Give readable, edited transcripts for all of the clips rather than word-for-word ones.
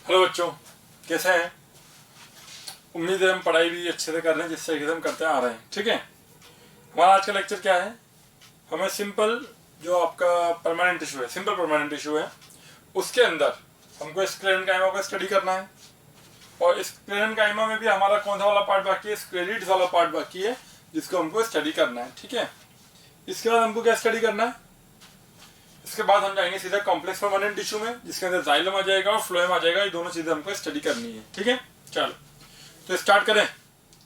Hello बच्चों, कैसे हैं? उम्मीद है हम पढ़ाई भी अच्छे से कर रहे हैं जिस तरीके से हम करते आ रहे हैं। ठीक है, हमारा आज का लेक्चर क्या है? हमें सिंपल जो आपका परमानेंट इशू है, सिंपल परमानेंट इशू है, उसके अंदर हमको स्क्लेरन काइमा को स्टडी करना है। और स्क्लेरन काइमा में भी हमारा कौन सा वाला पार्ट बाकी है? स्क्लेरिड्स वाला पार्ट बाकी है, जिसको हमको स्टडी करना है। ठीक है, इसके बाद हमको क्या स्टडी करना है? इसके बाद हम जाएंगे सीधा कॉम्प्लेक्स परमानेंट टिश्यू में, जिसके अंदर जाइलम आ जाएगा और फ्लोएम आ जाएगा। ये दोनों चीजें हमको स्टडी करनी है। ठीक है, चलो तो स्टार्ट करें।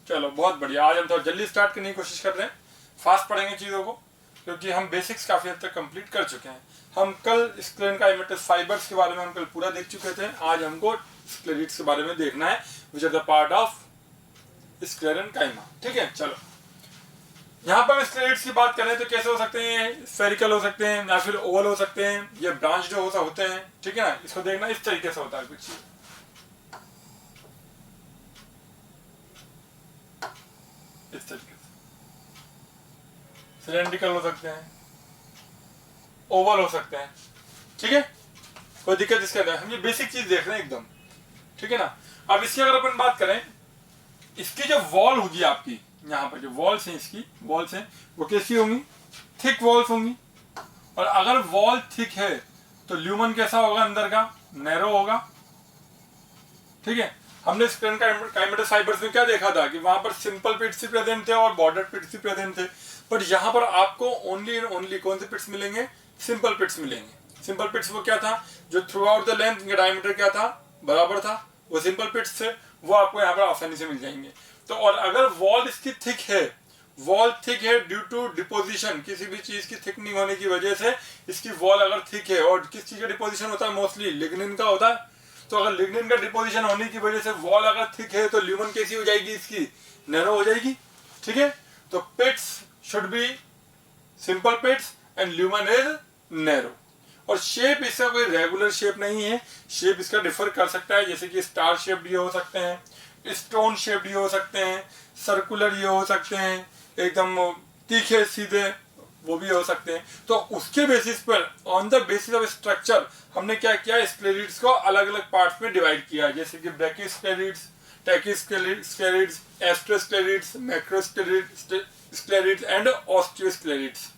चलो बहुत बढ़िया, आज हम थोड़ा जल्दी स्टार्ट करने की कोशिश कर रहे हैं, फास्ट पढ़ेंगे चीज़ों को, क्योंकि हम बेसिक्स काफ़ी हद तक कंप्लीट कर चुके हैं। हम कल स्क्लेरेनकाइमेटस फाइबर्स के बारे में हम कल पूरा देख चुके थे। आज हमको स्क्लेरिड्स के बारे में देखना है, which are the part of sclerenchyma. ठीक है, चलो यहाँ पर हम स्क्लेरिड्स की बात करें तो कैसे हो सकते हैं? स्फेरिकल हो सकते हैं या फिर ओवल हो सकते हैं, ये ब्रांच जो होते हैं। ठीक है ना, इसको देखना इस तरीके से होता है कुछ इस तरीके से। सिलेंड्रिकल हो सकते हैं, ओवल हो सकते हैं। ठीक है, कोई दिक्कत इसके अंदर, हम ये बेसिक चीज देख रहे हैं एकदम। ठीक है ना, अब इसकी अगर अपन बात करें, इसकी जो वॉल होगी आपकी, यहाँ पर जो वॉल्स हैं, इसकी वॉल्स हैं वो कैसी होंगी? थिक वॉल्स होंगी। और अगर वॉल थिक है तो ल्यूमन कैसा होगा? अंदर का नैरो होगा। ठीक है, हमने स्क्लेरेनकाइमेटस फाइबर्स में क्या देखा था कि वहां पर सिंपल पिट्स भी प्रेजेंट थे और बॉर्डर पिट्स भी प्रेजेंट थे। बट यहाँ पर आपको ओनली एंड ओनली कौन से पिट्स मिलेंगे? सिंपल पिट्स मिलेंगे। सिंपल पिट्स वो क्या था? जो थ्रू आउट द लेंथ इनका डायमीटर क्या था? बराबर था। वो सिंपल पिट्स थे, वो आपको यहाँ पर आसानी से मिल जाएंगे। तो और अगर वॉल इसकी थिक है, वॉल थिक है ड्यू टू डिपोजिशन, किसी भी चीज की थिकनिंग होने की वजह से इसकी वॉल अगर थिक है, और किस चीज का डिपोजिशन होता है? मोस्टली लिग्निन का होता है। तो अगर लिग्निन का डिपोजिशन होने की वजह से वॉल अगर थिक है तो ल्यूमन कैसी हो जाएगी? इसकी नैरो हो जाएगी। ठीक है, तो pits should be simple pits and lumen is narrow. और शेप इसका कोई रेगुलर शेप नहीं है, शेप इसका डिफर कर सकता है, जैसे कि स्टार शेप ये हो सकते हैं, स्टोन शेप ये हो सकते हैं, सर्कुलर ये हो सकते हैं, एकदम तीखे सीधे वो भी हो सकते हैं। तो उसके बेसिस पर, on the basis of structure, हमने क्या किया? स्क्लेरिड्स को अलग अलग पार्ट्स में डिवाइड किया, जैसे कि ब्रैकिस्क्लेरिड्स, टैकिस्क्लेरिड्स, एस्ट्रोस्क्लेरिड्स, मैक्रोस्क्लेरिड्स एंड ऑस्टियोस्क्लेरिड्स।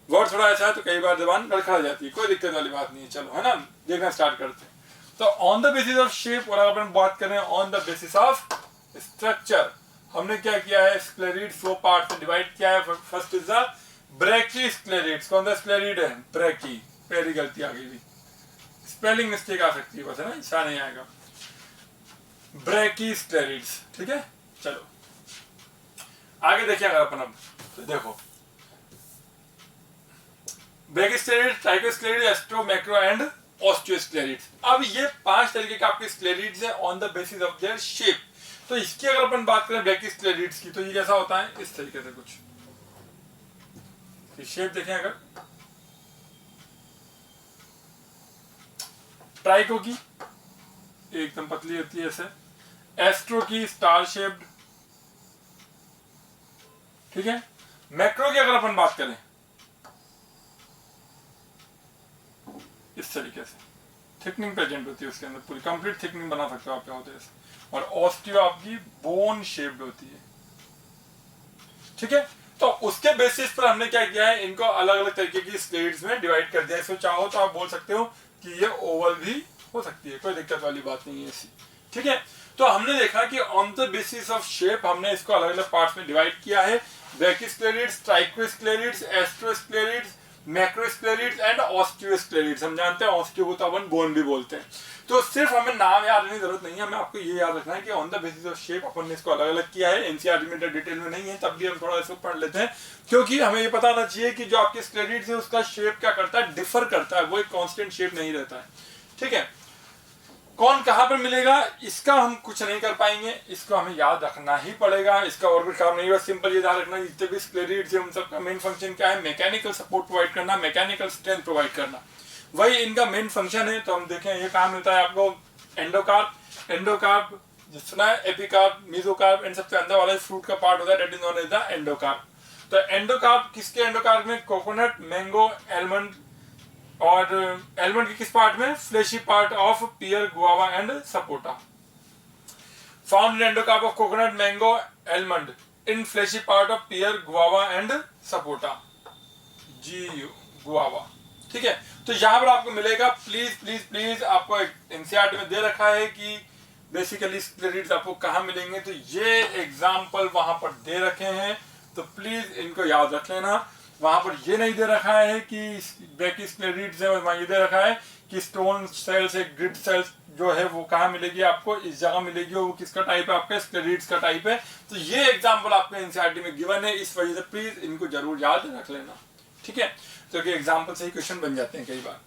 वर्ड थोड़ा ऐसा है तो कई बार जबान लड़खड़ा जाती है, कोई दिक्कत वाली बात नहीं है। चलो है ना, देखना स्टार्ट करते हैं। तो on the basis of shape, और अगर अपन बात करें on the basis of structure, हमने क्या किया है? स्क्लेरिड्स वो पार्ट में डिवाइड किया है। First is the brachysclereids. कौन सा स्क्लेरिड है? ब्रैकी। पहली गलती आ गई थी, स्पेलिंग मिस्टेक आ सकती है बस, है ना, ऐसा नहीं आएगा। ब्रैकिस्क्लेरिड्स। ठीक है, चलो आगे देखिए। अगर अपन अब तो देखो, ब्रैकिस्क्लेरिड्स, ट्राइकोस्क्लेरिड्स, एस्ट्रो, मैक्रो एंड ऑस्टियोस्क्लेरिड्स। अब ये 5 तरीके के आपके स्क्लेरिड्स हैं on the basis of their shape. तो इसकी अगर अपन बात करें ब्रैकिस्क्लेरिड्स की, तो ये कैसा होता है? इस तरीके से कुछ शेप देखें। अगर ट्राइको की एकदम पतली होती है ऐसे, एस्ट्रो की स्टार शेप्ड। ठीक है, मैक्रो की अगर अपन बात करें इस तरीके से, थिकनिंग प्रेजेंट होती है उसके अंदर, पूरी कंप्लीट थिकनिंग बना सकते हो आप क्या होते हैं। और ऑस्टियो आपकी बोन शेप्ड होती है। ठीक है, तो उसके बेसिस पर हमने क्या किया है? इनको अलग अलग तरीके की स्क्लेरिड्स में डिवाइड कर दिया। इसको चाहो तो आप बोल सकते हो कि ये ओवल भी हो सकती है, कोई दिक्कत वाली बात नहीं है ऐसी। ठीक है, तो हमने देखा कि on the basis of shape हमने इसको अलग अलग पार्ट्स में डिवाइड किया है। ब्रैकिस्क्लेरिड्स, ट्राइकोस्क्लेरिड्स, एस्ट्रोस्क्लेरिड्स, मैक्रोस्क्लेरिड्स एंड ऑस्टियोस्क्लेरिड्स। हम जानते हैं ऑस्टियो को तो अपन बोन भी बोलते हैं। तो सिर्फ हमें नाम याद रखने की जरूरत नहीं है, हमें आपको ये याद रखना है कि on the basis of shape अपन ने इसको अलग अलग किया है। एनसीईआरटी में डिटेल में नहीं है, तब भी हम थोड़ा इसको पढ़ लेते हैं, क्योंकि हमें ये पता होना चाहिए कि जो आपके स्क्लेरिड्स है उसका शेप क्या करता है? डिफर करता है, वो एक कांस्टेंट शेप नहीं रहता है। ठीक है, कौन कहां पर मिलेगा इसका हम कुछ नहीं कर पाएंगे, इसको हमें याद रखना ही पड़ेगा। इसका और भी काम नहीं होगा, सिंपल ये याद रखना, जितने भी स्क्लेरिड्स है उन सबका मेन फंक्शन क्या है? मैकेनिकल सपोर्ट प्रोवाइड करना, मैकेनिकल स्ट्रेंथ प्रोवाइड करना, वही इनका मेन फंक्शन है। तो हम देखें, ये काम मिलता है आपको एंडोकार्प। एंडोकार्प जिसना है एपिकार्प, मेसोकार्प, इन सबसे अंदर वाला फ्रूट का पार्ट होता है, that is known as the endocarp. तो एंडोकार्प किसके एंडोकार्प में? कोकोनट, मैंगो, एलमंड, और एलमंड के किस पार्ट में? Fleshy part of pear, guava and sapota. Found in endocarp of coconut, mango, almond in fleshy part of pear, guava and sapota. जी guava. ठीक है, तो यहाँ पर आपको मिलेगा, प्लीज प्लीज प्लीज, आपको एनसीईआरटी में दे रखा है कि बेसिकली स्क्लेरिड्स आपको कहाँ मिलेंगे, तो ये एग्जाम्पल वहां पर दे रखे हैं, तो प्लीज इनको याद रख लेना। वहां पर ये नहीं दे रखा है कि ब्रैकी स्क्लेरिड्स है, वहां ये दे रखा है कि स्टोन सेल्स है, ग्रिड सेल्स जो है वो कहाँ मिलेगी आपको, इस जगह मिलेगी, वो किसका टाइप है आपका, स्क्लेरिड्स का टाइप है। तो ये एग्जाम्पल आपको एनसीईआरटी में गिवन है, इस वजह से प्लीज इनको जरूर याद रख लेना। ठीक है, तो एग्जाम्पल से ही क्वेश्चन बन जाते हैं कई बार।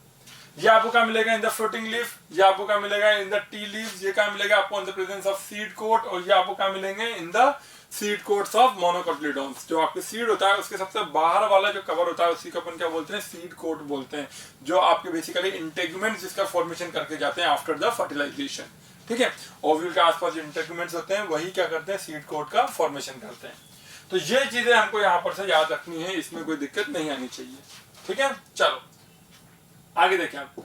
ये आपको क्या मिलेगा इन द फ्लोटिंग लीफ, ये आपको क्या मिलेगा इन द टी लीव्स, ये क्या मिलेगा आपको in the presence of seed coat, और ये आपको क्या मिलेंगे in the seed coats of monocotyledons. जो आपके सीड होता है उसके सबसे बाहर वाला जो कवर होता है उसी को अपन क्या बोलते हैं, सीड कोट बोलते हैं, जो आपके बेसिकली इंटेगुमेंट्स जिसका फॉर्मेशन करके जाते हैं आफ्टर द फर्टिलाइजेशन। ठीक है, ओव्यूल के आसपास जो इंटेगुमेंट्स होते हैं वही क्या करते हैं, सीड कोट का फॉर्मेशन करते हैं। तो ये चीजें हमको यहाँ पर से याद रखनी है, इसमें कोई दिक्कत नहीं आनी चाहिए। ठीक है, चलो आगे देखें। आप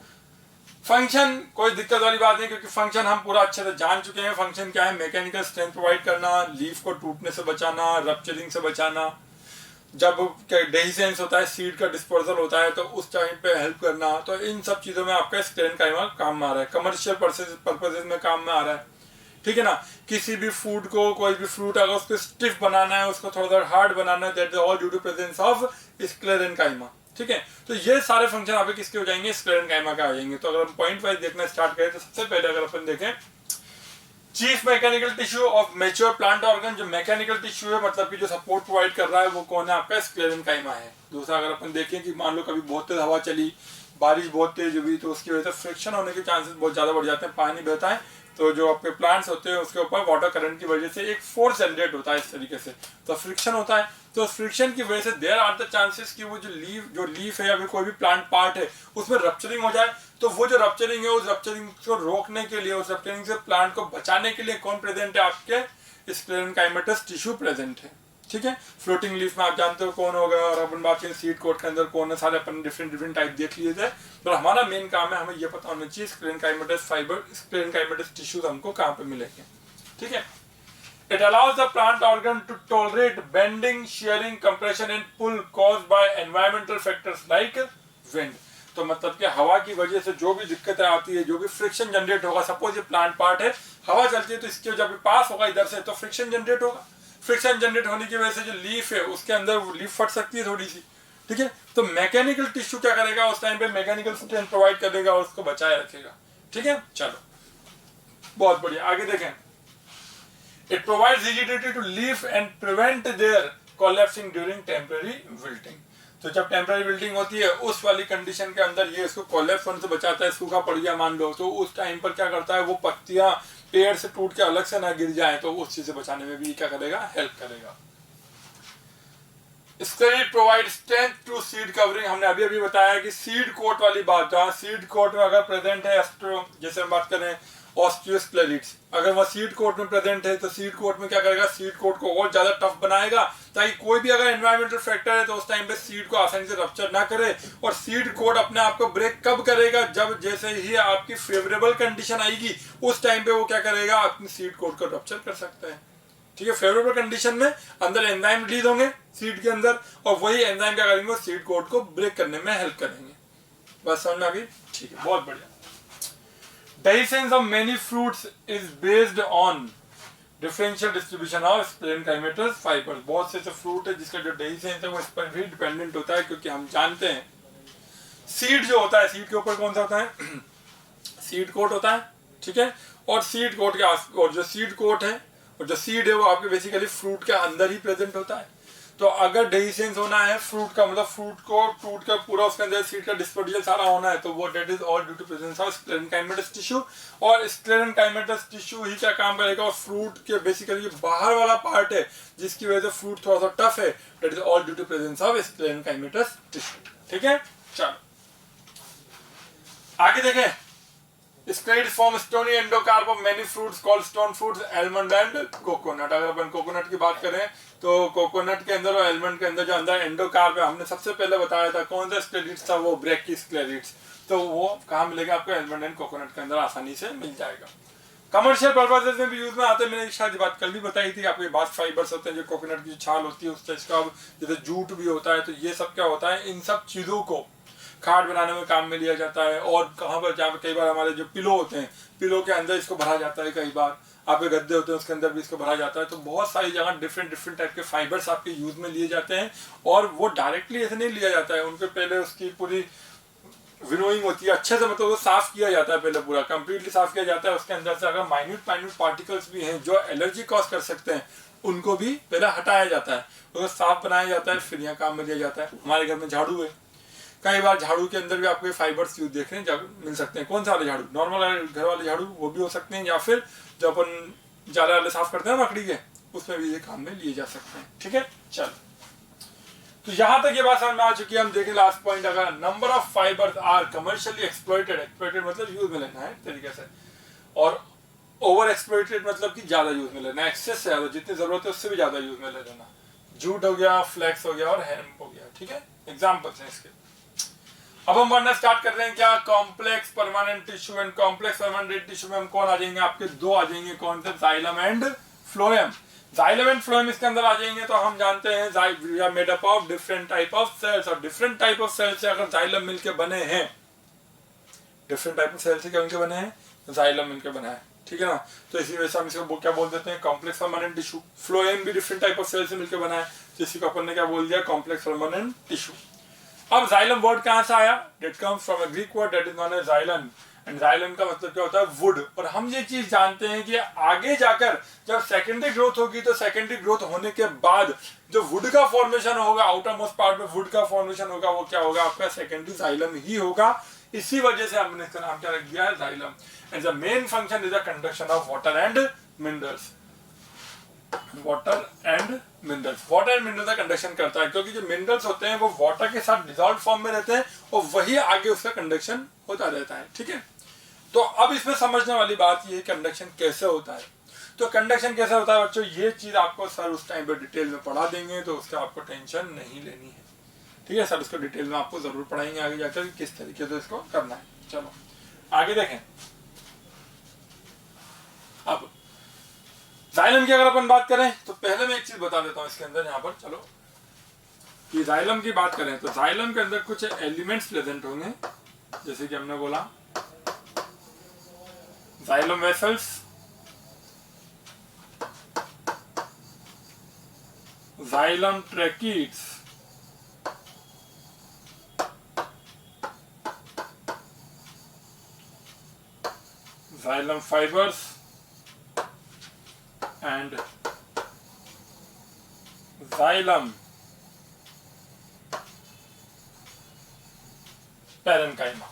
फंक्शन कोई दिक्कत वाली बात नहीं, क्योंकि फंक्शन हम पूरा अच्छे से जान चुके हैं। फंक्शन क्या है, मैकेनिकल स्ट्रेंथ प्रोवाइड करना, लीफ को टूटने से बचाना, रप्चरिंग से बचाना, जब डेहिसेंस होता है, सीड का डिस्पोजल होता है तो उस टाइम पे हेल्प करना। तो इन सब चीजों में आपका स्क्लेरेनकाइमा काम में आ रहा है, कमर्शियल पर्पसेज में काम में आ रहा है। ठीक है ना, किसी भी फूड को, कोई भी फ्रूट अगर उसको स्टिफ बनाना है, उसको थोड़ा सा हार्ड बनाना है, that is all due to presence of sclerenchyma. ठीक है, तो ये सारे फंक्शन आपके किसके हो जाएंगे, स्क्लेरेनकाइमा का आ जाएंगे। तो अगर हम पॉइंट वाइज देखना स्टार्ट करें तो सबसे पहले अगर अपन देखें chief mechanical tissue of mature plant organ, जो मैकेनिकल टिश्यू है मतलब कि जो सपोर्ट प्रोवाइड कर रहा है वो कौन है आपका, स्क्लेरेनकाइमा है। दूसरा अगर अपन देखें कि मान लो कभी बहुत तेज हवा चली, बारिश बहुत तेज हुई, तो उसकी वजह से फ्रिक्शन होने के चांसेस बहुत ज्यादा बढ़ जाते हैं, पानी बहता है, तो जो आपके प्लांट्स होते हैं उसके ऊपर वाटर करंट की वजह से एक फोर्स जनरेट होता है इस तरीके से, तो फ्रिक्शन होता है। तो फ्रिक्शन की वजह से देयर आर द चांसेस कि वो जो लीफ है या फिर कोई भी प्लांट पार्ट है उसमें रप्चरिंग हो जाए। तो वो जो रप्चरिंग है, उस रप्चरिंग को रोकने के लिए, उस रप्चरिंग से प्लांट को बचाने के लिए कौन प्रेजेंट है आपके, स्क्लेरेनकाइमेटस टिश्यू प्रेजेंट है। ठीक है, फ्लोटिंग लीफ में आप जानते हो कौन होगा, और अपन बात करें सीड कोट के अंदर कौन है, सारे अपन डिफरेंट टाइप देख लिए थे। तो हमारा मेन काम है हमें ये पता होना चाहिए स्क्लेरेनकाइमेटस फाइबर, स्क्लेरेनकाइमेटस टिश्यूज हमको कहाँ पे मिलेंगे। ठीक है, it allows the plant organ to tolerate bending, shearing, compression and pull caused by environmental factors like wind। तो मतलब कि हवा की वजह से जो भी दिक्कतें आती है, जो भी फ्रिक्शन जनरेट होगा, सपोज ये प्लांट पार्ट है, हवा चलती है तो इसके जब पास होगा इधर से तो फ्रिक्शन जनरेट होगा, फ्रिक्शन जनरेट होने की वजह से जो लीफ है उसके अंदर लीफ फट सकती है थोड़ी सी। ठीक है, तो मैकेनिकल टिश्यू क्या करेगा उस टाइम पे, मैकेनिकल स्ट्रेंथ प्रोवाइड करेगा और उसको बचाए रखेगा। ठीक है, चलो बहुत बढ़िया, आगे देखें। It provides rigidity to leaf and prevent their collapsing during temporary wilting। तो जब टेम्पररी विल्टिंग होती है उस वाली कंडीशन के अंदर ये इसको कोलैप्स होने से बचाता है। सूखा पड़ गया मान लो, तो उस टाइम पर क्या करता है, वो पत्तियां पेड़ से टूट के अलग से ना गिर जाए, तो उस चीज से बचाने में भी क्या करेगा, हेल्प करेगा। Sclereid provide strength to seed covering. हमने अभी अभी बताया कि सीड कोट वाली बात, जहाँ सीड कोट में अगर प्रेजेंट है जैसे हम बात करें ऑस्टियोस्क्लेरिड्स, अगर वह सीड कोट में प्रेजेंट है तो सीड कोट में क्या करेगा, सीड कोट को और ज्यादा टफ बनाएगा, ताकि कोई भी अगर एनवायरमेंटल फैक्टर है तो उस टाइम पे सीड को आसानी से रप्चर ना करे। और सीड कोट अपने आप को ब्रेक कब करेगा, जब जैसे ही आपकी फेवरेबल कंडीशन आएगी उस टाइम पे वो क्या करेगा, अपनी सीड कोट को रप्चर कर सकता है। ठीक है, फेवरेबल कंडीशन में अंदर एंजाइम रिलीज होंगे सीड के अंदर, और वही एंजाइम क्या करेंगे, सीड कोट को ब्रेक करने में हेल्प करेंगे। बस समझ में आ गई? ठीक है, बहुत बढ़िया। Dehiscence of many fruits is based on differential distribution of sclerenchymatous fibers। बहुत से फ्रूट है जिसका जो dehiscence है वो इस पर भी डिपेंडेंट होता है, क्योंकि हम जानते हैं सीड जो होता है, सीड के ऊपर कौन सा होता है, सीड कोट होता है। ठीक है, और सीड कोट के और जो सीड कोट है और जो सीड है वो आपके बेसिकली फ्रूट के अंदर ही प्रेजेंट होता है। तो अगर डेहिसेंस होना है फ्रूट का, मतलब फ्रूट को टूट कर पूरा उसके अंदर सीड का डिस्पोजल सारा होना है, तो वो that is all due to presence of sclerenchymatous tissue. और स्क्लेरेनकाइमेटस टिश्यू ही क्या काम करेगा, और फ्रूट के बेसिकली बाहर वाला पार्ट है जिसकी वजह से फ्रूट थोड़ा सा टफ है, that is all due to presence of sclerenchymatous tissue. ठीक है, चलो आगे देखें। Sclereids form stony endocarp of many fruits called stone fruits, almond and coconut. अगर अपन कोकोनट की बात करें तो कोकोनट के अंदर और आलमंड के अंदर जो अंदर एंडोकार्प है, हमने सबसे पहले बताया था कौन सा स्क्लेरिड्स था, वो ब्रैकिस्क्लेरिड्स। तो वो कहाँ मिलेगा आपको, आलमंड एंड कोकोनट के अंदर आसानी से मिल जाएगा। कमर्शियल पर्पसेस में भी यूज में आते हैं, मैंने शायद बात कल भी बताई थी। आपके बास्ट फाइबर्स होते हैं जो कोकोनट की छाल होती है उससे इसका जैसे जूट भी होता है, तो ये सब क्या होता है, इन सब चीजों को खाट बनाने में काम में लिया जाता है। और कहाँ पर जहाँ पर कई बार हमारे जो पिलो होते हैं, पिलो के अंदर इसको भरा जाता है, कई बार आपके गद्दे होते हैं उसके अंदर भी इसको भरा जाता है। तो बहुत सारी जगह डिफरेंट डिफरेंट टाइप के फाइबर्स आपके यूज में लिए जाते हैं। और वो डायरेक्टली ऐसे नहीं लिया जाता है, उनके पहले उसकी पूरी विनोइंग होती है अच्छे से, मतलब वो साफ किया जाता है, पहले पूरा कंप्लीटली साफ किया जाता है। उसके अंदर से अगर माइन्यूट पार्टिकल्स भी हैं जो एलर्जी कॉज कर सकते हैं, उनको भी पहले हटाया जाता है, उसको साफ बनाया जाता है, फिर यहाँ काम में लिया जाता है। हमारे घर में झाड़ू है, कई बार झाड़ू के अंदर भी आपको फाइबर्स यूज देखने मिल सकते हैं। कौन सा वाले झाड़ू, नॉर्मल घर वाले झाड़ू वो भी हो सकते हैं, या फिर जो अपन जाले वाले साफ करते हैं लकड़ी के, उसमें भी ये काम में लिए जा सकते हैं। ठीक है, चल तो यहाँ तक ये बात समझ में आ चुकी है। हम देखें लास्ट पॉइंट, अगर number of fibres are commercially exploited, exploited मतलब यूज में लेना है तरीके से, और ओवर एक्सप्लॉइटेड मतलब कि ज्यादा यूज में लेना, एक्सेस से ज्यादा, जितनी जरूरत है उससे भी ज्यादा यूज में ले लेना। जूट हो गया, फ्लैक्स हो गया और हेम्प हो गया। ठीक है, एग्जाम्पल्स हैं इसके। अब हम पढ़ना स्टार्ट कर रहे हैं क्या, complex permanent tissue. And complex permanent tissue में हम कौन आ जाएंगे, आपके दो आ जाएंगे, कौन से, xylem and phloem. Xylem and phloem इसके अंदर आ जाएंगे। तो हम जानते हैं we are made up of different type of cells, और डिफरेंट टाइप ऑफ सेल्स से अगर जाइलम मिलके बने हैं, डिफरेंट टाइप ऑफ सेल्स से क्या मिलके बने हैं, जाइलम मिलके बना है। ठीक है ना, तो इसी वजह से हम इसको क्या बोल देते हैं, कॉम्प्लेक्स परमानेंट टिश्यू। फ्लोएम भी डिफरेंट टाइप ऑफ सेल्स से मिलकर बना है, तो इसी को अपन ने क्या बोल दिया, कॉम्प्लेक्स परमानेंट टिश्यू। अब जाइलम वर्ड कहां से आया, it comes from a Greek word that is known as xylon, and xylon का मतलब क्या होता है, वुड। और हम ये चीज जानते हैं कि आगे जाकर जब सेकेंडरी ग्रोथ होगी, तो सेकेंडरी ग्रोथ होने के बाद जो वुड का फॉर्मेशन होगा, आउटर मोस्ट पार्ट में वुड का फॉर्मेशन होगा, वो क्या होगा, आपका सेकेंडरी जाइलम ही होगा। इसी वजह से हमने इसका नाम क्या रख दिया है, xylem. And the main function is the conduction of water and minerals. Water and minerals, water and minerals का कंडक्शन करता है, क्योंकि जो मिनरल्स होते हैं वो वाटर के साथ डिसॉल्व फॉर्म में रहते हैं, और वही आगे उसका कंडक्शन होता रहता है। ठीक है, तो अब इसमें समझने वाली बात ये है कंडक्शन कैसे होता है। तो कंडक्शन कैसे होता है बच्चों, ये चीज आपको सर उस टाइम पे डिटेल में पढ़ा देंगे, तो उसका आपको टेंशन नहीं लेनी है। ठीक है सर, उसको डिटेल में आपको जरूर पढ़ाएंगे आगे जाकर किस तरीके से इसको करना है। चलो आगे देखें। अब जाइलम की अगर अपन बात करें, तो पहले मैं एक चीज बता देता हूं इसके अंदर, यहाँ पर चलो कि जाइलम की बात करें तो जाइलम के अंदर कुछ एलिमेंट्स प्रेजेंट होंगे, जैसे कि हमने बोला xylem vessels, xylem tracheids, xylem fibres and xylem parenchyma.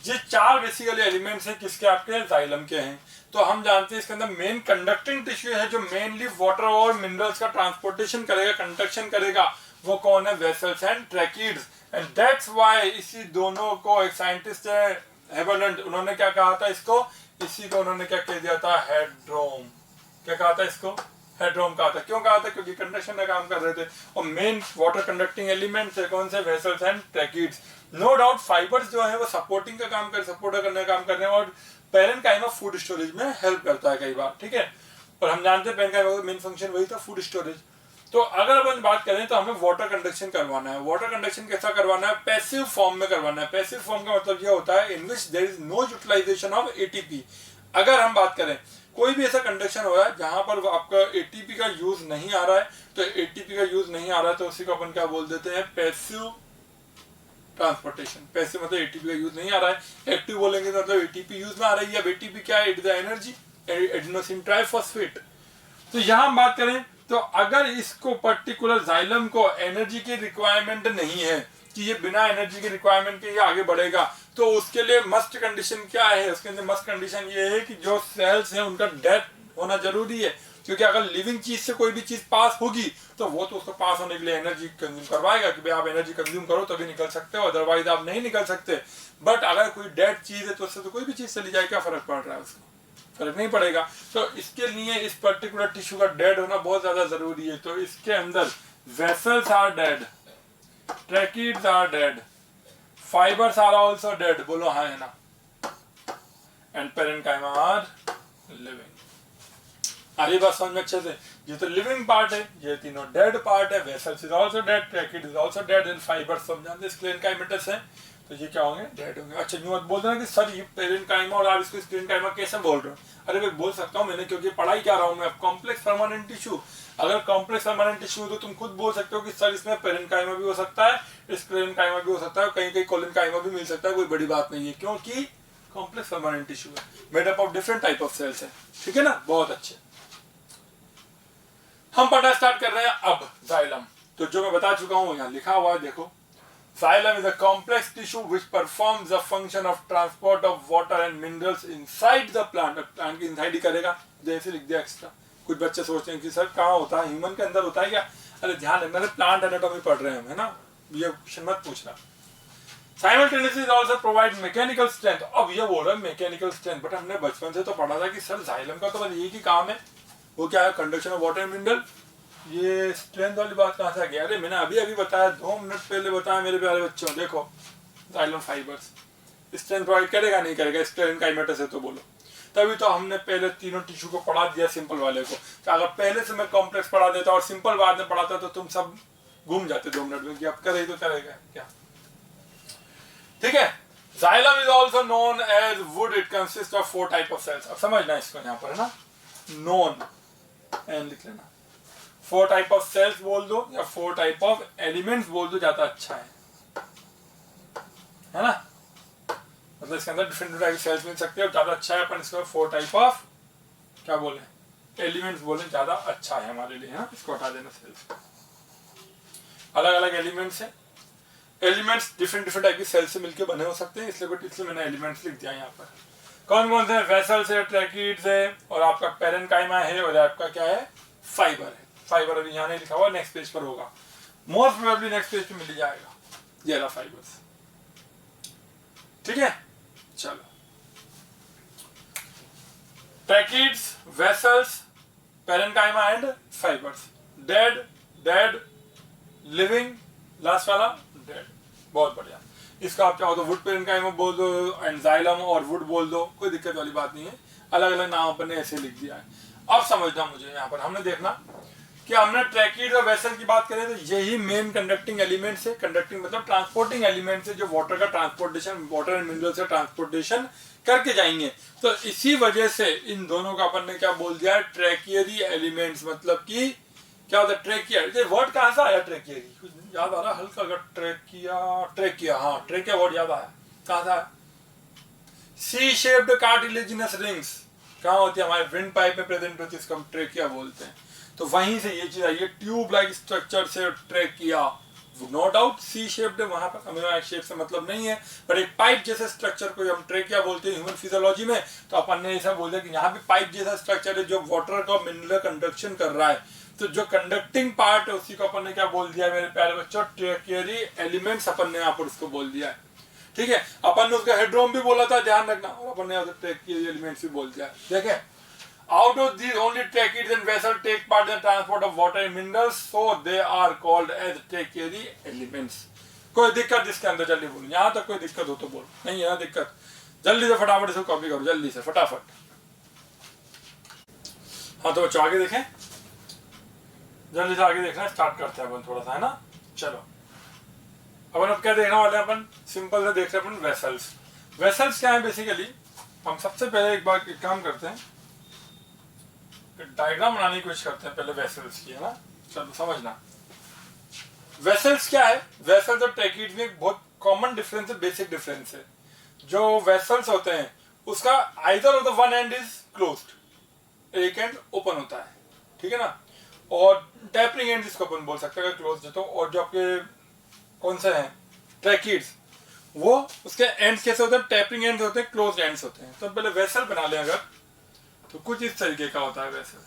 ये चार बेसिकली एलिमेंट्स हैं किसके, आपके जाइलम के हैं। तो हम जानते हैं इसके अंदर मेन कंडक्टिंग टिश्यू है जो मेनली वाटर और मिनरल्स का ट्रांसपोर्टेशन करेगा, कंडक्शन करेगा, वो कौन है, vessels and tracheids. And that's why इसी दोनों को एक साइंटिस्ट है हेबरलैंड, उन्होंने क्या कहा था इसको, इसी को उन्होंने क्या कह दिया था, हेड्रोम। क्या कहा था इसको, हेड्रोम कहा था। क्यों कहा था, क्योंकि कंडक्शन का काम कर रहे थे, और मेन वाटर कंडक्टिंग एलिमेंट्स है कौन से, vessels and tracheids. No doubt fibres जो है वो सपोर्टिंग का काम कर, सपोर्ट करने का काम कर रहे हैं, और पैरेन्काइमा फूड स्टोरेज में हेल्प करता है कई बार। ठीक है, और हम जानते हैं पैरेन्काइमा का मेन फंक्शन वही था, फूड स्टोरेज। तो अगर अपन बात करें तो हमें वाटर कंडक्शन करवाना है। वाटर कंडक्शन कैसा करवाना है, पैसिव फॉर्म में करवाना है। पैसिव फॉर्म का मतलब ये होता है in which there is no utilisation of ATP. अगर हम बात करें कोई भी ऐसा कंडक्शन हो रहा है जहां पर आपका एटीपी का यूज नहीं आ रहा है, तो एटीपी का यूज नहीं आ रहा है तो उसी को अपन क्या बोल देते हैं, पैसिव ट्रांसपोर्टेशन। पैसिव मतलब एटीपी का यूज नहीं आ रहा है, एक्टिव बोलेंगे तो मतलब एटीपी यूज में आ रही है। अब एटीपी क्या है, it is the energy, adenosine triphosphate. तो यहां हम बात करें तो अगर इसको पर्टिकुलर जाइलम को एनर्जी की रिक्वायरमेंट नहीं है कि ये बिना एनर्जी की रिक्वायरमेंट के ये आगे बढ़ेगा, तो उसके लिए मस्ट कंडीशन क्या है, उसके अंदर मस्ट कंडीशन ये है कि जो सेल्स हैं उनका डेथ होना जरूरी है। क्योंकि अगर लिविंग चीज से कोई भी चीज पास होगी तो वो तो उसको पास होने के लिए एनर्जी कंज्यूम करवाएगा कि भाई आप एनर्जी कंज्यूम करो तभी निकल सकते हो, अदरवाइज आप नहीं निकल सकते। बट अगर कोई डेड चीज है तो उससे तो कोई भी चीज चली जाए, क्या फर्क पड़ रहा है उसको, फर्क नहीं पड़ेगा। तो इसके लिए इस पर्टिकुलर टिश्यू का डेड होना बहुत ज्यादा जरूरी है। तो इसके अंदर vessels are dead, tracheids are dead, fibres are also dead, बोलो हाँ है ना, एंड पेरेन्काइमा आर लिविंग। आ रही बात समझ में अच्छे से? ये तो लिविंग पार्ट है, ये तीनों डेड पार्ट है, vessels is also dead, tracheid is also dead, and fibres सब जानते हैं पेरेन्काइमेटस है, तो ये क्या होंगे, डेड होंगे। अच्छा यूं मत बोल देना कि सर ये पेरेन्काइमा और आप इसको पेरेन्काइमा कैसे बोल रहे हो? अरे भाई बोल सकता हूँ मैंने, क्योंकि पढ़ाई क्या रहा हूँ मैं, कॉम्प्लेक्स परमानेंट टिश्यू। अगर कॉम्प्लेक्स परमानेंट टिश्यू तो तुम खुद बोल सकते हो कि सर इसमें पेरेन्काइमा भी हो सकता है, इस पेरेन्काइमा भी हो सकता है, कहीं कहीं कोलिनकाइमा भी मिल सकता है, कोई बड़ी बात नहीं है, क्योंकि कॉम्प्लेक्स परमानेंट टिश्यू है, made up of different type of cells है। ठीक है ना, बहुत अच्छे। हम पढ़ना स्टार्ट कर रहे हैं अब जाइलम। तो जो मैं बता चुका हूं यहाँ लिखा हुआ है, देखो, xylem is a complex tissue which performs the function of transport of water and minerals inside the plant. Plant के इनसाइड ही करेगा, जैसे लिख दिया एक्स्ट्रा। कुछ बच्चे सोचते हैं कि सर कहाँ होता है, ह्यूमन के अंदर होता है क्या? अरे ध्यान है, मैंने प्लांट एनाटॉमी पढ़ रहे हैं, है ना, ये क्वेश्चन मत पूछना। Simultaneously it also provide mechanical strength। अब ये बोल रहा है मैकेनिकल स्ट्रेंथ, बट हमने बचपन से तो पढ़ा था कि सर जाइलम का तो बस यही की काम है, वो क्या है, conduction of water and mineral. ये स्ट्रेंथ वाली बात कहाँ से आ गई? अरे मैंने अभी अभी बताया, 2 मिनट पहले बताया मेरे प्यारे बच्चों। देखो जाइलम फाइबर्स स्ट्रेंथ प्रोवाइड करेगा नहीं करेगा, स्ट्रेंथ काइमेटस है तो बोलो। तभी तो हमने पहले तीनों टिश्यू को पढ़ा दिया सिंपल वाले को। तो अगर पहले से मैं कॉम्प्लेक्स पढ़ा देता और सिंपल बाद में पढ़ाता तो तुम सब घूम जाते 2 मिनट में कि अब करे तो करेगा क्या। ठीक है, xylem is also known as wood, it consist of 4 type of cells. अब समझना इसको, यहाँ पर है ना, नोन एंड लिख लेना, 4 टाइप ऑफ सेल्स बोल दो या 4 टाइप ऑफ एलिमेंट्स बोल दो, ज्यादा अच्छा है ना। मतलब इसके अंदर डिफरेंट टाइप सेल्स मिल सकते हैं, ज्यादा अच्छा है, अपन इसको 4 टाइप ऑफ क्या बोले, एलिमेंट्स बोले, ज्यादा अच्छा है हमारे लिए, है ना। इसको हटा देना, सेल्स अलग अलग एलिमेंट्स है। एलिमेंट्स डिफरेंट डिफरेंट टाइप की सेल से मिलकर बने हो सकते हैं, इसलिए मैंने एलिमेंट्स लिख दिया यहाँ पर। कौन कौन से? वेसल्स है, ट्रैकिड्स है, और आपका पेरेन्काइमा है, और आपका क्या है, फाइबर है। फाइबर अभी यहाँ नहीं लिखा हुआ, नेक्स्ट पेज पर होगा, मोस्ट प्रोबेबली नेक्स्ट पेज पे मिल जाएगा, ये रहा फाइबर्स। ठीक है, चलो, tracheids, vessels, parenchyma and fibres. Dead, dead, living, last वाला डेड। बहुत बढ़िया। इसका आप चाहो तो वुड पेरेन्काइमा बोल दो, एंड जाइलम और वुड बोल दो, कोई दिक्कत वाली बात नहीं है, अलग अलग नाम अपन ने ऐसे लिख दिया है। अब समझना मुझे, यहाँ पर हमने देखना कि हमने ट्रैकिड और वेसल की बात करें तो यही मेन कंडक्टिंग एलिमेंट्स है। कंडक्टिंग मतलब ट्रांसपोर्टिंग एलिमेंट्स है, जो वाटर का ट्रांसपोर्टेशन, वाटर एंड मिनरल से ट्रांसपोर्टेशन करके जाएंगे। तो इसी वजह से इन दोनों का अपन ने क्या बोल दिया, ट्रैकियरी एलिमेंट्स। मतलब कि क्या होता है ट्रैकिया, ये वर्ड कहाँ से आया ट्रैकियरी? कुछ याद आ रहा हल्का अगर? ट्रैकिया, हाँ ट्रैकिया वर्ड याद आया, कहाँ से आया? सी शेप्ड कार्टिलेजिनस रिंग्स कहाँ होती है? हमारे विंड पाइप में प्रेजेंट होती है, इसको हम ट्रैकिया बोलते हैं। तो वहीं से ये चीज आई है, ट्यूब लाइक स्ट्रक्चर से trachea. No doubt C shaped वहां पर, हमें शेप से मतलब नहीं है, पर एक पाइप जैसे स्ट्रक्चर को हम ट्रैकिया बोलते हैं ह्यूमन फिजियोलॉजी में। तो अपन ने ऐसा बोल दिया कि यहाँ भी पाइप जैसा स्ट्रक्चर है जो वाटर का मिनरल कंडक्शन कर रहा है। तो जो कंडक्टिंग पार्ट है उसी को अपन ने क्या बोल दिया मेरे प्यारे बच्चों, ट्रैकियरी एलिमेंट्स अपन ने यहाँ पर उसको बोल दिया है। ठीक है, अपन ने उसका हेड्रोम भी बोला था, ध्यान रखना, और अपन ने ट्रैकियरी एलिमेंट्स भी बोल दिया है। देखें, out of these only tracheids and vessels take part in the transport of water and minerals, so they are called as trachyary elements। कोई दिक्कत इसके अंदर? जल्दी बोलो, यहाँ तक कोई दिक्कत हो तो बोलो, नहीं है ना दिक्कत? जल्दी से फटाफट इसको कॉपी करो, जल्दी से फटाफट। हाँ तो बच्चों आगे देखें, जल्दी से आगे देखना स्टार्ट करते हैं अपन थोड़ा सा, है ना। चलो अपन अब क्या देखने वाले हैं? अपन सिंपल से देख रहे हैं अपन वेसल्स। वेसल्स क्या है बेसिकली? हम सबसे पहले एक बार एक काम करते हैं, डायग्राम बनाने की कोशिश करते हैं पहले वेसल्स की, है ना। चलो समझना वेसल्स क्या है। वेसल्स और ट्रैकिड्स में बहुत कॉमन डिफरेंस है, बेसिक डिफरेंस है। जो वेसल्स होते हैं उसका either of the one and is closed, एक एंड ओपन होता है, ठीक है ना, और टैपरिंग एंड जिसको अपन बोल सकते हैं क्लोज है तो। और जो आपके कौन से हैं ट्रैकिड्स, वो उसके एंड्स कैसे होते हैं? टैपरिंग एंड्स होते हैं, क्लोज्ड एंड्स होते हैं। तो पहले वेसल बना लें अगर, तो कुछ इस तरीके का होता है वेसल।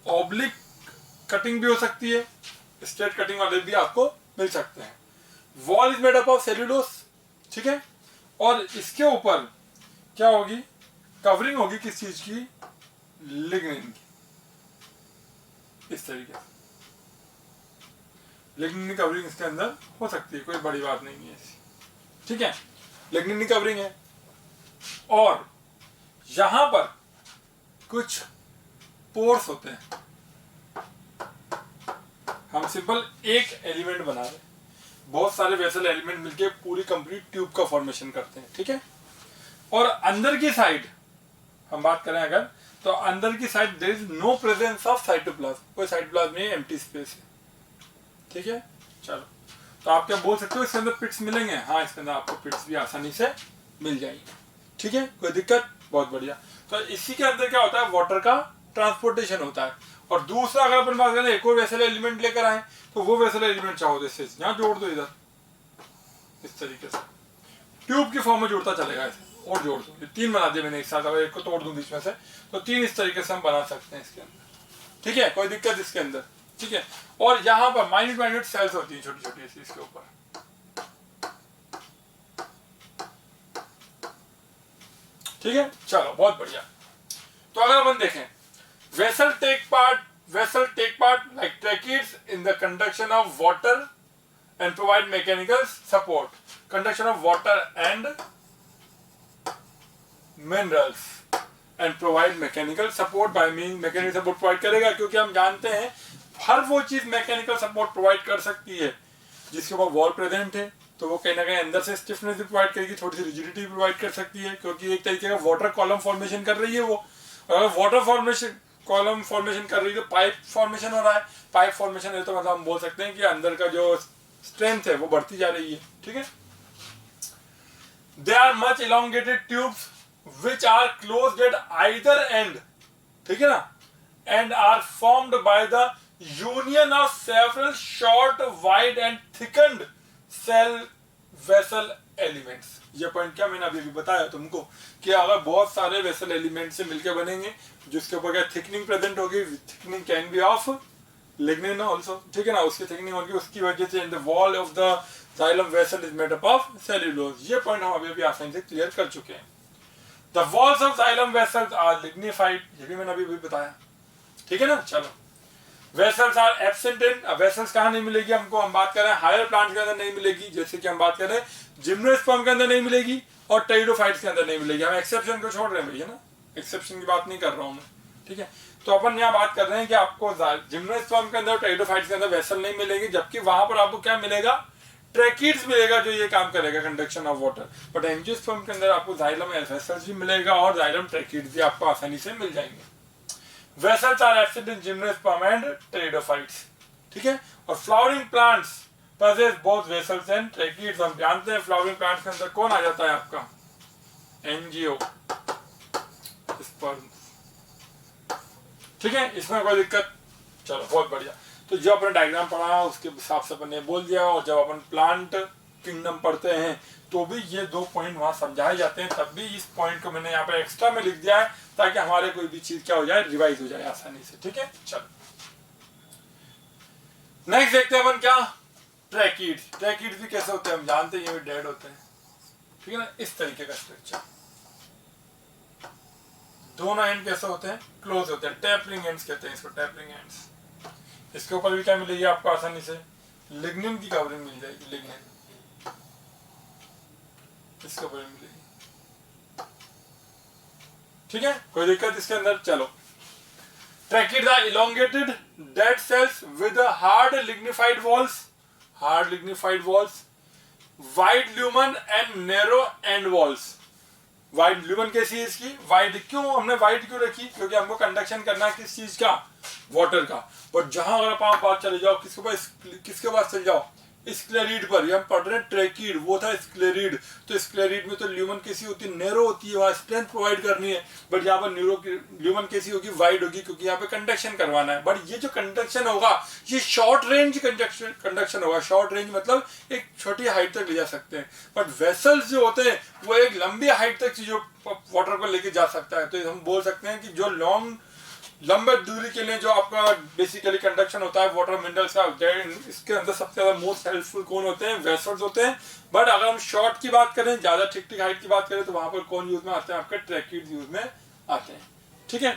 ऑब्लिक कटिंग भी हो सकती है, स्ट्रेट कटिंग वाले भी आपको मिल सकते हैं। Wall is made up of cellulose, ठीक है, और इसके ऊपर क्या होगी, कवरिंग होगी किस चीज की, लिग्निन की, इस तरीके से लिग्निन की कवरिंग इसके अंदर हो सकती है, कोई बड़ी बात नहीं है, ठीक है, लिग्निन की कवरिंग है। और यहां पर कुछ पोर्स होते हैं, हम सिंपल एक एलिमेंट बना रहे हैं, बहुत सारे वेसल एलिमेंट मिलके पूरी कंप्लीट ट्यूब का फॉर्मेशन करते हैं, ठीक है। और अंदर की साइड हम बात करें अगर, तो अंदर की side there is no presence of cytoplasm, कोई साइटोप्लाज्म में एम्प्टी स्पेस है, ठीक है। चलो, तो आप क्या बोल सकते हो, इसके अंदर पिट्स मिलेंगे, हाँ इसके अंदर आपको पिट्स भी आसानी से मिल जाएंगे, ठीक है, कोई दिक्कत, बहुत बढ़िया। तो इसी के अंदर क्या होता है, वाटर का ट्रांसपोर्टेशन होता है। और दूसरा अगर अपन बात करें एक और वेसल एलिमेंट लेकर आए, तो वो वेसल एलिमेंट चाहो जैसे यहाँ जोड़ दो, इधर इस तरीके से ट्यूब की फॉर्म में जुड़ता चलेगा, ऐसे और जोड़ दो, ये 3 बना दिए मैंने एक साथ, अगर एक को तोड़ दूं बीच में से तो 3 इस तरीके से हम बना सकते हैं इसके अंदर, ठीक है, कोई दिक्कत इसके अंदर, ठीक है। और यहाँ पर माइन्यूट माइन्यूट सेल्स होती है छोटी छोटी ऐसी इसके ऊपर, ठीक है। चलो बहुत बढ़िया। तो अगर अपन देखें, vessel take part like tracheids in the conduction of water and provide mechanical support, conduction of water and minerals and provide mechanical support by means mechanical support provide करेगा, क्योंकि हम जानते हैं हर वो चीज मैकेनिकल सपोर्ट प्रोवाइड कर सकती है जिसके ऊपर वॉल प्रेजेंट है, तो वो कहीं ना कहीं अंदर से स्टिफनेस भी प्रोवाइड करेगी, थोड़ी सी रिजिडिटी प्रोवाइड कर सकती है, क्योंकि एक तरीके का वाटर कॉलम फॉर्मेशन कर रही है वो। और अगर वाटर फॉर्मेशन कॉलम फॉर्मेशन कर रही है तो पाइप फॉर्मेशन हो रहा है, पाइप फॉर्मेशन है तो मतलब हम बोल सकते हैं कि अंदर का जो स्ट्रेंथ है वो बढ़ती जा रही है, ठीक है। They are much elongated tubes which are closed at either end, ठीक है ना, and are formed by the union of several short wide and thickened cell vessel elements. ये पॉइंट क्या मैंने अभी भी बताया तुमको कि अगर बहुत सारे वेसल एलिमेंट से मिलकर बनेंगे जिसके ऊपर क्या थिकनिंग प्रेजेंट होगी, thickening can be of lignin also, ठीक है ना, उसकी थिकनिंग होगी, उसकी वजह से the wall of the xylem vessel is made up of cellulose. ये पॉइंट हम अभी आसानी से क्लियर कर चुके हैं। The walls of xylem vessels are lignified, ये भी मैंने अभी बताया, ठीक है ना। चलो, वेसल्स आर एब्सेंट इन, अब वेसल्स कहाँ नहीं मिलेगी हमको, हम बात कर रहे हैं हायर प्लांट के अंदर नहीं मिलेगी, जैसे कि हम बात कर रहे हैं जिम्नोस्पर्म के अंदर नहीं मिलेगी और टेरिडोफाइट्स के अंदर नहीं मिलेगी। हम एक्सेप्शन को छोड़ रहे हैं भैया ना, एक्सेप्शन की बात नहीं कर रहा हूँ मैं, ठीक है। तो अपन यहाँ बात कर रहे हैं कि आपको जिम्नोस्पर्म के अंदर टेरिडोफाइट्स के अंदर वेसल नहीं मिलेगी, जबकि वहां पर आपको क्या मिलेगा, ट्रैकिड्स मिलेगा जो ये काम करेगा conduction of water. But angiosperm के अंदर आपको जाइलम वेसल्स भी मिलेगा और जाइलम ट्रैकिड्स भी आपको आसानी से मिल जाएंगे। Vessels are absent in gymnosperm and pteridophytes, ठीक है। और flowering plants possess both vessels and tracheids। हम जानते हैं flowering plants के अंदर कौन आ जाता है आपका, एंजियो स्पर्म, ठीक है, इसमें कोई दिक्कत। चलो बहुत बढ़िया। तो जब अपने डायग्राम पढ़ा उसके हिसाब से अपन ने बोल दिया, और जब अपन प्लांट किंगडम पढ़ते हैं तो भी ये 2 पॉइंट वहां समझाए जाते हैं, तब भी इस पॉइंट को मैंने यहाँ पे एक्स्ट्रा में लिख दिया है ताकि हमारे कोई भी चीज क्या हो जाए, रिवाइज हो जाए आसानी से, ठीक है। चलो नेक्स्ट देखते हैं अपन क्या, ट्रैकिड्स। ट्रैकिड्स भी कैसे होते हैं हम जानते हैं, ये भी डेड होते हैं, ठीक है ना, इस तरीके का स्ट्रक्चर। दोनों एंड कैसे होते हैं, क्लोज होते हैं, टैपरिंग एंड्स कहते हैं इसको, टैपरिंग एंड्स। इसके ऊपर भी क्या मिलेगी आपको आसानी से, लिग्निन की कवरिंग मिल जाएगी, लिग्निन इसके ऊपर मिलेगी, ठीक है, कोई दिक्कत इसके अंदर। चलो, tracheids are elongated dead cells with hard lignified walls, hard lignified walls, wide lumen and narrow end walls. Wide lumen कैसी है इसकी, वाइड क्यों हमने वाइड क्यों रखी, क्योंकि हमको कंडक्शन करना है किस चीज का, वाटर का। और जहां अगर आप बात चले जाओ किसके पास चले जाओ, स्क्लेरिड पर, हम पढ़ रहे हैं ट्रैकिड, वो था स्क्लेरिड। तो स्क्लेरिड में तो ल्यूमन कैसी होती है, नैरो होती है, वहां स्ट्रेंथ प्रोवाइड करनी है। बट यहाँ पर ल्यूमन कैसी होगी, वाइड होगी, क्योंकि यहाँ पे कंडक्शन करवाना है। बट ये जो कंडक्शन होगा ये शॉर्ट रेंज कंडक्शन होगा। शॉर्ट रेंज मतलब एक छोटी हाइट तक ले जा सकते हैं, बट वेसल्स जो होते हैं वो एक लंबी हाइट तक चीजों वाटर को लेके जा सकता है। तो हम बोल सकते हैं कि जो लंबे दूरी के लिए जो आपका बेसिकली कंडक्शन होता है वाटर मिनरल्स का, इसके अंदर सबसे ज्यादा मोस्ट हेल्पफुल कौन होते हैं? वेसल्स होते हैं। बट अगर हम शॉर्ट की बात करें, ज्यादा ठीक ठीक हाइट की बात करें, तो वहां पर कौन यूज में आते हैं? आपके ट्रैकिड यूज में आते हैं। ठीक है,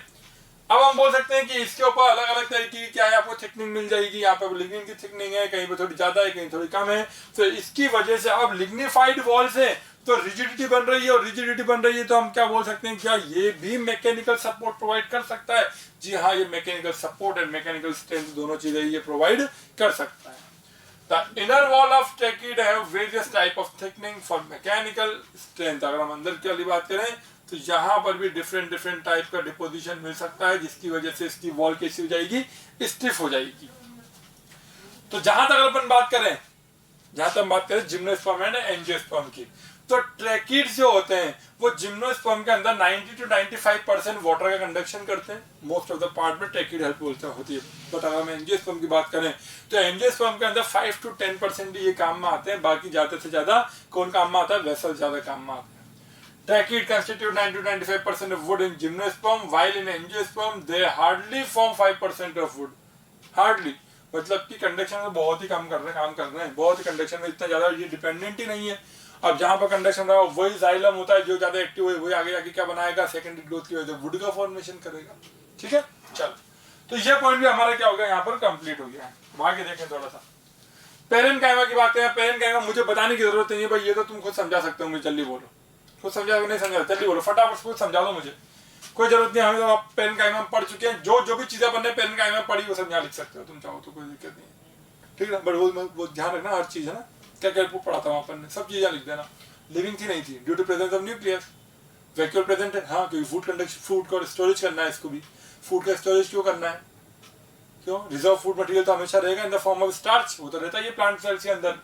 अब हम बोल सकते हैं कि इसके ऊपर अलग अलग तरीके की क्या है, आपको थिकनिंग मिल जाएगी। यहाँ पे लिग्निन की थिकनिंग है, कहीं पे थोड़ी ज्यादा है, कहीं थोड़ी कम है। तो इसकी वजह से अब लिग्निफाइड वॉल्स है तो रिजिडिटी बन रही है, और रिजिडिटी बन रही है तो हम क्या बोल सकते हैं, क्या ये भी मैकेनिकल सपोर्ट प्रोवाइड कर सकता है? जी हाँ, ये mechanical support and mechanical strength दोनों चीजें ये प्रोवाइड कर सकता है। The inner wall of tracheid have various type of thickening for mechanical strength. अगर हम अंदर की वाली बात करें तो यहाँ पर भी डिफरेंट डिफरेंट टाइप का डिपोजिशन मिल सकता है, जिसकी वजह से इसकी वॉल कैसी हो जाएगी? स्टिफ हो जाएगी। तो जहां तक अपन बात करें, जिम्नोस्पर्म एंड एंजियोस्पर्म की, तो ट्रैकिड्स जो होते हैं वो जिम्नोस्पर्म के अंदर 90 to 95% वाटर का कंडक्शन करते हैं। मोस्ट ऑफ द पार्ट में ट्रैकिड हेल्प होती है। बट अगर हम एंजियोस्पर्म की बात करें तो एंजियोस्पर्म के अंदर 5 to 10% ये काम में आते हैं। बाकी ज्यादा से ज्यादा कौन काम में आता है? वेसल ज्यादा काम में आते हैं। Trachea constitute 90 to 95% of wood in gymnosperm, while in angiosperm they hardly form 5% of wood. Hardly, मतलब कि कंडक्शन में बहुत ही काम कर रहे हैं, बहुत ही कंडक्शन में इतना ज्यादा ये डिपेंडेंट ही नहीं है। अब जहाँ पर कंडक्शन रहा वही जाइलम होता है, जो ज्यादा एक्टिव है वही आगे जाके क्या बनाएगा? सेकेंडरी ग्रोथ की वजह से वुड का फॉर्मेशन करेगा। ठीक है, चलो, तो ये पॉइंट भी हमारा क्या हो गया? यहाँ पर कंप्लीट हो गया है। आगे देखें थोड़ा सा पेरेनकाइमा की बात करें। पेरेनकाइमा मुझे बताने की जरूरत नहीं है भाई, ये तो तुम खुद समझा सकते हो। मुझे जल्दी बोलो, कुछ समझा नहीं समझा? जल्दी बोलो, फटाफट कुछ समझा दो मुझे। कोई जरूरत नहीं, हमें तो आप पेरेनकाइमा में पढ़ चुके हैं। जो भी चीजें अपन ने पेरेनकाइमा में पढ़ी वो समझा लिख सकते हो तुम चाहो तो, कोई दिक्कत नहीं है। ठीक है, बट वो ध्यान रखना, हर चीज है ना, क्या क्या पढ़ाता हूँ अपन ने, सब चीजें लिख देना। लिविंग थी नहीं थी, due to presence of nucleus. Vacuole present है, हाँ, क्योंकि फूड कंडक्शन, फूड का स्टोरेज करना है। इसको भी फूड का स्टोरेज क्यों करना है? क्यों? रिजर्व फूड मटेरियल तो हमेशा रहेगा in the form of starch, वो तो रहता है ये प्लांट सेल्स के अंदर।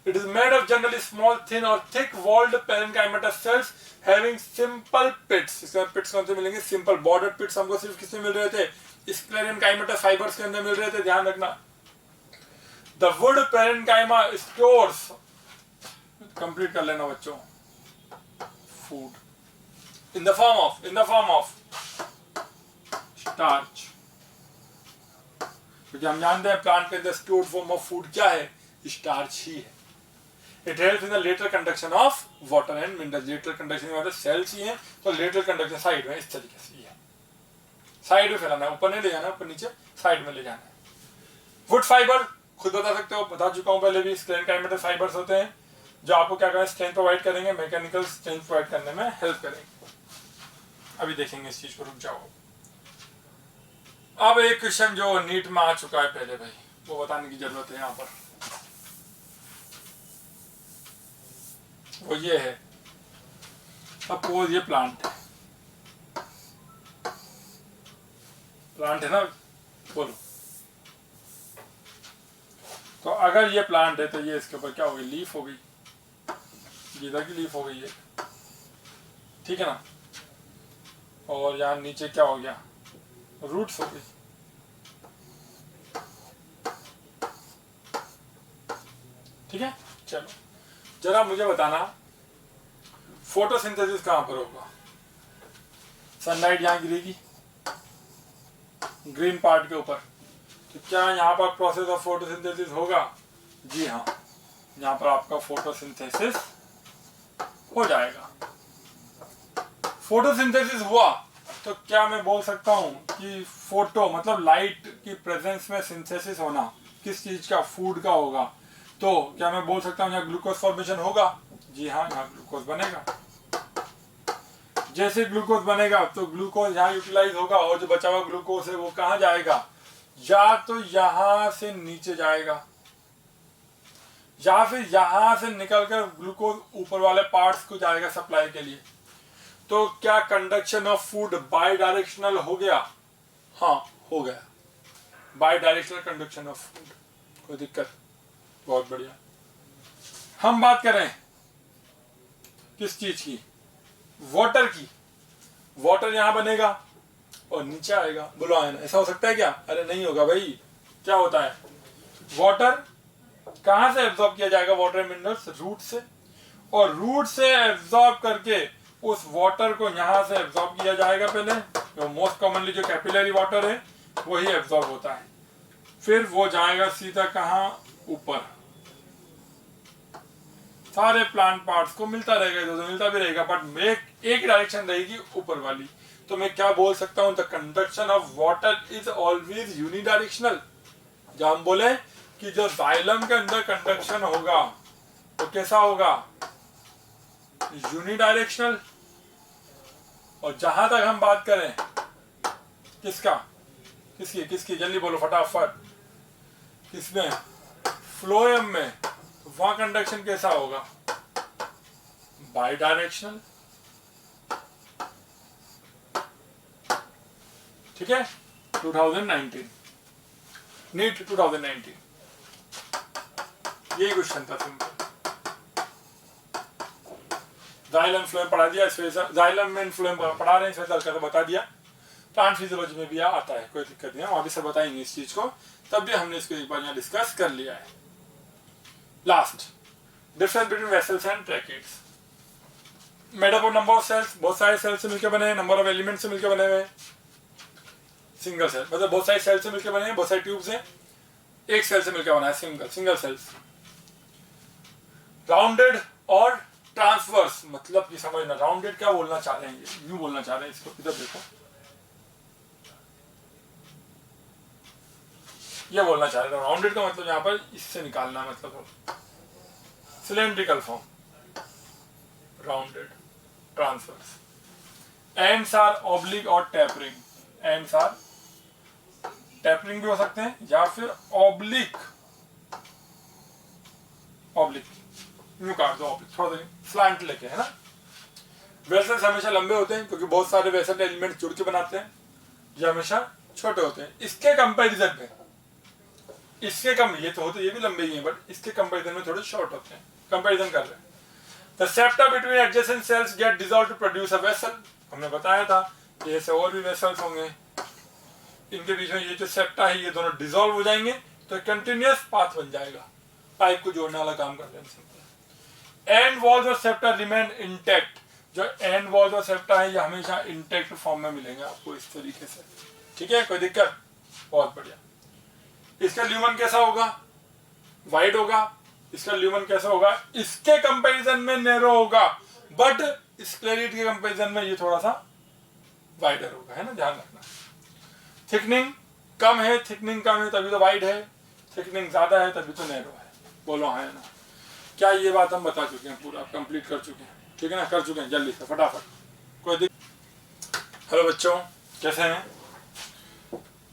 It is made of generally small, thin or thick-walled parenchymatous cells having simple pits. इसमें pits कौन से मिलेंगे? Simple bordered pits हमको सिर्फ किसमें मिल रहे थे? Sclerenchymatous fibers के अंदर मिल रहे थे, ध्यान रखना। The wood parenchyma stores, complete कर लेना बच्चों, food in the form of starch। क्योंकि हम जानते हैं प्लांट के अंदर स्टोर्ड फॉर्म ऑफ फूड क्या है? स्टार्च ही है। It helps in the lateral conduction of water and minerals. Lateral conduction में सेल्स ही हैं, तो lateral conduction साइड में इस तरीके से है, साइड में फैलाना है, ऊपर नहीं ले जाना, ऊपर नीचे साइड में ले जाना है। वुड फाइबर खुद बता सकते हो, बता चुका हूँ पहले भी। स्क्लेरेनकाइमेटस फाइबर्स होते हैं जो आपको क्या करें? स्ट्रेंथ प्रोवाइड करेंगे, मैकेनिकल स्ट्रेंथ प्रोवाइड करने में हेल्प करेंगे। अभी देखेंगे इस चीज को, रुक जाओ। अब एक क्वेश्चन जो नीट में आ चुका है पहले भाई, वो बताने की जरूरत है यहाँ पर। वो ये है, सपोज ये प्लांट है ना, बोलो। तो अगर ये प्लांट है तो ये इसके ऊपर क्या हो गई? लीफ हो गई, इधर की लीफ हो गई है, ठीक है ना। और यहाँ नीचे क्या हो गया? रूट्स हो गई। ठीक है, चलो जरा मुझे बताना, फोटोसिंथेसिस कहां पर होगा? सनलाइट यहां गिरेगी ग्रीन पार्ट के ऊपर, तो क्या यहाँ पर प्रोसेस ऑफ फोटोसिंथेसिस होगा? जी हाँ, यहाँ पर आपका फोटोसिंथेसिस हो जाएगा। फोटोसिंथेसिस हुआ तो क्या मैं बोल सकता हूँ कि फोटो मतलब लाइट की प्रेजेंस में सिंथेसिस होना किस चीज का? फूड का होगा। तो क्या मैं बोल सकता हूँ यहाँ ग्लूकोज फॉर्मेशन होगा? जी हाँ, यहाँ ग्लूकोज बनेगा। जैसे ग्लूकोज बनेगा तो ग्लूकोज यहाँ यूटिलाइज होगा, और जो बचा हुआ ग्लूकोज है वो कहाँ जाएगा? या तो यहाँ से नीचे जाएगा, या फिर यहाँ से निकलकर ग्लूकोज ऊपर वाले पार्ट्स को जाएगा सप्लाई के लिए। तो क्या conduction of food by directional हो गया? हाँ, हो गया, by directional conduction of food, कोई दिक्कत? बहुत बढ़िया। हम बात करें किस चीज की? वाटर की। वाटर यहां बनेगा और नीचे आएगा, बोलो आए ना, ऐसा हो सकता है क्या? अरे नहीं होगा भाई। क्या होता है? वाटर कहां से एब्जॉर्ब किया जाएगा? वाटर मिनरल्स रूट से, और रूट से एब्जॉर्ब करके उस वाटर को यहां से एब्जॉर्ब किया जाएगा पहले, तो मोस्ट कॉमनली जो कैपिलरी वाटर है वही एब्जॉर्ब होता है, फिर वो जाएगा सीधा कहाँ, ऊपर। सारे प्लांट पार्ट्स को मिलता रहेगा, इधर मिलता भी रहेगा, बट एक डायरेक्शन रहेगी ऊपर वाली। तो मैं क्या बोल सकता हूं, the conduction of water is always unidirectional. जब हम बोले कि जो जाइलम के अंदर कंडक्शन होगा तो कैसा होगा, यूनिडायरेक्शनल। और जहां तक हम बात करें किसका, किसकी जल्दी बोलो फटाफट, किसमें, फ्लोएम में, तो वहां कंडक्शन कैसा होगा, बाई डायरेक्शनल। ठीक है, 2019 नीट 2019 यही क्वेश्चन था सिंपल। जाइलम फ्लोएम पढ़ा दिया, जाइलम में फ्लोएम पढ़ा रहे हैं, इसमें चल कर बता दिया। प्लांट फिजियोलॉजी में भी आता है, कोई दिक्कत नहीं है, वहां भी सब बताएंगे इस चीज को, तब भी हमने इसको एक बार यहाँ डिस्कस कर लिया है। Last, difference between vessels and tracheids. Made up of number of cells, बहुत सारे सेल्स से मिलकर बने हैं, नंबर ऑफ एलिमेंट से मिलकर बने हुए, सिंगल सेल मतलब बहुत सारे सेल से मिलकर बने हैं, बहुत सारे ट्यूब्स हैं, एक सेल से मिलकर बना है, सिंगल सेल्स। राउंडेड और ट्रांसवर्स, मतलब ये समझना, राउंडेड क्या बोलना चाह रहे हैं, यूं बोलना चाह रहे हैं इसको, इधर देखो, ये बोलना चाह रहे हैं राउंडेड का मतलब यहाँ पर इससे निकालना, मतलब cylindrical form, rounded, transverse. Ends are oblique और टेपरिंग, एंड्स आर टेपरिंग भी हो सकते हैं या फिर ऑब्लिक, यूं काट दो ऑब्लिक, थोड़ा सा स्लैंट लेके, है ना। वेसल्स हमेशा लंबे होते हैं क्योंकि बहुत सारे वेसल एलिमेंट जुड़ के बनाते हैं, ये हमेशा छोटे होते हैं। इसके कंपैरिजन में, इसके कम, ये तो होते, ये भी लंबे ही हैं, बट इसके कंपैरिजन में थोड़े शॉर्ट होते हैं, कंपैरिजन कर रहे हैं। The septa between adjacent cells get dissolve to produce a vessel, हमने बताया था, जैसे और भी वेसल्स होंगे, इनके बीच में ये जो सेप्टा है ये दोनों डिसॉल्व हो जाएंगे तो कंटिन्यूअस पाथ बन जाएगा, पाइप को जोड़ने वाला काम कर रहे हैं। एंड वॉल्स और सेप्टा रिमेन इंटैक्ट, जो एंड वॉल्स और सेप्टा है ये हमेशा इंटैक्ट फॉर्म में मिलेंगे आपको इस तरीके से। ठीक है, कोई दिक्कत, बहुत बढ़िया। इसका ल्यूमन कैसा होगा, वाइड होगा, इसका ल्यूमन कैसा होगा, इसके कंपैरिजन में नैरो होगा, बट स्क्लेरिड के कंपैरिजन में ये थोड़ा सा वाइडर होगा, है ना, ध्यान रखना। थिकनिंग कम है, थिकनिंग कम है तभी तो वाइड है, थिकनिंग ज्यादा है तभी तो नैरो है, बोलो हाँ है ना। क्या ये बात हम बता चुके हैं, पूरा कंप्लीट कर चुके हैं, ठीक है ना, कर चुके हैं, जल्दी से फटाफट, कोई दिक्कत। हेलो बच्चों, कैसे हैं,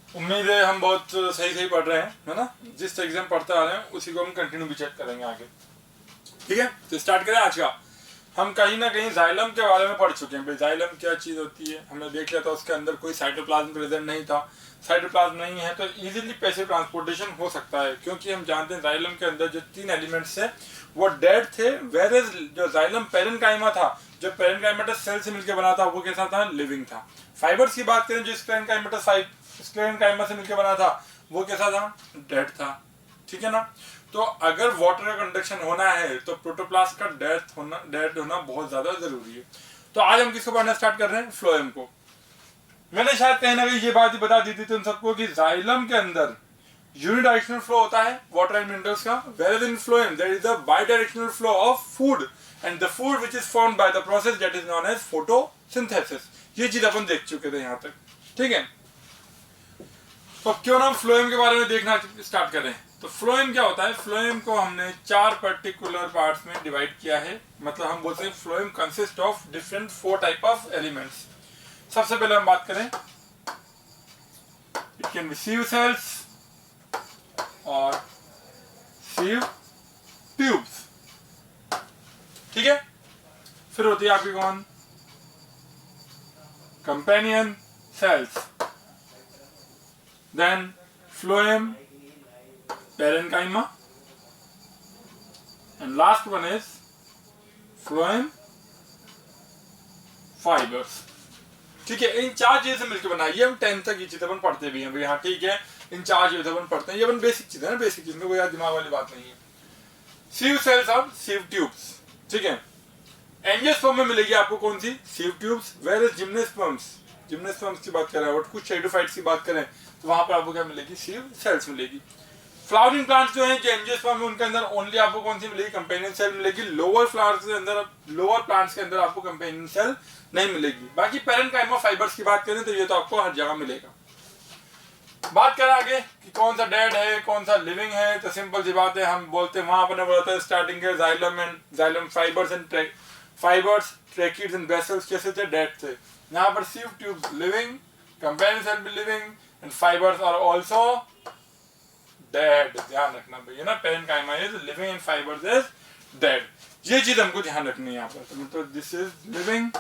उम्मीद है हम बहुत सही पढ़ रहे हैं, है ना, जिस तरीके से हम पढ़ते आ रहे हैं उसी को हम कंटिन्यू भी चेक करेंगे आगे। ठीक है, तो स्टार्ट करें आज का। हम कहीं ना कहीं जाइलम के बारे में पढ़ चुके हैं, भाई जाइलम क्या चीज होती है, हमने देख लिया था, उसके अंदर कोई साइटोप्लाज्म प्रेजेंट नहीं था। साइटोप्लाज्म नहीं है तो इजीली पैसिव ट्रांसपोर्टेशन हो सकता है, क्योंकि हम जानते हैं जाइलम के अंदर जो 3 एलिमेंट्स है वो डेड थे, वेरेज जो जाइलम पेरेन्काइमा था, जो पेरेन्काइमेटस सेल से मिलकर बना था, वो कैसा था, लिविंग था। फाइबर्स की बात करें, जो स्क्लेरेनकाइमा से मिलकर बना था वो कैसा था, डेड था। ठीक है ना, तो अगर वाटर का कंडक्शन होना है तो प्रोटोप्लास्ट का डेड होना बहुत ज्यादा जरूरी है। तो आज हम किसको पढ़ना स्टार्ट कर रहे हैं, फ्लोएम को। मैंने शायद कहीं ना कहीं ये बात ही बता दी थी तुम सबको कि जाइलम के अंदर यूनिडायरेक्शनल फ्लो होता है वाटर एंड मिनरल्स का, whereas in phloem there is a bidirectional flow of food and the food which is formed by the process that is known as photosynthesis। ये चीज अपन देख चुके थे यहाँ तक, ठीक है। तो क्यों ना फ्लोएम के बारे में देखना स्टार्ट करें। तो फ्लोएम क्या होता है, फ्लोएम को हमने 4 पर्टिकुलर पार्ट्स में डिवाइड किया है, मतलब हम बोलते हैं phloem consist of different 4 type of elements. सबसे पहले हम बात करें, इट कैन बी सीव सेल्स और सीव ट्यूब्स, ठीक है। फिर होती है आपकी कौन, companion cells, then phloem, parenchyma, and last one is phloem fibres. ठीक है, इन 4 चीजें से मिलकर बना, ये हम 10th तक ये चीजें अपन पढ़ते भी हैं भाई, हाँ ठीक है, इन 4 चीजें अपन पढ़ते हैं, ये अपन बेसिक चीजें ना, बेसिक चीज में कोई दिमाग वाली बात नहीं है। सीव सेल्स और सीव ट्यूब्स, ठीक है। एंजियोस्पर्म में मिलेगी आपको कौन सी, sieve tubes, where is gymnosperms, gymnosperms की बात करें और कुछ टेरिडोफाइट्स की बात करें तो वहां पर आपको क्या मिलेगी, सीव सेल्स मिलेगी। फ्लावरिंग प्लांट्स जो हैं, जो एंजियोस्पर्म है, उनके अंदर ओनली आपको कौन सी मिलेगी, कंपेनियन सेल मिलेगी। लोअर फ्लावर्स के अंदर, लोअर प्लांट्स के अंदर आपको कंपेनियन सेल नहीं मिलेगी। बाकी पैरेन्काइमा फाइबर्स की बात करें तो ये तो आपको हर जगह मिलेगा। बात करें आगे कि कौन सा डेड है कौन सा लिविंग है, तो सिंपल सी बात है, हम बोलते हैं वहां पर बोला था स्टार्टिंग के xylem fibres tracheids and vessels कैसे थे, डेड थे। यहाँ पर sieve tubes living, companion cell भी living and fibres are also dead. ध्यान रखना भैया ना, parenchyma is living and fibres is dead. ये चीज हमको ध्यान रखनी है यहाँ पर। तो मतलब this is living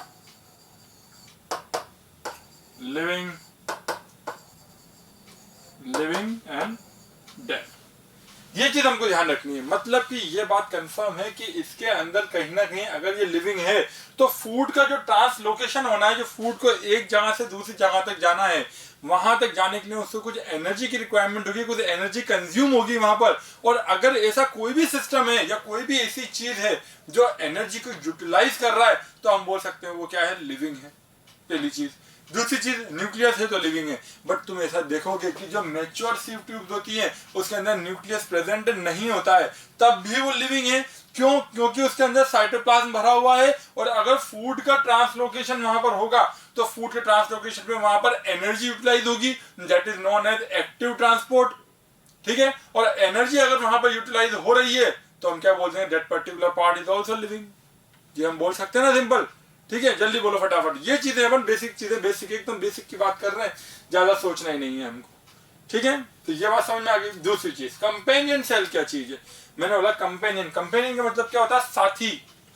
and dead, ये चीज हमको ध्यान रखनी है। मतलब कि ये बात कंफर्म है कि इसके अंदर कहीं ना कहीं अगर ये लिविंग है तो फूड का जो ट्रांसलोकेशन होना है, जो फूड को एक जगह से दूसरी जगह तक जाना है, वहां तक जाने के लिए उसको कुछ एनर्जी की रिक्वायरमेंट होगी, कुछ एनर्जी कंज्यूम होगी वहां पर। और अगर ऐसा कोई भी सिस्टम है या कोई भी ऐसी चीज है जो एनर्जी को यूटिलाइज कर रहा है तो हम बोल सकते हैं वो क्या है, लिविंग है, पहली चीज। दूसरी चीज, न्यूक्लियस है तो लिविंग है। बट तुम ऐसा देखोगे कि जो मैच्योर सीव ट्यूब्स होती हैं उसके अंदर न्यूक्लियस प्रेजेंट नहीं होता है, तब भी वो लिविंग है। क्यों? क्योंकि उसके अंदर साइटोप्लाज्म भरा हुआ है। और अगर फूड का ट्रांसलोकेशन वहां पर होगा तो फूड के ट्रांसलोकेशन पे वहां पर एनर्जी यूटिलाइज होगी, that is known as active transport. ठीक है, और एनर्जी अगर वहां पर यूटिलाइज हो रही है तो हम क्या बोलते हैं, that particular part is also living. ये हम बोल सकते हैं ना, सिंपल। ठीक है, जल्दी बोलो फटाफट। ये चीजें अपन बेसिक चीजें, बेसिक एकदम बेसिक की बात कर रहे हैं, ज्यादा सोचना ही नहीं है हमको। ठीक है, तो ये बात समझ में आ गई। दूसरी चीज, कंपेनियन सेल क्या चीज है। मैंने बोला कंपेनियन, कंपेनियन का मतलब क्या होता है, साथी।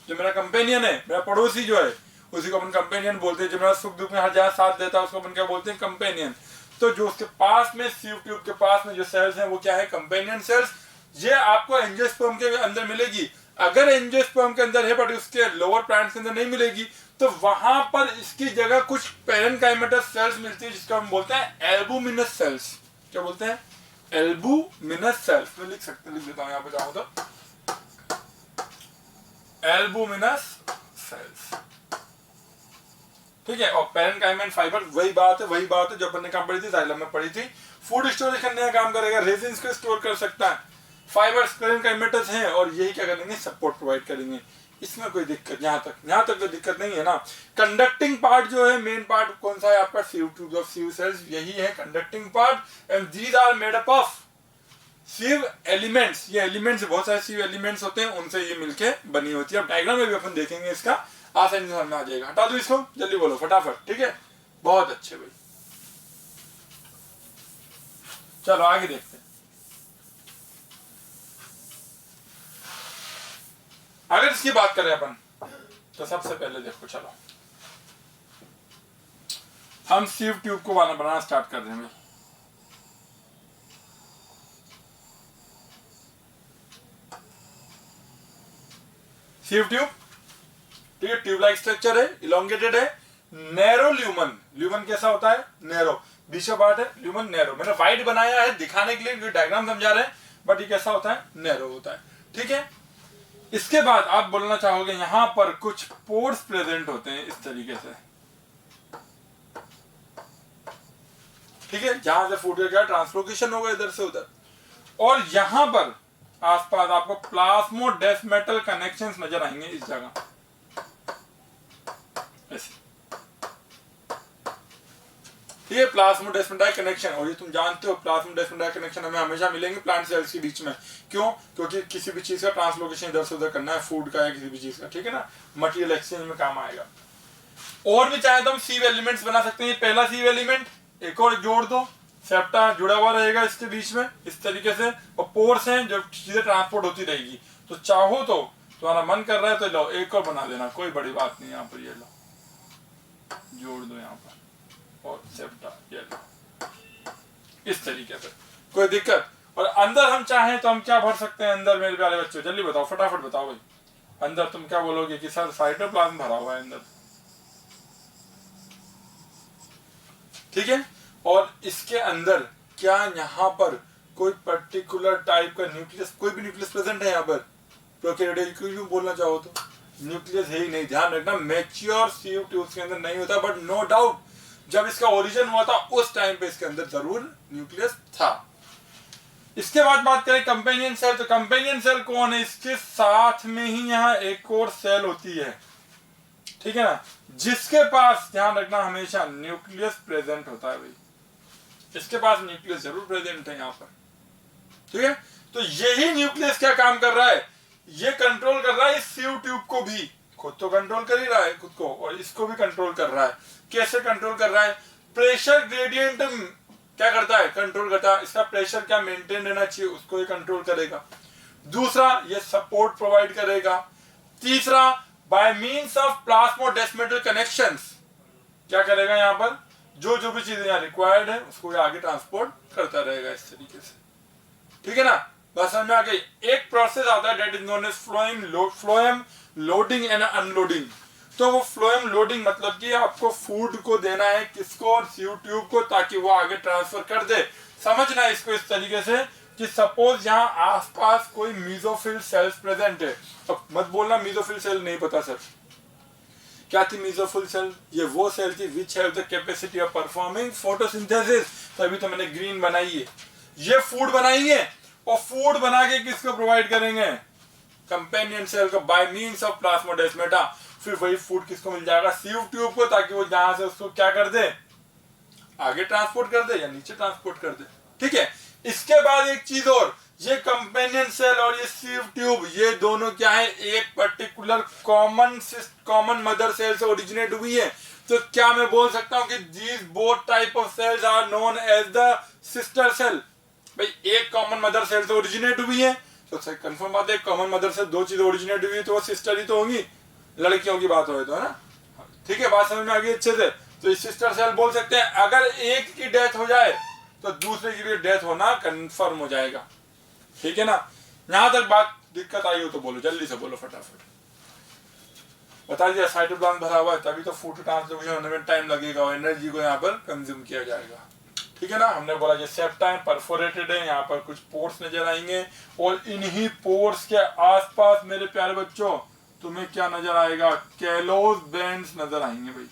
जो मेरा कंपेनियन है, मेरा पड़ोसी जो है, उसी को अपन कंपेनियन बोलते हैं। जो मेरा सुख दुख में हर जगह साथ देता है उसको अपन क्या बोलते हैं, कंपेनियन। तो जो उसके पास में, सीव ट्यूब के पास में जो सेल्स हैं वो क्या है, कंपेनियन सेल्स। ये आपको एंजियोस्पर्म के अंदर मिलेगी। अगर एंजियोस्पर्म के अंदर है बट उसके लोअर प्लांट्स के अंदर नहीं मिलेगी तो वहां पर इसकी जगह कुछ पैरेन्काइमेटस सेल्स मिलती है जिसको हम बोलते हैं एल्बुमिनस सेल्स। क्या बोलते हैं, एल्बुमिनस सेल्स। मैं लिख देता हूं, यहां पे जाऊं तो एल्बुमिनस सेल्स। ठीक है, और पैरेन्काइमा एंड फाइबर वही बात है जो अपन ने कहां पढ़ी थी, जाइलम में पढ़ी थी। फूड स्टोरेज करने का काम करेगा, रेजिन्स को स्टोर कर सकता है। फाइबर्स पैरेन्काइमेटस हैं और यही क्या करेंगे, सपोर्ट प्रोवाइड करेंगे। इसमें कोई दिक्कत, यहाँ तक कोई दिक्कत नहीं है ना। कंडक्टिंग पार्ट जो है, मेन पार्ट कौन सा है आपका, sieve tubes of sieve cells, यही है conducting part. And these are made up of sieve elements. ये एलिमेंट्स, बहुत सारे सीव एलिमेंट्स होते हैं, उनसे ये मिलके बनी होती है। अब डायग्राम में भी अपन देखेंगे, इसका आसानी से समझ में आ जाएगा। हटा दो इसको, जल्दी बोलो फटाफट। ठीक है, बहुत अच्छे भाई, चलो आगे देखते हैं। अगर इसकी बात करें अपन तो सबसे पहले देखो, चलो हम सीव ट्यूब को बनाना स्टार्ट कर रहे हैं। सीव ट्यूब, ठीक है, ट्यूब लाइक स्ट्रक्चर है, इलोंगेटेड है, नैरो ल्यूमन। ल्यूमन कैसा होता है, नैरो, बीच का पार्ट है, ल्यूमन नैरो। मैंने वाइड बनाया है दिखाने के लिए, डायग्राम समझा रहे हैं, बट ये कैसा होता है, नैरो होता है। ठीक है, इसके बाद आप बोलना चाहोगे यहां पर कुछ पोर्स प्रेजेंट होते हैं इस तरीके से। ठीक है, जहां से फूड का क्या ट्रांसलोकेशन होगा इधर से उधर। और यहां पर आसपास आपको प्लाज्मोडेस्मेटल कनेक्शंस नजर आएंगे इस जगह ऐसे। ठीक है, प्लाज्मोडेस्मेटाइल कनेक्शन। और ये तुम जानते हो प्लाज्मोडेस्मेटाइल कनेक्शन हमें हमेशा मिलेंगे प्लांट सेल्स के बीच में। क्यों? क्योंकि किसी भी चीज का ट्रांसलोकेशन इधर से उधर करना है, फूड का या किसी भी चीज का। ठीक है ना, मटेरियल एक्सचेंज में काम आएगा। और भी चाहे तो हम सीव एलिमेंट्स बना सकते हैं। पहला सीव एलिमेंट, एक और जोड़ दो, सेप्टा जुड़ा हुआ रहेगा इसके बीच में इस तरीके से, और पोर्स हैं जो चीजें ट्रांसपोर्ट होती रहेगी। तो चाहो तो, तुम्हारा मन कर रहा है तो लो एक और बना देना, कोई बड़ी बात नहीं। यहाँ पर ये लो, जोड़ दो यहाँ पर, और सेप्टा ये लो, इस तरीके से, कोई दिक्कत। और अंदर हम चाहें तो हम क्या भर सकते हैं अंदर, मेरे प्यारे बच्चों जल्दी बताओ, फटाफट बताओ भाई। अंदर तुम क्या बोलोगे कि सर साइटोप्लाज्म भरा हुआ है अंदर। ठीक है, और इसके अंदर क्या यहाँ पर कोई पर्टिकुलर टाइप का न्यूक्लियस, कोई भी न्यूक्लियस प्रेजेंट है यहाँ पर? प्रोकैरियोटिक क्यों बोलना चाहो तो न्यूक्लियस है ही नहीं। ध्यान रखना, मैच्योर सीव ट्यूब्स के अंदर नहीं होता। बट नो डाउट जब इसका ओरिजिन हुआ था उस टाइम पे इसके अंदर जरूर न्यूक्लियस था। इसके बाद बात करें कंपेनियन सेल, तो कंपेनियन सेल कौन है, इसके साथ में ही यहाँ एक और सेल होती है, ठीक है ना, जिसके पास ध्यान रखना हमेशा न्यूक्लियस प्रेजेंट होता है भाई, इसके पास न्यूक्लियस जरूर प्रेजेंट है यहाँ पर, ठीक है। तो यही न्यूक्लियस क्या काम कर रहा है, ये कंट्रोल कर रहा है इस सीव ट्यूब को भी, खुद तो कंट्रोल कर ही रहा है खुद को, और इसको भी कंट्रोल कर रहा है। कैसे कंट्रोल कर रहा है, प्रेशर ग्रेडियंट क्या करता है, कंट्रोल करता है, इसका प्रेशर क्या मेंटेन रहना चाहिए उसको ये कंट्रोल करेगा। दूसरा, ये सपोर्ट प्रोवाइड करेगा। तीसरा, by means of plasmodesmatal connections क्या करेगा, यहाँ पर जो जो भी चीजें यहाँ रिक्वायर्ड है उसको ये आगे ट्रांसपोर्ट करता रहेगा इस तरीके से, ठीक है ना। बस समझ में आ गई। एक प्रोसेस आता है that is known as phloem loading and unloading. तो वो फ्लोएम लोडिंग मतलब कि आपको फूड को देना है किसको, और सीव ट्यूब को, ताकि वो आगे ट्रांसफर कर दे। समझना है इसको इस तरीके से कि सपोज यहाँ आसपास कोई मीजोफिल सेल्स प्रेजेंट है, अब मत बोलना मीजोफिल सेल नहीं पता सर, क्या थी मीजोफिल सेल, ये वो सेल थी which have the capacity of performing photosynthesis, तभी तो मैंने ग्रीन बनाई है। ये फूड बनाएंगे और फूड बना के किसको प्रोवाइड करेंगे, कंपेनियन सेल को, बाय मींस ऑफ प्लाज्मोडेस्मेटा। फिर वही फूड किसको मिल जाएगा, सीव ट्यूब को, ताकि वो जहां से उसको क्या कर दे, आगे ट्रांसपोर्ट कर दे या नीचे ट्रांसपोर्ट कर दे, ठीक है। इसके बाद एक चीज और, ये कंपेनियन सेल और ये सीव ट्यूब, ये दोनों क्या है, एक पर्टिकुलर कॉमन मदर सेल से ओरिजिनेट हुई है। तो क्या मैं बोल सकता हूं कि these both type of cells are known as the sister cell. भाई एक कॉमन मदर सेल से ओरिजिनेट हुई है, तो कंफर्म बात है, कॉमन मदर से दो चीजें ओरिजिनेट हुई है तो वो सिस्टर ही तो होंगी, लड़कियों की बात हो तो, है ना, ठीक है। बात समझ में आ गई अच्छे से। तो इस सिस्टर सेल बोल सकते हैं, अगर एक की डेथ हो जाए तो दूसरे की भी डेथ होना कंफर्म हो जाएगा, ठीक है ना। यहां तक बात दिक्कत आई हो तो बोलो, जल्दी से बोलो फटाफट। बता दिया साइटोप्लाज्म भरा हुआ है, तभी तो फूड ट्रांसलोकेशन होने में टाइम लगेगा और एनर्जी को यहाँ पर कंज्यूम किया जाएगा, ठीक है ना। हमने बोला ये सेप्टा है, परफोरेटेड है, यहाँ पर कुछ पोर्स नजर आएंगे, और इन्हीं पोर्स के आसपास मेरे प्यारे बच्चों तुम्हें क्या नजर आएगा, कैलोस बैंड्स नजर आएंगे भाई।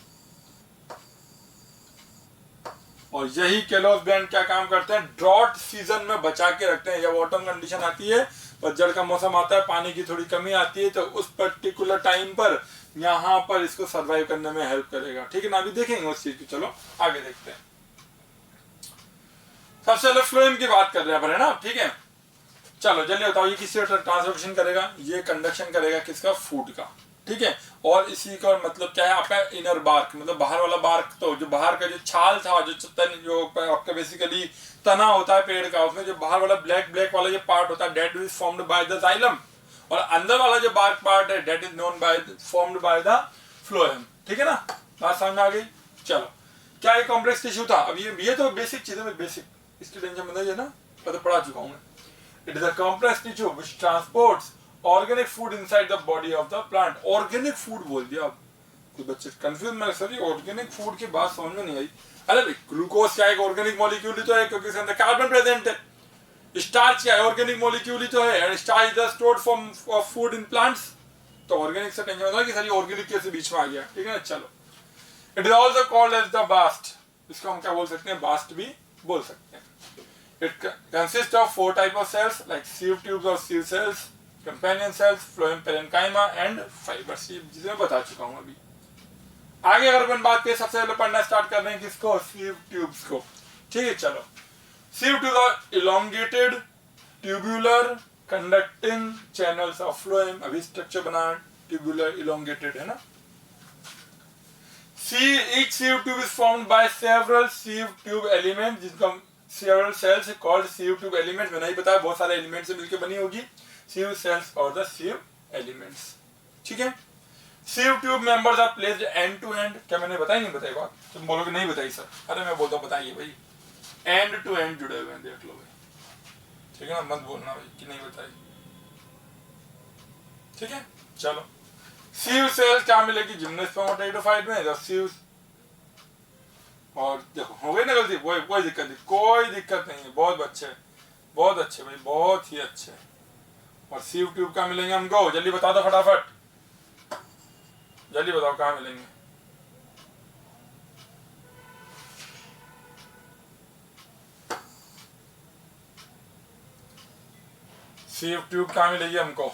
और यही कैलोस बैंड क्या काम करते हैं, ड्रॉट सीजन में बचा के रखते हैं। जब ऑटम कंडीशन आती है, पतझड़ का मौसम आता है, पानी की थोड़ी कमी आती है, तो उस पर्टिकुलर टाइम पर यहाँ पर इसको सर्वाइव करने में हेल्प करेगा, ठीक है ना। अभी देखेंगे उस चीज की, चलो आगे देखते हैं। सबसे पहले फ्लोएम की बात कर रहे हैं, है ना, ठीक है। चलो जल्दी बताओ, ये किससे ट्रांसलोकेशन करेगा, ये कंडक्शन करेगा किसका, फूड का, ठीक है। और इसी का मतलब क्या है आपका, इनर बार्क, मतलब बाहर वाला बार्क, तो जो बाहर का जो छाल था, जो आपका बेसिकली तना होता है पेड़ का, उसमें जो बाहर वाला ब्लैक वाला जो पार्ट होता है, that is formed by the xylem, और अंदर वाला जो बार्क पार्ट है that is known by formed by the phloem, ठीक है ना। बात समझ में आ गई। चलो क्या ये कॉम्प्लेक्स टिश्यू था, अब ये तो बेसिक चीज है, बेसिक, इसकी टेंशन मत लीजिए ना, मैं पढ़ा चुका हूं। It is a complex tissue which transports organic food inside the body of the plant. Organic food बोल दिया, अब कुछ बच्चे कंफ्यूज में, सर ऑर्गेनिक फूड की बात समझ में नहीं आई। अरे भाई ग्लूकोज क्या एक ऑर्गेनिक मॉलिक्यूल ही तो है, क्योंकि इसके अंदर कार्बन प्रेजेंट है। स्टार्च क्या है, ऑर्गेनिक मॉलिक्यूल ही तो है, and starch is the stored form of food in plants. तो ऑर्गेनिक से टेंशन होता है कि सर ऑर्गेनिक कैसे बीच में आ गया, ठीक है ना। चलो, it is also called as the bast, इसको हम क्या बोल सकते हैं, बास्ट भी बोल सकते हैं। It consists of 4 types of cells like sieve tubes or sieve cells, companion cells, phloem parenchyma and fibers, जिसे मैं बता चुका हूं अभी। आगे अगर अपन बात करें, सबसे पहले पढ़ना स्टार्ट कर रहे हैं किसको, sieve tubes को, ठीक है। चलो, sieve tubes are elongated tubular conducting channels of phloem, अभी स्ट्रक्चर बना tubular elongated है ना। Each sieve tube is formed by several sieve tube elements, जिसको several cells called sieve tube elements, मैंने ही बताया बहुत सारे एलिमेंट से मिलकर बनी होगी sieve cells और the sieve elements, ठीक है। sieve tube members are placed end to end, क्या मैंने बताई नहीं बताई बात, तुम बोलोगे नहीं बताई सर, अरे मैं बोलता हूँ बताइए भाई, end to end जुड़े हुए हैं, देख लो भाई, ठीक है ना, मत बोलना भाई कि नहीं बताई, ठीक है। चलो, sieve cells क्या मिलेगी, जिम्नोस्पर्मेटोफाइट में sieve, और देखो हो गई ना गलती, कोई दिक्कत नहीं, कोई दिक्कत नहीं है, बहुत अच्छे भाई, बहुत ही अच्छे। और sieve ट्यूब कहाँ मिलेंगे हमको, जल्दी बता दो फटाफट, जल्दी बताओ कहाँ मिलेंगे। सीव ट्यूब कहाँ मिलेगी हमको,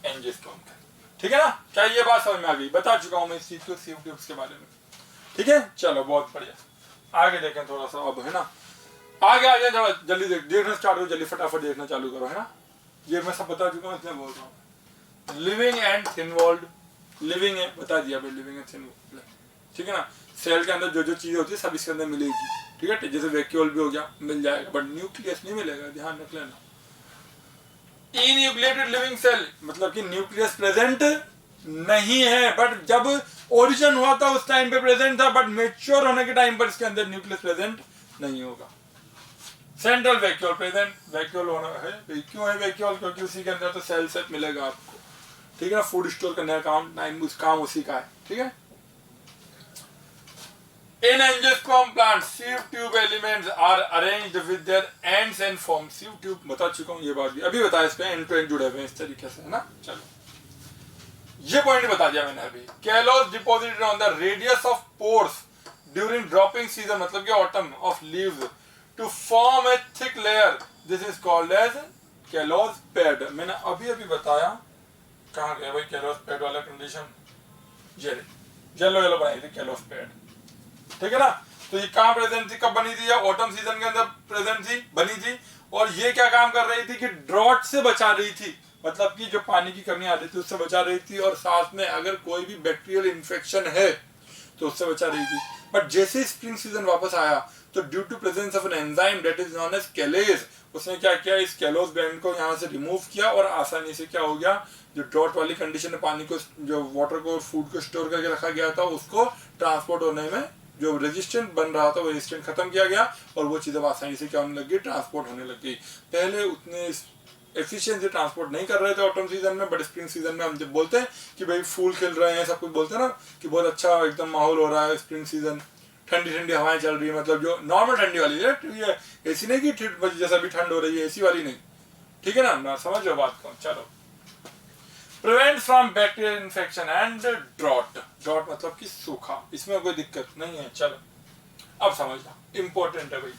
एंजियोस्पर्म। ठीक है ना, क्या ये बात समझ में आ गई? बता चुका हूं मैं सीव ट्यूब्स के बारे में। ठीक है, चलो बहुत बढ़िया। आगे देखें थोड़ा सा अब, है ना, आगे आ जाए थोड़ा जल्दी देखना स्टार्ट हो, जल्दी फटाफट देखना चालू करो, है ना। ये मैं सब बता चुका हूँ, इसलिए बोल रहा हूँ। Living and thin walled, living है बता दिया भाई, लिविंग एंड थिन वॉल्ड। ठीक है ना, सेल के अंदर जो जो चीजें होती है सब इसके अंदर मिलेगी। ठीक है, जैसे वैक्यूल भी हो गया, मिल जाएगा, बट न्यूक्लियस नहीं मिलेगा, ध्यान रख लेना। इन्यूक्लिएटेड लिविंग सेल मतलब कि न्यूक्लियस प्रेजेंट नहीं है, बट जब ओरिजिन हुआ था उस टाइम पे प्रेजेंट था, बट मेच्योर होने के टाइम पर इसके अंदर न्यूक्लियस प्रेजेंट नहीं होगा। सेंट्रल वैक्यूल प्रेजेंट, वैक्यूल होना है, क्यों है वैक्यूल? क्योंकि उसी के अंदर तो सेल सेट मिलेगा आपको। ठीक है ना, फूड स्टोर करने का काम उसी का है। ठीक है, In angiosperm plants, sieve tube elements are arranged with their ends and form sieve tube। बता चुका हूँ ये बात भी, अभी बताया, इसमें एंड टू एंड जुड़े हुए हैं इस तरीके से, है ना। चलो, ये पॉइंट बता दिया मैंने अभी। Callose deposited on the radius of pores during dropping season, मतलब कि autumn of leaves, to form a thick layer, this is called as callose pad. मैंने अभी अभी बताया, कहाँ गया भाई कैलोस पैड वाला कंडीशन? येलो येलो बनाई थी कैलोस पैड। ठीक है ना, तो ये कहाँ प्रेजेंट थी, कब बनी थी? या ऑटम सीजन के अंदर प्रेजेंट थी, बनी थी। और ये क्या काम कर रही थी कि ड्रॉट से बचा रही थी, मतलब कि जो पानी की कमी आ रही थी उससे बचा रही थी, और साथ में अगर कोई भी बैक्टीरियल इन्फेक्शन है तो उससे बचा रही थी। बट जैसे स्प्रिंग सीजन वापस आया तो due to presence of an enzyme that is known as callase, उसने क्या किया, इस कैलोस बैंड को यहाँ से रिमूव किया, और आसानी से क्या हो गया, जो ड्रॉट वाली कंडीशन में पानी को, जो वाटर को, फूड को स्टोर करके रखा गया था, उसको ट्रांसपोर्ट होने में जो रेजिस्टेंट बन रहा था वो रेजिस्टेंट खत्म किया गया, और वो चीजें आसानी से क्या होने लगी, ट्रांसपोर्ट होने लग गई। पहले उतने एफिशिएंसी ट्रांसपोर्ट नहीं कर रहे थे ऑटम सीजन में, बट स्प्रिंग सीजन में हम जब बोलते हैं कि भाई फूल खिल रहे हैं, सब कुछ बोलते हैं ना कि बहुत अच्छा एकदम माहौल हो रहा है स्प्रिंग सीजन, ठंडी ठंडी हवाएं चल रही है, मतलब जो नॉर्मल ठंडी वाली है, ऐसी नहीं कि जैसा भी ठंड हो रही है ऐसी वाली नहीं। ठीक है ना, समझ लो बात को। चलो, prevent from bacterial infection and drought, drought मतलब कि सूखा, इसमें कोई दिक्कत नहीं है। चलो अब समझना, इंपॉर्टेंट है भाई।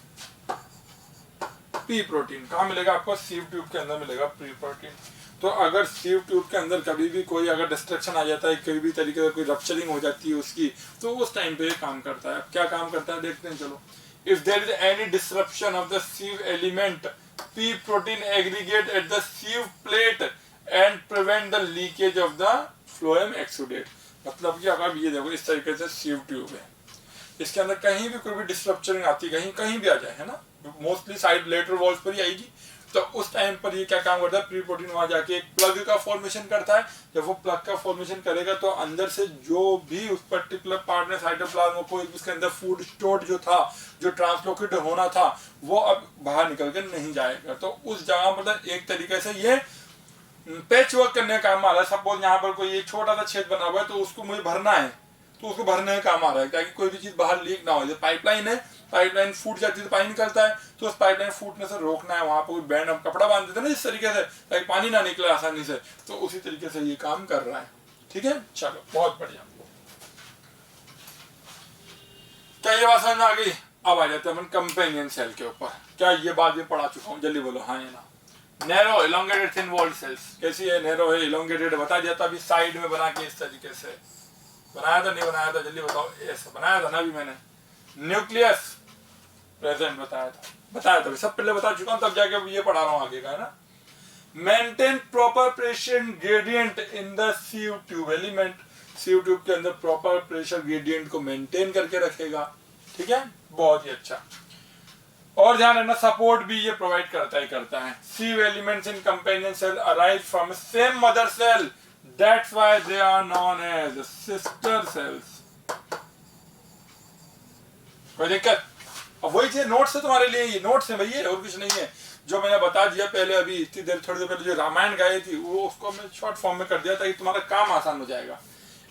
पी प्रोटीन कहाँ मिलेगा आपको? सीव ट्यूब के अंदर मिलेगा पी प्रोटीन। तो अगर सीव ट्यूब के अंदर कभी भी कोई अगर डिस्ट्रक्शन आ जाता है, कभी भी तरीके से कोई रप्चरिंग हो जाती है उसकी, तो उस टाइम पे काम करता है। क्या काम करता है देखते हैं, चलो। If there is any disruption of the sieve element, P protein aggregate at the sieve plate and prevent the leakage of the phloem exudate. मतलब कि अगर ये देखो इस तरीके से सीव ट्यूब है, इसके अंदर कहीं भी कोई भी डिस्ट्रक्चरिंग आती, कहीं भी आ जाए, है ना, मोस्टली साइड लेटरल वॉल्स पर ही आएगी, तो उस टाइम पर ये क्या काम करता है, प्री प्रोटीन वहां जाके एक प्लग का फॉर्मेशन करता है। जब वो प्लग का फॉर्मेशन करेगा तो अंदर से जो भी उस पर्टिकुलर पार्ट में साइटोप्लाज्म को उसके अंदर फूड स्टोर्ड जो था, जो ट्रांसलोकेट होना था, वो अब बाहर निकल कर नहीं जाएगा। तो उस जगह पर एक तरीके से ये पैच वर्क करने का काम आ रहा है। सपोज यहाँ पर कोई एक छोटा सा छेद बना हुआ है, तो उसको मुझे भरना है, तो उसको भरने का काम आ रहा है, ताकि कोई भी चीज बाहर लीक ना हो। जैसे पाइपलाइन है, पाइपलाइन फूट जाती है तो पानी निकलता है, तो उस पाइपलाइन फूटने से रोकना है, वहां पर कोई बैंड हम कपड़ा बांध देते हैं ना इस तरीके से, ताकि पानी ना निकले आसानी से, तो उसी तरीके से ये काम कर रहा है। ठीक है, चलो बहुत बढ़िया। क्या ये बात समझ में आ गई? अब आ जाते हैं अपन कंपेनियन सेल के ऊपर। क्या ये बात भी पढ़ा चुका हूँ, जल्दी बोलो हाँ या ना। Narrow elongated thin walled cells कैसी है? नैरो है, इलोंगेटेड बता दिया था अभी, साइड में बना के इस तरीके से बनाया था, नहीं बनाया था, जल्दी बताओ। ऐसे बनाया था ना अभी मैंने। न्यूक्लियस प्रेजेंट बताया था सब पहले बता चुका हूं, तब जाके ये पढ़ा रहा हूं आगे का, है ना। Maintain proper pressure gradient in the sieve tube element, sieve tube के अंदर प्रॉपर प्रेशर ग्रेडियंट को मेंटेन करके रखेगा। ठीक है, बहुत ही अच्छा। और ध्यान रखना, सपोर्ट भी ये प्रोवाइड करता है। Sieve elements in companion cell arise from same mother cell, that's why they are known as sister cells। कोई दिक्कत? अब वही चीज नोट्स है तुम्हारे लिए, ये नोट्स है भैया, और कुछ नहीं है। जो मैंने बता दिया पहले, अभी इतनी देर थोड़ी देर पहले जो रामायण गाई थी, वो उसको मैं शॉर्ट फॉर्म में कर दिया ताकि तुम्हारा काम आसान हो जाएगा।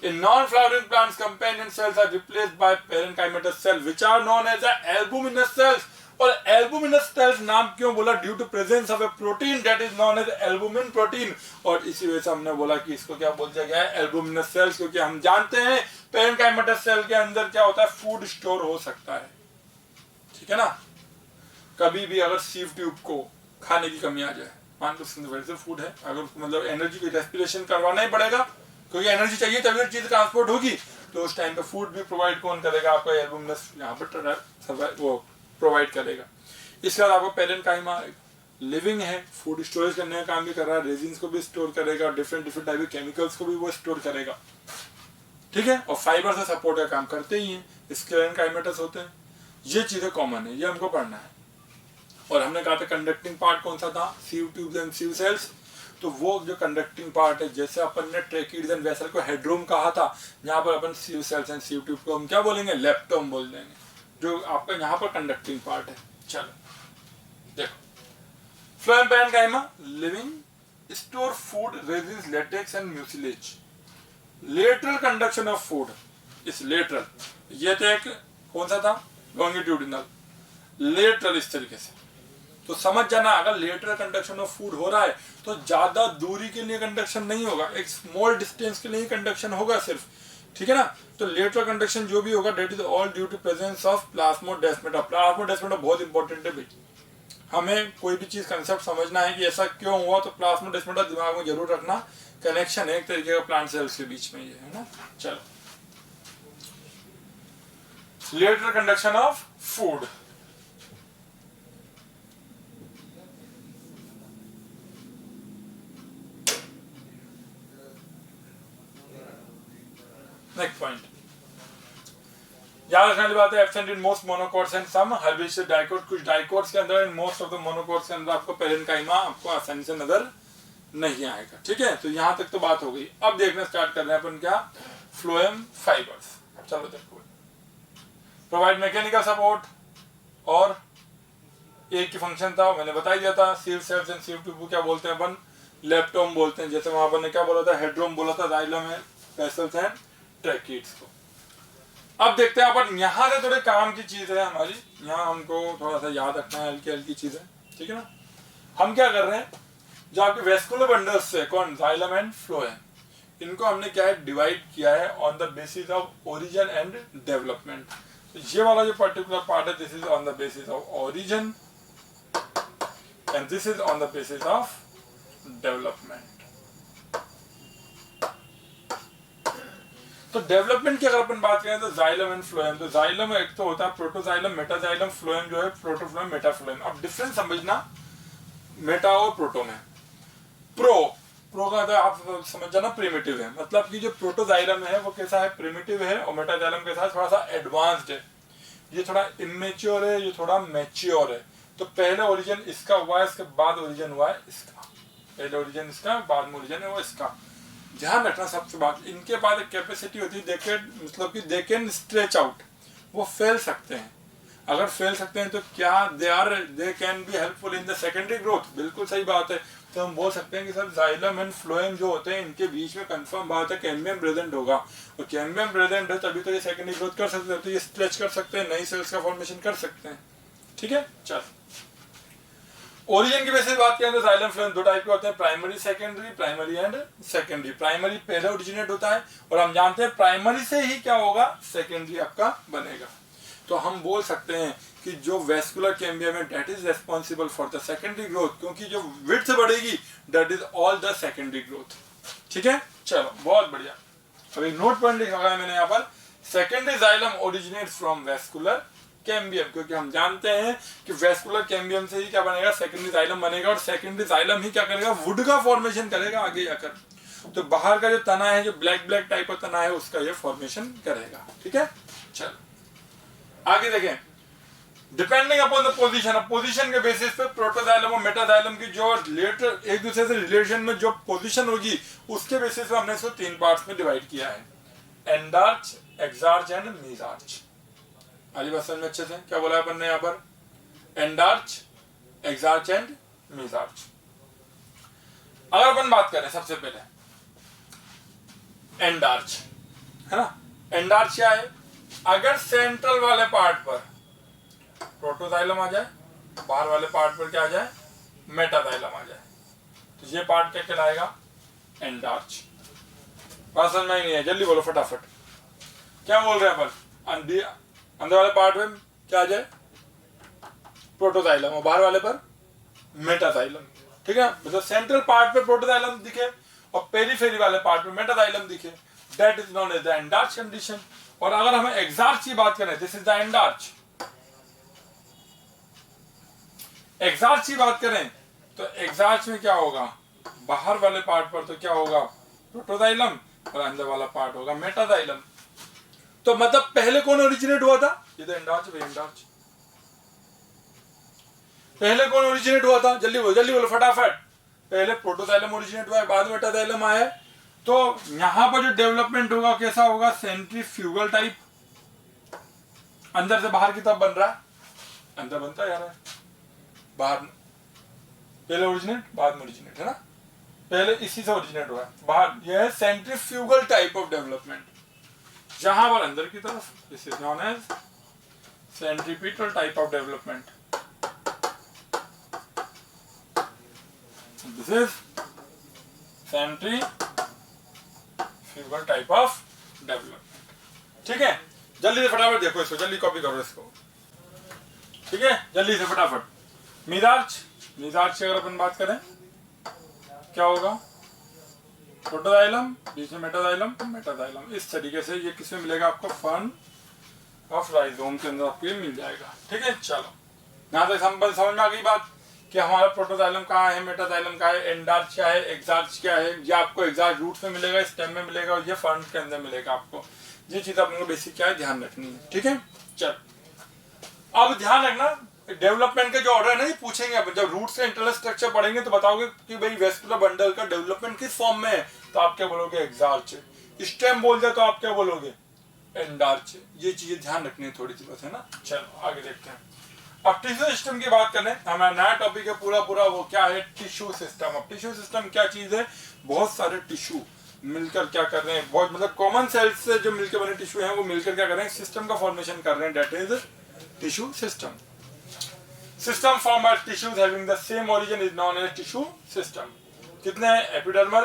In non-flowering plants, companion cells are replaced by parenchymatous cells, which are known as the albuminous cells। और albuminous cells नाम क्यों बोला? Due to presence of a protein that is known as albumin protein. और इसी वजह से हमने बोला कि इसको क्या बोल दिया गया है, एल्बुमिनस सेल्स, क्योंकि हम जानते हैं पेरेंकाइमेटस सेल के अंदर क्या होता है, फूड स्टोर हो सकता है। ठीक है ना, कभी भी अगर सीव ट्यूब को खाने की कमी आ जाए, मान लो सिंथेटिक फूड है, अगर उसको मतलब एनर्जी को रेस्पिरेशन करवाना ही पड़ेगा क्योंकि एनर्जी चाहिए तभी चीज ट्रांसपोर्ट होगी, तो उस टाइम पे फूड भी प्रोवाइड कौन करेगा? आपका एल्बुमिनस यहाँ पर वो प्रोवाइड करेगा। इसके बाद आपका पेरेन्काइमा लिविंग है, फूड स्टोरेज करने का काम भी कर रहा है, रेजिन्स को भी स्टोर करेगा, डिफरेंट डिफरेंट टाइप के केमिकल्स को भी वो स्टोर करेगा, ठीक है, और फाइबर से सपोर्ट का काम करते ही हैं, स्क्लेरेनकाइमेटस होते हैं। ये चीजें कॉमन है, ये हमको पढ़ना है। और हमने कहा था कंडक्टिंग पार्ट कौन सा था? Sieve tubes and sieve cells. तो वो जो कंडक्टिंग पार्ट है, जैसे अपन ने ट्रेकिड्स एंड वेसल को हेडरूम कहा था, यहाँ पर अपन sieve cells and sieve tube को हम क्या बोलेंगे? लेप्टोम बोल देंगे, जो आपका यहाँ पर कंडक्टिंग पार्ट है। चलो देखो, phloem parenchyma living store food, resins, latex and mucilage. Lateral conduction of food इस लेटरल, ये तो एक कौन सा था? लॉन्गिट्यूडिनल, लेटरल इस तरीके से। तो समझ जाना, अगर लेटरल कंडक्शन ऑफ फूड हो रहा है तो ज्यादा दूरी के लिए कंडक्शन नहीं होगा, एक स्मॉल डिस्टेंस के लिए ही कंडक्शन होगा सिर्फ, ठीक है ना। तो लेटरल कंडक्शन जो भी होगा that is all due to presence of plasmodesmata. Plasmodesmata बहुत इंपॉर्टेंट है भाई, हमें कोई भी चीज कंसेप्ट समझना है कि ऐसा क्यों हुआ, तो प्लाज्मोडेस्माटा दिमाग में जरूर रखना, कनेक्शन है एक तरीके का प्लांट सेल्स के बीच में, ये है ना। चलो, lateral conduction of food. Next point, याद रखने वाली बात है, absent in most monocots and some herbaceous dicot. कुछ डाइकोट्स के अंदर, in most of the monocots के अंदर आपको पेरेन्काइमा आपको आसानी से नजर नहीं आएगा, ठीक है। तो यहां तक तो बात हो गई। अब देखना स्टार्ट कर रहे हैं अपन क्या? Phloem fibres. चलो देखो, प्रोवाइड मैकेनिकल सपोर्ट, और एक की फंक्शन था मैंने बता ही दिया था, सीव सेल्स एंड सीव ट्यूब को क्या बोलते हैं अपन? लेप्टोम बोलते हैं। जैसे वहां पर ने क्या बोला था? हेडरोम बोला था, जाइलम है, वेसल्स एंड ट्रैकिड्स को। अब देखते हैं अपन, यहाँ से थोड़े काम की चीज है हमारी, यहाँ हमको थोड़ा सा याद रखना है, हल्की हल्की चीजें, ठीक है ना। हम क्या कर रहे हैं, जो आपके वेस्कुलर बंडल्स से कौन? जाइलम एंड फ्लोएम, इनको हमने क्या है? डिवाइड किया है on the basis of origin and development. तो ये वाला जो पर्टिकुलर पार्ट है, this is on the basis of origin and this is on the basis of development. तो डेवलपमेंट की अगर अपन बात करें तो जाइलम एंड फ्लोएम, तो जाइलम एक तो होता है प्रोटोजाइलम, मेटाजाइलम, फ्लोएम जो है प्रोटोफ्लोएम, मेटाफ्लोएम। अब डिफरेंस समझना मेटा और प्रोटो में। प्रो का तो आप समझ जाना प्रिमिटिव है, मतलब कि जो प्रोटोजाइलम है वो कैसा है? प्रिमिटिव है, और मेटाजाइलम कैसा है? थोड़ा सा एडवांस्ड है। ये थोड़ा इमेच्योर है, ये थोड़ा मैच्योर है। तो पहले ओरिजिन इसका हुआ है, इसके बाद ओरिजिन हुआ है इसका। पहले ओरिजिन इसका, बाद में ओरिजिन है वो इसका। ध्यान रखना सबसे बात, इनके पास एक कैपेसिटी होती है, मतलब कि दे कैन स्ट्रेच आउट, वो फैल सकते हैं। अगर फैल सकते हैं तो क्या they can be helpful in the secondary growth. बिल्कुल सही बात है। तो हम बोल सकते हैं कि सर जाइलम एंड फ्लोएम जो होते हैं इनके बीच में कंफर्म बात है कैम्बियम प्रेजेंट होगा, और कैम्बियम प्रेजेंट है तभी तो ये सेकेंडरी ग्रोथ कर सकते हैं, तो ये स्ट्रेच कर सकते हैं, नई सेल्स का फॉर्मेशन कर सकते हैं, ठीक है। चल, ओरिजिन की बेसिस बात करें तो जाइलम फ्लोएम दो टाइप के होते हैं, primary secondary, primary and secondary. Primary पहले ओरिजिनेट होता है, और हम जानते हैं प्राइमरी से ही क्या होगा? सेकेंडरी आपका बनेगा। तो हम बोल सकते हैं कि जो वेस्कुलर कैम्बियम है that is responsible for the secondary growth, क्योंकि जो विड्थ बढ़ेगी that is all the secondary growth, ठीक है। चलो, बहुत बढ़िया। अभी नोट पॉइंट लिखा है मैंने यहाँ पर, secondary xylem originate from vascular cambium, क्योंकि हम जानते हैं कि वेस्कुलर कैम्बियम से ही क्या बनेगा? सेकेंडरी जाइलम बनेगा, और सेकेंडरी जाइलम ही क्या करेगा? वुड का फॉर्मेशन करेगा आगे जाकर। तो बाहर का जो तना है, जो ब्लैक ब्लैक टाइप का तना है, उसका ये फॉर्मेशन करेगा, ठीक है। चलो आगे देखें, डिपेंडिंग अपॉन द पोजीशन, अब पोजीशन के बेसिस पे प्रोटोजाइलम और मेटाजाइलम की जो लेटर एक दूसरे से रिलेशन में जो पोजीशन होगी, उसके बेसिस पे हमने इसको तीन पार्ट्स में डिवाइड किया है, एंडार्च, एक्सार्च एंड मीजार्च। आगे बात समझ में अच्छे से, क्या बोला अपन ने यहाँ पर? Endarch, exarch and mesarch. अगर अपन बात करें सबसे पहले एंडार्च, है ना। एंडार्च क्या है? अगर सेंट्रल वाले पार्ट पर प्रोटोजाइलम आ जाए, बाहर वाले पार्ट पर क्या आ जाए? मेटाजाइलम आ जाए, तो ये पार्ट क्या कहलाएगा? एंडार्च। बात समझ में नहीं है? जल्दी बोलो फटाफट, क्या बोल रहे हैं अपन? अंदर वाले पार्ट में क्या आ जाए? प्रोटोजाइलम, और बाहर वाले पर मेटाजाइलम, ठीक है। मतलब सेंट्रल पार्ट पे प्रोटोजाइलम दिखे और पेरीफेरी वाले पार्ट पे मेटाजाइलम दिखे, that is known as the endarch condition. और अगर हमें एग्जार्च की बात करें, this is the endarch. Exarch की बात करें तो एग्जार्च में क्या होगा, बाहर वाले पार्ट पर तो क्या होगा, प्रोटोजाइलम, और अंदर वाला पार्ट होगा मेटाजाइलम। तो मतलब पहले कौन ओरिजिनेट हुआ था, ये तो एंडार्च है, एंडार्च। पहले कौन ओरिजिनेट हुआ था, जल्दी बोलो फटाफट। पहले प्रोटोजाइलम ओरिजिनेट हुआ है, बाद में मेटाजाइलम आया है। तो यहां पर जो डेवलपमेंट होगा कैसा होगा, सेंट्रीफ्यूगल टाइप, अंदर से बाहर की तरफ बन रहा है, अंदर बनता जा रहा है, बाहर पहले ओरिजिनेट बाद में ओरिजिनेट, है ना। पहले इसी से ओरिजिनेट हुआ है, बाहर यह है सेंट्रीफ्यूगल टाइप ऑफ डेवलपमेंट, जहां पर अंदर की तरफ, this is known as centripetal type of development. This is centrifugal type of development, ठीक है। जल्दी से फटाफट देखो इसको, जल्दी कॉपी करो इसको, ठीक है, जल्दी से फटाफट। मीजार्च, मीजार्च की अगर अपन बात करें क्या होगा, प्रोटोजाइलम, बीच में मेटाजाइलम, मेटाजाइलम। इस तरीके से ये किसमें मिलेगा आपको, फर्न ऑफ राइजोम के अंदर आपको मिल जाएगा, ठीक है। चलो यहाँ तक समझ में आ गई बात कि हमारा प्रोटोजाइलम कहाँ है, मेटाजाइलम कहाँ है, एंडार्च क्या है, एग्जार्च क्या है। ये आपको एग्जार्च रूट में मिलेगा, स्टेम में मिलेगा, और ये फर्न के अंदर मिलेगा आपको। ये चीज आपको बेसिक क्या है ध्यान रखनी है, ठीक है। चलो अब ध्यान रखना, डेवलपमेंट के जो ऑर्डर है ना, ये पूछेंगे अपन जब रूट से इंटरनल स्ट्रक्चर पढ़ेंगे तो बताओगे कि भाई वेस्कुलर बंडल का डेवलपमेंट किस फॉर्म में है, तो आप क्या बोलोगे, एग्जार्च। स्टेम बोल दिया तो आप क्या बोलोगे, एंडार्च। ये चीजें ध्यान रखनी है थोड़ी सी बस, है ना। चलो आगे देखते हैं। अब टिश्यू सिस्टम की बात करें, हमारा नया टॉपिक है पूरा वो क्या है, टिश्यू सिस्टम। अब टिश्यू सिस्टम क्या चीज है, बहुत सारे टिश्यू मिलकर क्या कर रहे हैं, बहुत मतलब कॉमन सेल्स से जो मिलकर बने टिश्यू हैं वो मिलकर क्या कर रहे हैं, सिस्टम का फॉर्मेशन कर रहे हैं, that is tissue system. System formed by tissues having the same origin is known as tissue system. कितने हैं, epidermal,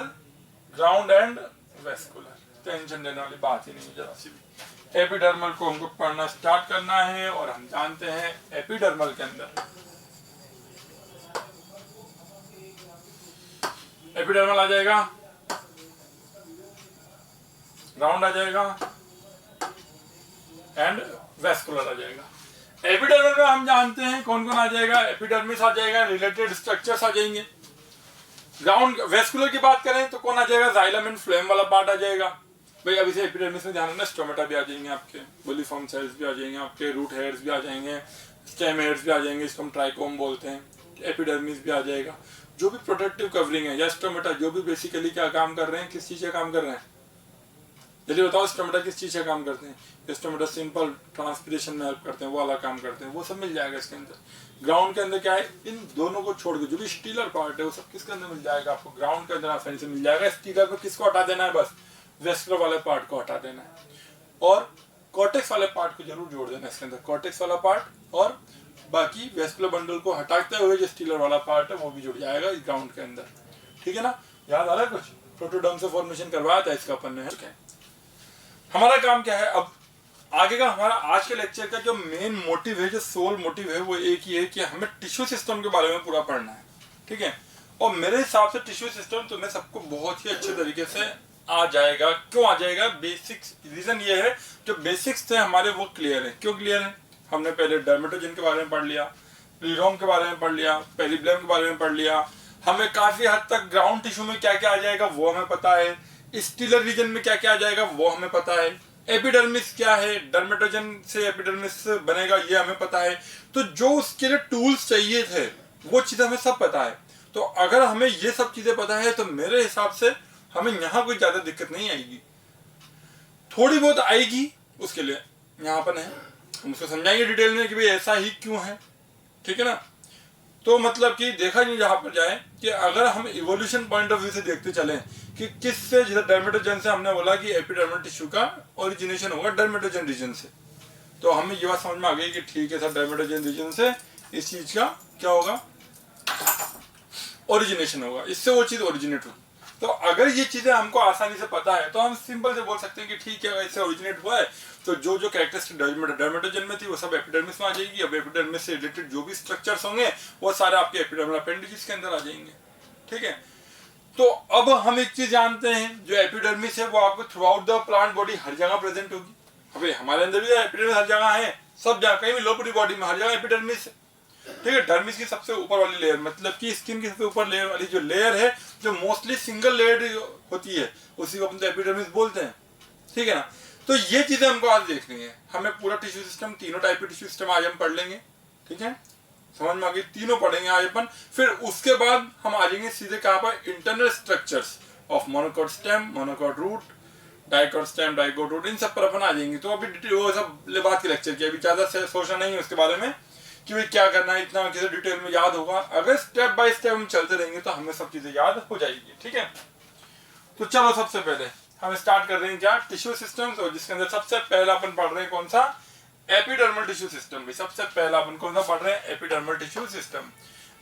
ground and vascular. Tension देने वाली बात ही नहीं है जरा सी भी। एपिडर्मल को हमको पढ़ना स्टार्ट करना है और हम जानते हैं एपिडर्मल के अंदर एपिडर्मल आ जाएगा, ग्राउंड आ जाएगा एंड वेस्कुलर आ जाएगा। एपिडर्मल में हम जानते हैं कौन कौन आ जाएगा, एपिडर्मिस आ जाएगा, रिलेटेड स्ट्रक्चर्स आ जाएंगे। ग्राउंड वेस्कुलर की बात करें तो कौन आ जाएगा, जाइलम एंड फ्लोएम वाला पार्ट आ जाएगा। भाई अभी से एपिडर्मिस में ध्यान रखना, स्टोमेटा भी आ जाएंगे आपके, बोलीफॉर्म सेल्स भी आ जाएंगे आपके, रूट हेयर्स भी आ जाएंगे, स्टेम हेयर्स भी आ जाएंगे, इसको हम ट्राइकोम बोलते हैं। एपिडर्मिस भी आ जाएगा, जो भी प्रोटेक्टिव कवरिंग है, या स्टोमेटा जो भी बेसिकली क्या काम कर रहे हैं, किस चीज का काम कर रहे हैं, जल्दी बताओ। स्टोमेटा किस चीज का काम करते हैं, स्टोमेटा सिंपल ट्रांसपिरेशन में हेल्प करते हैं, वो वाला काम करते हैं, वो सब मिल जाएगा इसके अंदर। ग्राउंड के अंदर क्या है, इन दोनों को छोड़ के जो भी स्टीलर पार्ट है वो सब किसके अंदर मिल जाएगा आपको, ग्राउंड के अंदर आसानी से मिल जाएगा। स्टीलर में किसको हटा देना है, बस वेस्कुलर वाले पार्ट को हटा देना है, और कॉर्टेक्स वाले पार्ट को जरूर जोड़ देना है इसके अंदर, कॉर्टेक्स वाला पार्ट, और बाकी वेस्कुलर बंडल को हटाते हुए जो स्टीलर वाला पार्ट है वो भी जुड़ जाएगा इस ग्राउंड के अंदर, ठीक है ना। याद आ रहा है कुछ, प्रोटोडर्म से फॉर्मेशन करवाया था इसका अपन ने। हमारा काम क्या है अब आगे का, हमारा आज के लेक्चर का जो मेन मोटिव है, जो सोल मोटिव है, वो एक ही है कि हमें टिश्यू सिस्टम के बारे में पूरा पढ़ना है, ठीक है। और मेरे हिसाब से टिश्यू सिस्टम तुम्हें सबको बहुत ही अच्छे तरीके से आ जाएगा। क्यों आ जाएगा, बेसिक्स रीजन ये है, जो बेसिक्स थे हमारे वो क्लियर है। क्यों क्लियर है, हमने पहले डर्मेटोजन के बारे में पढ़ लिया, प्लीरोम के बारे में पढ़ लिया, पेरिब्लम के बारे में पढ़ लिया, हमें काफी हद तक ग्राउंड टिश्यू में क्या क्या आ जाएगा वो हमें पता है, स्टीलर रीजन में क्या क्या आ जाएगा वो हमें पता है, एपिडर्मिस क्या है, डर्मेटोजन से एपिडर्मिस बनेगा ये हमें पता है। तो जो उसके लिए टूल्स चाहिए थे वो चीजें हमें सब पता है। तो अगर हमें ये सब चीजें पता है तो मेरे हिसाब से हमें यहाँ कोई ज्यादा दिक्कत नहीं आएगी, थोड़ी बहुत आएगी उसके लिए यहाँ पर है, हम उसको समझाएंगे डिटेल में कि भाई ऐसा ही क्यों है, ठीक है ना। तो मतलब कि देखा नहीं जहां पर जाए कि अगर हम इवोल्यूशन पॉइंट ऑफ व्यू से देखते चलें कि किससे, जैसे डर्मेटोजन से हमने बोला कि एपिडर्मल टिश्यू का ओरिजिनेशन होगा डर्मेटोजन रीजन से, तो हमें ये बात समझ में आ गई कि ठीक है सर, डर्मेटोजन रीजन से इस चीज का क्या होगा, ओरिजिनेशन होगा, इससे वो चीज ओरिजिनेट होगी। तो अगर ये चीजें हमको आसानी से पता है तो हम सिंपल से बोल सकते हैं कि ठीक है इससे ओरिजिनेट हुआ है तो जो जो कैरेक्टरिस्टिक डर्मेटोजन में थी वो सब एपिडर्मिस में आ जाएगी। अब एपिडर्मिस से रिलेटेड जो भी स्ट्रक्चर्स होंगे वो सारे आपके एपिडर्मल अपेंडेजेस के अंदर आ जाएंगे। ठीक है, तो अब हम एक चीज जानते हैं, जो एपिडर्मिस है वो आपको throughout the plant body हर जगह प्रेजेंट होगी। अबे हमारे अंदर भी एपिडर्मिस हर जगह है, सब जगह, कहीं भी लोअर बॉडी में हर जगह एपिडर्मिस है। ठीक है, डर्मिस की सबसे ऊपर वाली लेयर, मतलब कि स्किन की सबसे ऊपर लेयर वाली जो लेयर है, जो मोस्टली सिंगल लेयर होती है, उसी को अपन एपिडर्मिस बोलते हैं। ठीक है ना, तो ये चीजें हमको आज देखनी है। हमें पूरा टिश्यू सिस्टम, तीनों टाइप के टिश्यू सिस्टम आज हम पढ़ लेंगे। ठीक है, समझ में आ गई, तीनों पढ़ेंगे आज अपन। फिर उसके बाद हम आ जाएंगे सीधे कहाँ पर, internal structures of monocot stem, monocot root, dicot stem, dicot root, इन सब पर अपन आ जाएंगे। तो अभी वो सब बात की लेक्चर की, अभी ज्यादा सोचना नहीं है उसके बारे में कि भाई क्या करना है, इतना किसी डिटेल में याद होगा। अगर स्टेप बाय स्टेप हम चलते रहेंगे तो हमें सब चीजें याद हो जाएगी। ठीक है, तो चलो सबसे पहले हम स्टार्ट कर रहे हैं क्या, टिश्यू सिस्टम्स, और जिसके अंदर सबसे पहला अपन पढ़ रहे हैं कौन सा, एपिडर्मल टिश्यू सिस्टम। भी सबसे पहला अपन कौन सा पढ़ रहे हैं, epidermal tissue system.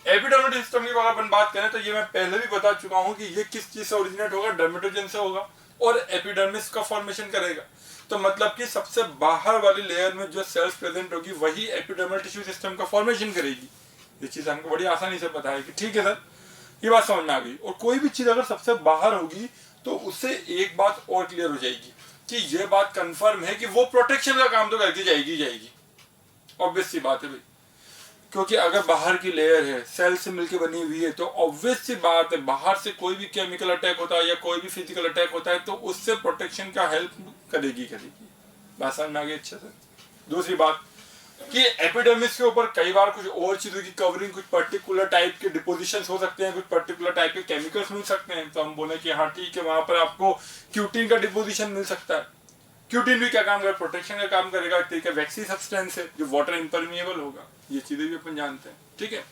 Epidermal system की अगर अपन बात करें तो ये मैं पहले भी बता चुका हूं कि ये किस चीज से ओरिजिनेट होगा, डर्मेटोजन से होगा और एपिडर्मिस का फॉर्मेशन करेगा। तो मतलब कि सबसे बाहर वाली लेयर में जो सेल्स प्रेजेंट होगी वही एपिडर्मल टिश्यू सिस्टम का फॉर्मेशन करेगी। ये चीज हमको बड़ी आसानी से पता है कि ठीक है सर, ये बात समझ में आ गई। और कोई भी चीज अगर सबसे बाहर होगी तो उससे एक बात और क्लियर हो जाएगी कि ये बात कंफर्म है कि वो प्रोटेक्शन का काम तो करके जाएगी। ऑब्वियस सी बात है भाई, क्योंकि अगर बाहर की लेयर है, सेल से मिलकर बनी हुई है, तो ऑब्वियस सी बात है बाहर से कोई भी केमिकल अटैक होता है या कोई भी फिजिकल अटैक होता है तो उससे प्रोटेक्शन का हेल्प करेगी। बात समझ में आ गई अच्छे से। दूसरी बात कि एपिडर्मिस के ऊपर कई बार कुछ और चीजों की कवरिंग, कुछ पर्टिकुलर टाइप के डिपोजिशन हो सकते हैं, कुछ पर्टिकुलर टाइप के केमिकल्स मिल सकते हैं। तो हम बोले कि हाँ ठीक है, वहां पर आपको क्यूटिन का डिपोजिशन मिल सकता है। क्यूटिन भी क्या काम करेगा, प्रोटेक्शन का काम करेगा। एक तरीके वैक्सी सब्सटेंस है जो वाटर इम्परमिएबल होगा, ये चीजें भी अपन जानते हैं। ठीक है,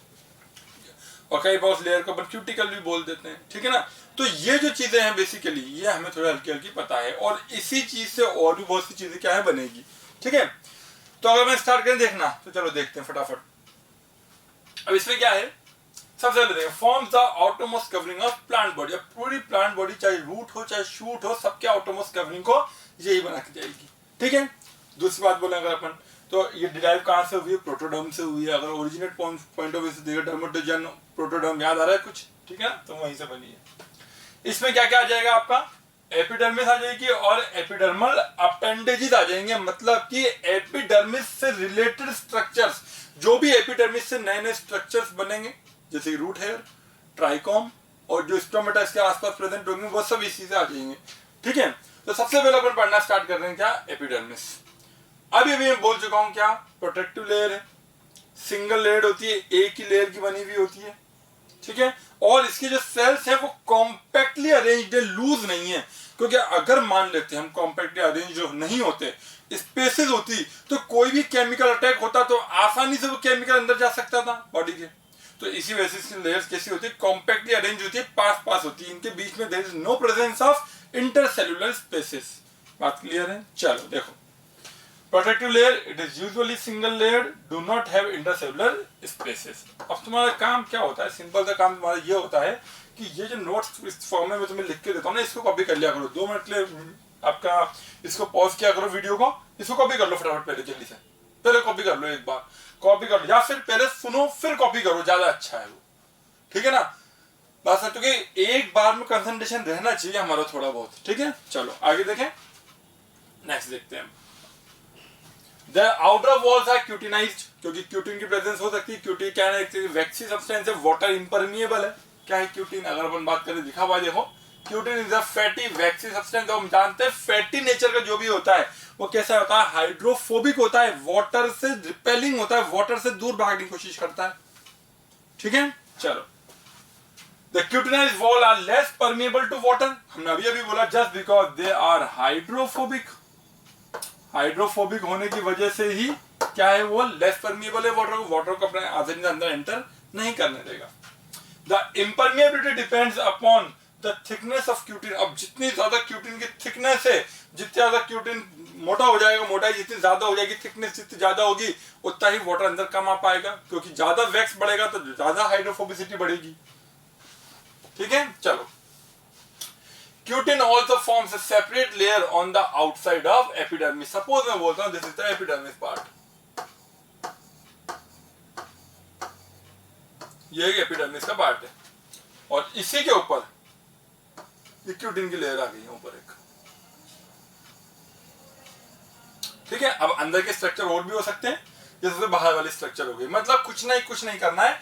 और कई बार उस लेयर को अपन क्यूटिकल भी बोल देते हैं। ठीक है ना, तो ये जो चीजें हैं बेसिकली ये हमें थोड़ी हल्की हल्की पता है, और इसी चीज से और भी बहुत सी चीजें क्या है बनेगी। ठीक है, तो अगर मैं स्टार्ट करें देखना तो चलो देखते हैं फटाफट। अब इसमें क्या है, सबसे पहले देखिए, forms the outermost covering of plant body. अब पूरी प्लांट बॉडी चाहे रूट हो चाहे शूट हो, सबके आउटरमोस्ट कवरिंग को यही बना के जाएगी। ठीक है, दूसरी बात बोले अगर अपन, तो ये डिराइव कहां से हुई है, प्रोटोडर्म से हुई है। अगर ओरिजिनेट पॉइंट ऑफ व्यू से देखिए, डर्मेटोजन प्रोटोडर्म याद आ रहा है कुछ, ठीक है, तो वहीं से बनी है। इसमें क्या क्या आ जाएगा आपका, एपिडर्मिस आ जाएगी और एपिडर्मल अपेंडेजेस आ जाएंगे। मतलब कि एपिडर्मिस से रिलेटेड स्ट्रक्चर्स, जो भी एपिडर्मिस से नए नए स्ट्रक्चर्स बनेंगे, जैसे रूट हेयर, ट्राइकॉम और जो स्टोमेटा इसके आसपास प्रेजेंट होंगे, वो सब इसी से आ जाएंगे। ठीक है, तो सबसे पहले अपन पढ़ना स्टार्ट कर रहे हैं क्या, एपिडर्मिस। अभी मैं बोल चुका हूं क्या, प्रोटेक्टिव लेयर है, सिंगल लेयर होती है, एक ही लेयर की बनी हुई होती है। ठीक है, और इसके जो सेल्स है वो कॉम्पैक्टली अरेंज्ड है, लूज नहीं है। क्योंकि अगर मान लेते हम कॉम्पैक्टली अरेंज जो नहीं होते, स्पेसेस होती, तो कोई भी केमिकल अटैक होता तो आसानी से वो केमिकल अंदर जा सकता था बॉडी के। तो इसी वजह से इसकी लेयर्स कैसी होती है, कॉम्पैक्टली अरेंज होती है, पास पास होती है, इनके बीच में there is no presence of intercellular spaces. बात क्लियर है, चलो देखो। Protective layer, it is usually single layer, do not have intercellular spaces. अब तुम्हारा काम क्या होता है, सिंपल सा काम तुम्हारा ये होता है कि ये जो नोट्स इस फॉर्म में मैं तुम्हें लिख के देता हूँ ना, इसको कॉपी कर लिया करो। 2 मिनट के लिए आपका इसको पॉज किया करो वीडियो को, इसको कॉपी कर लो फटाफट, पहले जल्दी से पहले कॉपी कर लो, एक बार कॉपी कर लो, या फिर पहले सुनो फिर कॉपी करो, ज्यादा अच्छा है वो। ठीक है ना, बस क्योंकि एक बार में कंसंट्रेशन रहना चाहिए हमारा थोड़ा बहुत। ठीक है, चलो आगे देखें, नेक्स्ट देखते हैं। The outer walls are cutinized, क्योंकि क्यूटिन की प्रेजेंस हो सकती है। क्यूटिन क्या है, वैक्सी सब्सटेंस है, वाटर इम्परमिएबल है। क्या है क्यूटिन, अगर अपन बात करें दिखा हुआ देखो, cutin is a fatty vaccine substance. हम जानते हैं फैटी नेचर का जो भी होता है वो कैसा होता है, हाइड्रोफोबिक होता है, वाटर से रिपेलिंग होता है, वाटर से दूर भागने की कोशिश करता है। ठीक है, चलो। The cutinized wall are less permeable to water, हमने अभी बोला, just because they are hydrophobic। Hydrophobic होने की वजह से ही क्या है, वो लेस परमिएबल है, वाटर को अपने आसानी से अंदर एंटर नहीं करने देगा। The impermeability depends upon the thickness of cutin. अब जितनी ज्यादा क्यूटिन की थिकनेस है, जितनी ज्यादा क्यूटिन मोटा हो जाएगा, मोटाई जितनी ज्यादा हो जाएगी, थिकनेस जितनी ज्यादा होगी, उतना ही वाटर अंदर कम आ पाएगा। क्योंकि ज्यादा वैक्स बढ़ेगा तो ज्यादा हाइड्रोफोबिसिटी बढ़ेगी। ठीक है, चलो। Cutin also forms a separate layer on the outside of epidermis. Suppose मैं बोलता हूं this is the epidermis part, ये एक एपिडर्मिस का पार्ट है और इसी के ऊपर क्यूटिन की लेयर आ गई है ऊपर एक। ठीक है, अब अंदर के स्ट्रक्चर और भी हो सकते हैं, जैसे बाहर वाली स्ट्रक्चर हो गई। मतलब कुछ नहीं करना है,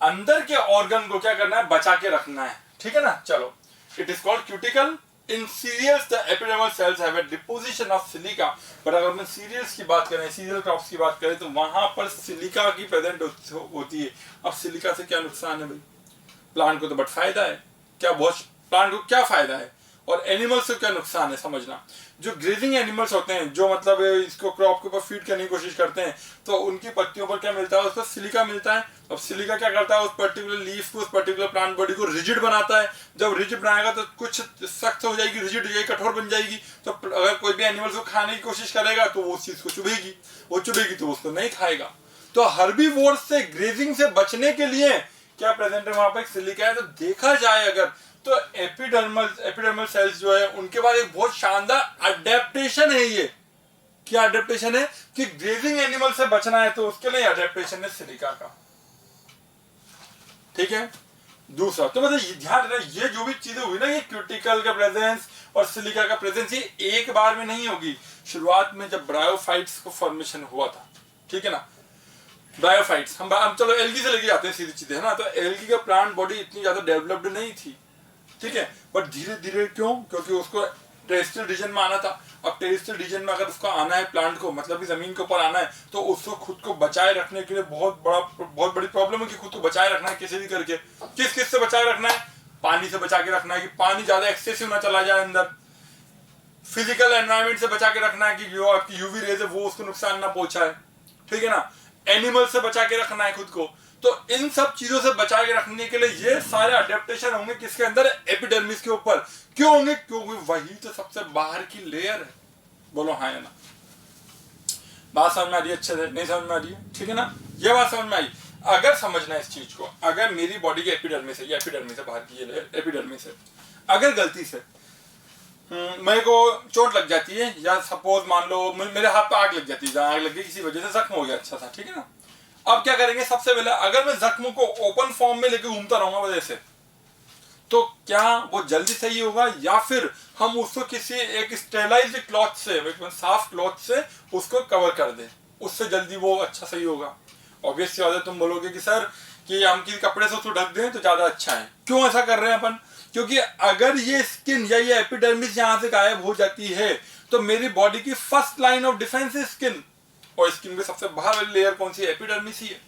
अंदर के ऑर्गन को क्या करना है, बचा के रखना है। ठीक है ना। चलो, it is called cuticle. In cereals the epidermal cells have a deposition of silica. But अगर हम सीरियल्स की बात करें, सीरियल क्रॉप्स की बात करें, तो वहां पर सिलिका की प्रेजेंट होती है। अब सिलिका से क्या नुकसान है भाई? प्लांट को तो बट फायदा है। क्या बहुत प्लांट को क्या फायदा है और एनिमल्स को क्या नुकसान है, समझना। जो ग्रेजिंग एनिमल्स होते हैं, जो मतलब इसको क्रॉप के ऊपर फीड करने की कोशिश करते हैं, तो उनकी पत्तियों पर क्या मिलता है, उसको सिलिका मिलता है। अब सिलिका क्या करता है, उस पर्टिकुलर लीफ को, उस पर्टिकुलर प्लांट बॉडी को रिजिड बनाता है। जब रिजिड बनाएगा तो कुछ सख्त हो जाएगी, रिजिड हो जाएगी, कठोर बन जाएगी। तो अगर कोई भी एनिमल्स को खाने की कोशिश करेगा तो वो उस चीज को चुभेगी, वो चुभेगी तो उसको नहीं खाएगा। तो हर्बीवोर्स से, ग्रेजिंग से बचने के लिए क्या प्रेजेंट है वहां पर, सिलिका है। तो देखा जाए अगर तो एपिडर्मल सेल्स जो है उनके बाद एक बहुत शानदार अडेप्टेशन है। ये क्या अडेप्टेशन है कि ग्रेजिंग एनिमल से बचना है, तो उसके लिए अडेप्टेशन है सिलिका का। ठीक है। दूसरा तो मतलब ध्यान रखना, ये जो भी चीजें हुई ना, ये क्यूटिकल का प्रेजेंस और सिलिका का प्रेजेंस, ये एक बार में नहीं होगी। शुरुआत में जब ब्रायोफाइट्स को फॉर्मेशन हुआ था, ठीक है ना, ब्रायोफाइट्स, हम चलो एल्गी से लेके आते हैं सीधी चीजें, है ना। तो एल्गी का प्लांट बॉडी इतनी ज्यादा डेवलप्ड नहीं थी, ठीक है। बट धीरे धीरे क्यों? क्योंकि उसको टेरेस्ट्रियल रीजन में आना था। अब टेरेस्ट्रियल रीजन में अगर उसको आना है, प्लांट को मतलब कि जमीन के ऊपर आना है, तो उसको खुद को बचाए रखने के लिए बहुत बड़ी प्रॉब्लम है कि खुद को बचाए रखना है किसी भी करके। किस से बचाए रखना है? पानी से बचा के रखना है कि पानी ज्यादा एक्सेसिव ना चला जाए अंदर। फिजिकल एनवायरमेंट से बचा के रखना है कि जो आपकी यूवी रेज है वो उसको नुकसान ना पहुंचाए, ठीक है ना। एनिमल से बचा के रखना है खुद को। तो इन सब चीजों से बचा के रखने के लिए ये सारे अडेप्टेशन होंगे किसके अंदर? एपिडर्मिस के ऊपर। क्यों होंगे? क्योंकि वही तो सबसे बाहर की लेयर है। बोलो हाँ या ना। बात समझ में आ रही है? अच्छे से नहीं समझ में आ रही है? ठीक है ना, ये बात समझ में आई। अगर समझना है इस चीज को, अगर मेरी बॉडी की एपिडर्मिस है, ये एपिडर्मिस है, बाहर की ये लेयर एपिडर्मिस है, अगर गलती से मेरे को चोट लग जाती है, या सपोज मान लो मेरे हाथ पे आग लग जाती है, जहां आग लग गई किसी वजह से, जख्म हो गया अच्छा सा, ठीक है ना। अब क्या करेंगे? सबसे पहले अगर मैं जख्म को ओपन फॉर्म में लेके घूमता रहूंगा वजह से, तो क्या वो जल्दी सही होगा, या फिर हम उसको किसी एक स्टेलाइज्ड क्लॉथ से, साफ क्लॉथ से उसको कवर कर दें, उससे जल्दी वो अच्छा सही होगा? ऑब्वियस सी बात है, तुम बोलोगे कि सर कि हम किसी कपड़े से उसको ढक दें तो ज्यादा अच्छा है। क्यों ऐसा कर रहे हैं अपन? क्योंकि अगर ये स्किन या ये एपिडर्मिस यहां से गायब हो जाती है, तो मेरी बॉडी की फर्स्ट लाइन ऑफ डिफेंस है स्किन, और स्किन की सबसे बाहर वाली लेयर कौन सी है? एपिडर्मिस ही है।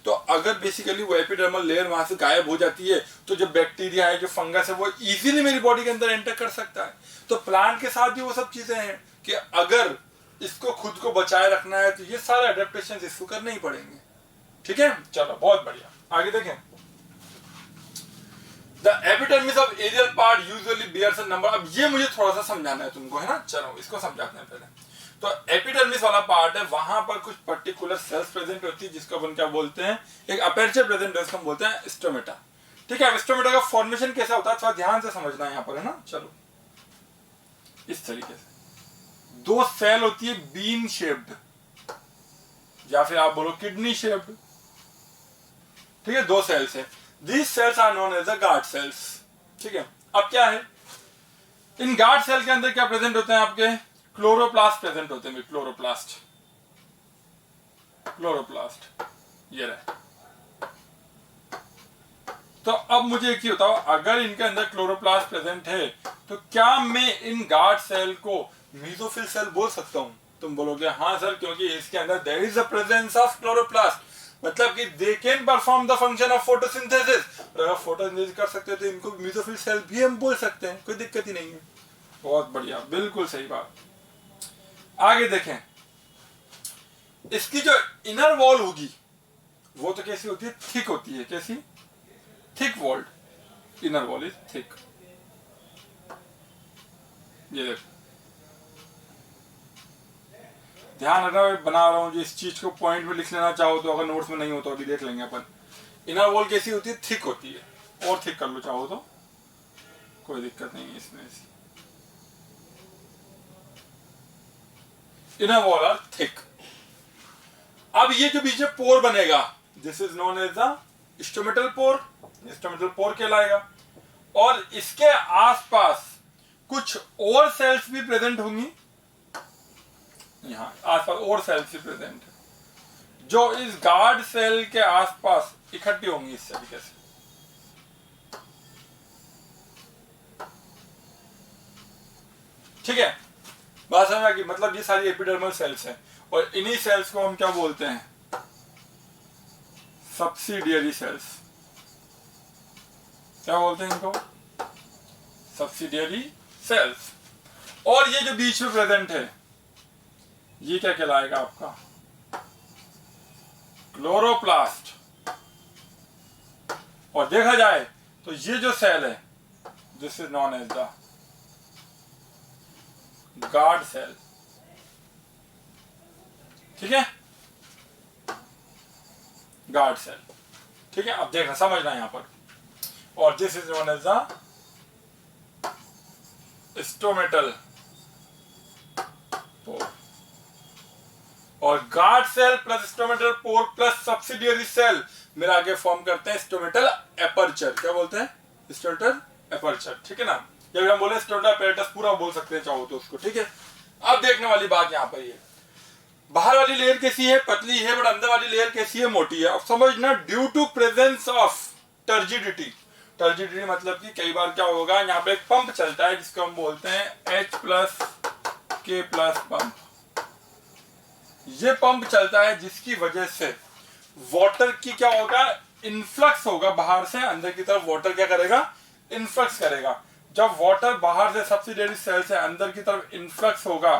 तो अगर बेसिकली वो एपिडर्मल लेयर वहां से गायब हो जाती है, तो जो बैक्टीरिया है, जो फंगस है, वो इजीली मेरी बॉडी के अंदर एंटर कर सकता है। तो प्लांट के साथ भी वो सब चीजें हैं कि अगर इसको खुद को बचाए रखना है, तो ये सारे अडेप्टेशन इसको करने ही पड़ेंगे। ठीक है, चलो बहुत बढ़िया, आगे देखें। The epidermis of aerial part usually bears a number। अब ये मुझे थोड़ा सा समझाना है तुमको, है ना। चलो इसको समझाते हैं पहले। तो एपिडर्मिस वाला पार्ट है, वहां पर कुछ पर्टिकुलर सेल्स प्रेजेंट होती है, जिसको अपन क्या बोलते हैं? एक अपर्चर प्रेजेंट है, उसको हम बोलते हैं स्टोमेटा। ठीक है, स्टोमेटा का फॉर्मेशन कैसा होता है थोड़ा ध्यान से समझना है यहाँ पर, है ना। चलो इस तरीके से दो सेल होती है बीन शेप्ड, या फिर आप बोलो किडनी शेप्ड। ठीक है, दो सेल्स है। These cells are known as the guard cells। ठीक है, अब क्या है? इन गार्ड सेल के अंदर क्या प्रेजेंट होते हैं आपके? क्लोरोप्लास्ट प्रेजेंट होते हैं। क्लोरोप्लास्ट, क्लोरोप्लास्ट ये रहे। तो अब मुझे एक ही बताओ, अगर इनके अंदर क्लोरोप्लास्ट प्रेजेंट है, तो क्या मैं इन गार्ड सेल को मीसोफिल सेल बोल सकता हूं? तुम बोलोगे हाँ सर, क्योंकि इसके अंदर there is a presence of chloroplast, मतलब कि they can perform the function of photosynthesis. अगर फोटोसिंथेसिस कर सकते हैं तो इनको मीसोफिल सेल भी हम बोल सकते हैं, कोई दिक्कत ही नहीं है। बहुत बढ़िया, बिल्कुल सही बात। आगे देखें, इसकी जो इनर वॉल होगी वो तो कैसी होती है? थिक होती है। कैसी? Thick walled. Inner wall is thick. ये देखो, ध्यान रखना, मैं बना रहा हूं जो इस चीज को पॉइंट में लिख लेना चाहो तो, अगर नोट्स में नहीं हो तो अभी देख लेंगे अपन। इनर वॉल कैसी होती है? थिक होती है। और थिक कर लो चाहो तो। कोई दिक्कत नहीं है इसमें। Inner wall are thick. अब ये जो बीच में पोर बनेगा, this is known as the stomatal pore, stomatal pore कहलाएगा। और इसके आसपास कुछ और सेल्स भी प्रेजेंट होंगी, यहां आसपास और सेल्स भी प्रेजेंट है जो इस गार्ड सेल के आसपास इकट्ठी होंगी इस तरीके से। ठीक है, बात समझ आ गई? मतलब ये सारी एपिडर्मल सेल्स हैं और इन्हीं सेल्स को हम क्या बोलते हैं? Subsidiary cells. क्या बोलते हैं इनको? Subsidiary cells. और ये जो बीच में प्रेजेंट है ये क्या कहलाएगा आपका? क्लोरोप्लास्ट। और देखा जाए तो ये जो सेल है this is known as the guard cell. ठीक है, गार्ड सेल। ठीक है, अब देखना समझना यहां पर। और this is known as the stomatal pore. और guard cell plus stomatal pore plus subsidiary cell मिला के फॉर्म करते हैं स्टोमेटल एपर्चर। क्या बोलते हैं? Stomatal aperture. ठीक है ना, जब हम बोले स्टोमेटल एपेरेटस पूरा बोल सकते हैं चाहो तो उसको। ठीक है, अब देखने वाली बात यहाँ पर ये, बाहर वाली लेयर कैसी है? पतली है। बट अंदर वाली लेयर कैसी है? मोटी है। अब समझना, due to presence of turgidity. Turgidity मतलब कि कई बार क्या होगा, यहाँ पे एक पंप चलता है जिसको हम बोलते हैं H+K+ पंप। ये पंप चलता है जिसकी वजह से वाटर की क्या होगा? इनफ्लक्स होगा बाहर से अंदर की तरफ। वाटर क्या करेगा? इनफ्लक्स करेगा। जब वाटर बाहर से सब्सिडियरी सेल से अंदर की तरफ इनफ्लक्स होगा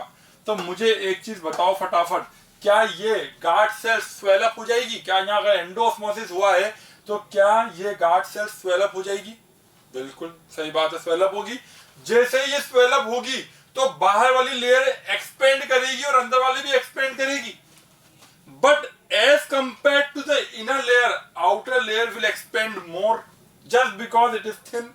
तो मुझे एक चीज बताओ फटाफट, क्या ये गार्ड सेल स्वेल अप हो जाएगी? क्या यहाँ अगर एंडोऑस्मोसिस हुआ है तो क्या ये गार्ड सेल स्वेल अप हो जाएगी? बिल्कुल सही बात है, स्वेल अप होगी। जैसे ही ये स्वेल अप होगी तो बाहर वाली लेयर एक्सपेंड करेगी और अंदर वाली भी एक्सपेंड करेगी। But as compare to the inner layer, outer layer will expand more just because it is thin.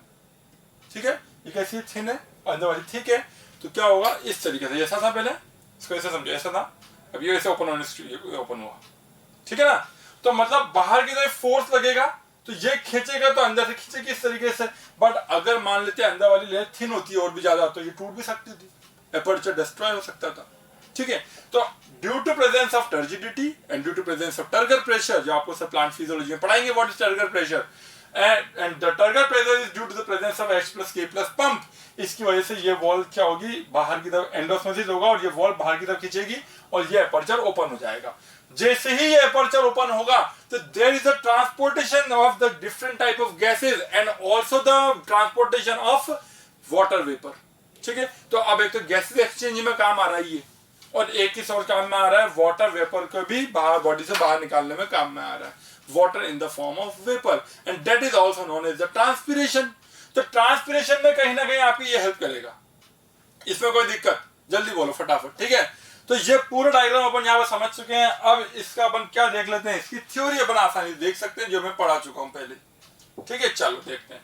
ठीक है, ये कैसी थिन है, अंदर वाली थिक है। तो क्या होगा? इस तरीके से, ऐसा था पहले, इसको ऐसे समझो, ऐसा था, अब ये ऐसे ओपन ओपन हुआ। ठीक है ना, तो मतलब बाहर की तरफ फोर्स लगेगा तो ये खींचेगा तो अंदर से खींचेगी इस तरीके से। बट अगर मान लेते हैं अंदर वाली लेयर थिन होती है और भी ज्यादा तो ये टूट भी सकती थी, एपर्चर डिस्ट्रॉय हो सकता था। ठीक है, तो due to presence of turgidity and due to presence of turgor pressure, जो आपको सब प्लांट फिजियोलॉजी में पढ़ाएंगे, what is turgor pressure, and the turgor pressure is due to the presence of H+K+ pump। इसकी वजह से ये वॉल क्या होगी? बाहर की तरफ एंडोस्मोसिस होगा और ये वॉल बाहर की तरफ खींचेगी और ये एपर्चर ओपन हो जाएगा। जैसे ही ये एपर्चर ओपन होगा तो there is a transportation of the different type of gases and also the transportation of water vapour. ठीक है, तो अब एक तो गैसेस एक्सचेंज में काम आ रहा है ये, और एक ही और काम में आ रहा है वाटर वेपर को भी बाहर बॉडी से बाहर निकालने में काम में आ रहा है, water in the form of vapor, and that is also known as the transpiration। तो ट्रांसपिरेशन में कहीं ना कहीं आपकी ये हेल्प करेगा। इसमें कोई दिक्कत? जल्दी बोलो फटाफट। ठीक है, तो ये पूरा डायग्राम अपन यहाँ पर समझ चुके हैं। अब इसका अपन क्या देख लेते हैं, इसकी थ्योरी अपन आसानी से देख सकते हैं जो मैं पढ़ा चुका हूं पहले। ठीक है, चलो देखते हैं।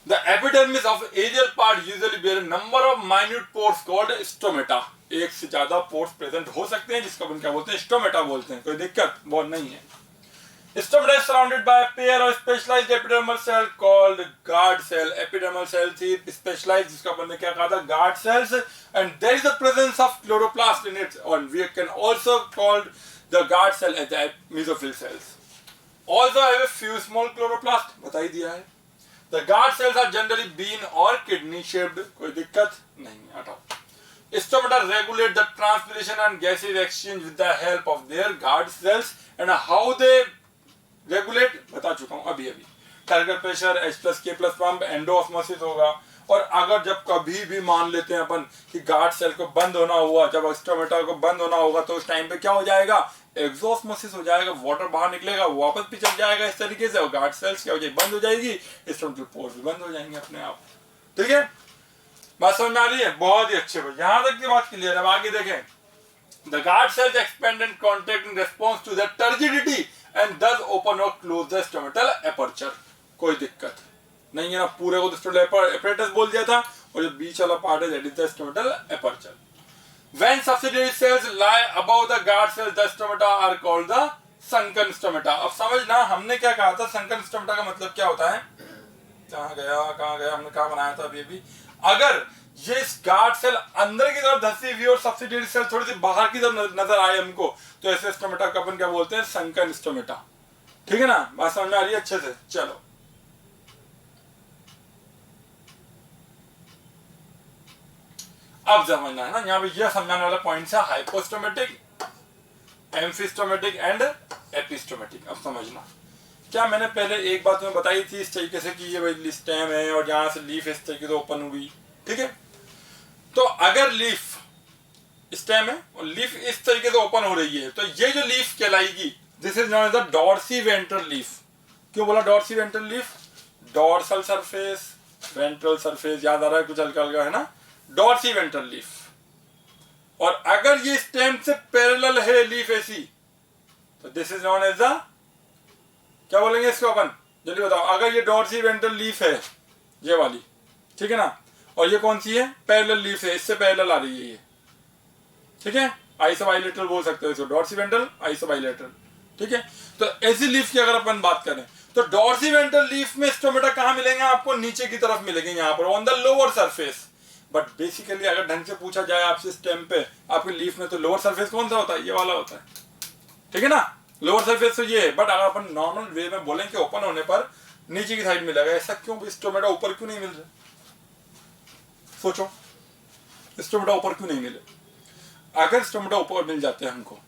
The epidermis of aerial part usually bear a number of minute pores called stomata। एक से ज्यादा पोर्स प्रेजेंट हो सकते हैं जिसको अपन क्या बोलते हैं? स्टोमेटा बोलते हैं। कोई दिक्कत बहुत नहीं है। Stomata is surrounded by a pair of specialized epidermal cell called guard cell। epidermal cell थी specialized, जिसका अपन ने क्या कहा था? guard cells, and there is the presence of chloroplast in it, and we can also call the guard cell as the mesophyll cells। Also have a few small chloroplast, बता ही दिया है। The guard cells are generally bean or kidney shaped। कोई दिक्कत नहीं, हटाओ। Stomata regulate the transpiration and gases exchange with the help of their guard cells, and how they regulate बता चुका हूं अभी अभी। Turgor pressure, H+K+ pump, endosmosis होगा। और अगर जब कभी भी मान लेते हैं अपन कि गार्ड सेल को बंद होना हुआ, जब स्टोमेटा को बंद होना होगा तो उस टाइम पे क्या हो जाएगा? एक्सोस्मोसिस हो जाएगा, वाटर बाहर निकलेगा, वापस भी चल जाएगा इस तरीके से, और गार्ड सेल्स क्या हो जाएगी? बंद हो जाएगी, स्टोमेटल पोर्स भी बंद हो जाएंगे अपने आप। ठीक है, बात समझ में आ रही है? बहुत ही अच्छे। यहां तक की बात क्लियर है। अब आगे देखें। The guard cells expand and contract in response to the turgidity and thus open or close the stomatal aperture। कोई दिक्कत? नहीं है ना, पूरे को स्टोमेटल एपरेटस बोल दिया था, और जो बीच वाला पार्ट है that is the stomatal aperture. When subsidiary cells lie above the guard cells, the stomata are called the sunken stomata। अब समझना हमने क्या कहा था, sunken stomata का मतलब क्या होता है, कहाँ गया हमने कहा बनाया था अभी। अगर ये गार्ड सेल अंदर की तरफ धंसी हुई और सब्सिडियरी सेल थोड़ी सी बाहर की तरफ नजर आए हमको, तो ऐसे स्टोमेटा को अपन क्या बोलते हैं, संकन स्टोमेटा। ठीक है ना, बात समझ में आ रही है अच्छे से। चलो अब समझना है ना, यहाँ पे यह समझाने वाला पॉइंट है हाइपोस्टोमेटिक, एम्फिस्टोमेटिक एंड एपिस्टोमेटिक। अब समझना, क्या मैंने पहले एक बात तुम्हें बताई थी इस तरीके से कि ये भाई स्टेम है और यहाँ से लीफ इस तरीके से ओपन हुई। ठीक है, तो अगर लीफ स्टेम है और लीफ इस तरीके से ओपन हो रही है, तो ये जो लीफ कहलाएगी, this is known as the dorsiventral leaf. क्यों बोला dorsiventral leaf? Dorsal surface, ventral surface, याद आ रहा है कुछ हल्का हल्का है ना, डॉर्सी वेंट्रल लीफ। और अगर ये स्टेम से पैरेलल है लीफ ऐसी, तो this is known as the, क्या बोलेंगे इसको अपन, जल्दी बताओ। अगर ये डॉर्सी वेंट्रल लीफ है ये वाली, ठीक है ना, और ये कौन सी है, पैरेलल लीफ है, इससे पैरेलल आ रही है ये। ठीक है, आइसोबाइलेटरल बोल सकते हो इसको, डॉर्सी वेंट्रल आइसोबाइलेटरल। ठीक है, तो ऐसी लीफ की अगर अपन बात करें, तो डॉर्सी वेंट्रल लीफ में स्टोमेटा कहां मिलेंगे आपको, नीचे की तरफ मिलेंगे, यहाँ पर on the lower surface. But basically अगर ढंग से पूछा जाए आपसे स्टेम पे आपके लीफ में, तो लोअर सरफेस कौन सा होता है, ये वाला होता है। ठीक है ना, लोअर सरफेस तो ये है। बट अगर अपन नॉर्मल वे में बोलें कि ओपन होने पर नीचे की साइड मिलेगा, ऐसा क्यों, स्टोमेटा ऊपर क्यों नहीं मिल रहा, सोचो, स्टोमेटा ऊपर क्यों नहीं मिले। अगर स्टोमेटा ऊपर मिल जाते हैं हमको,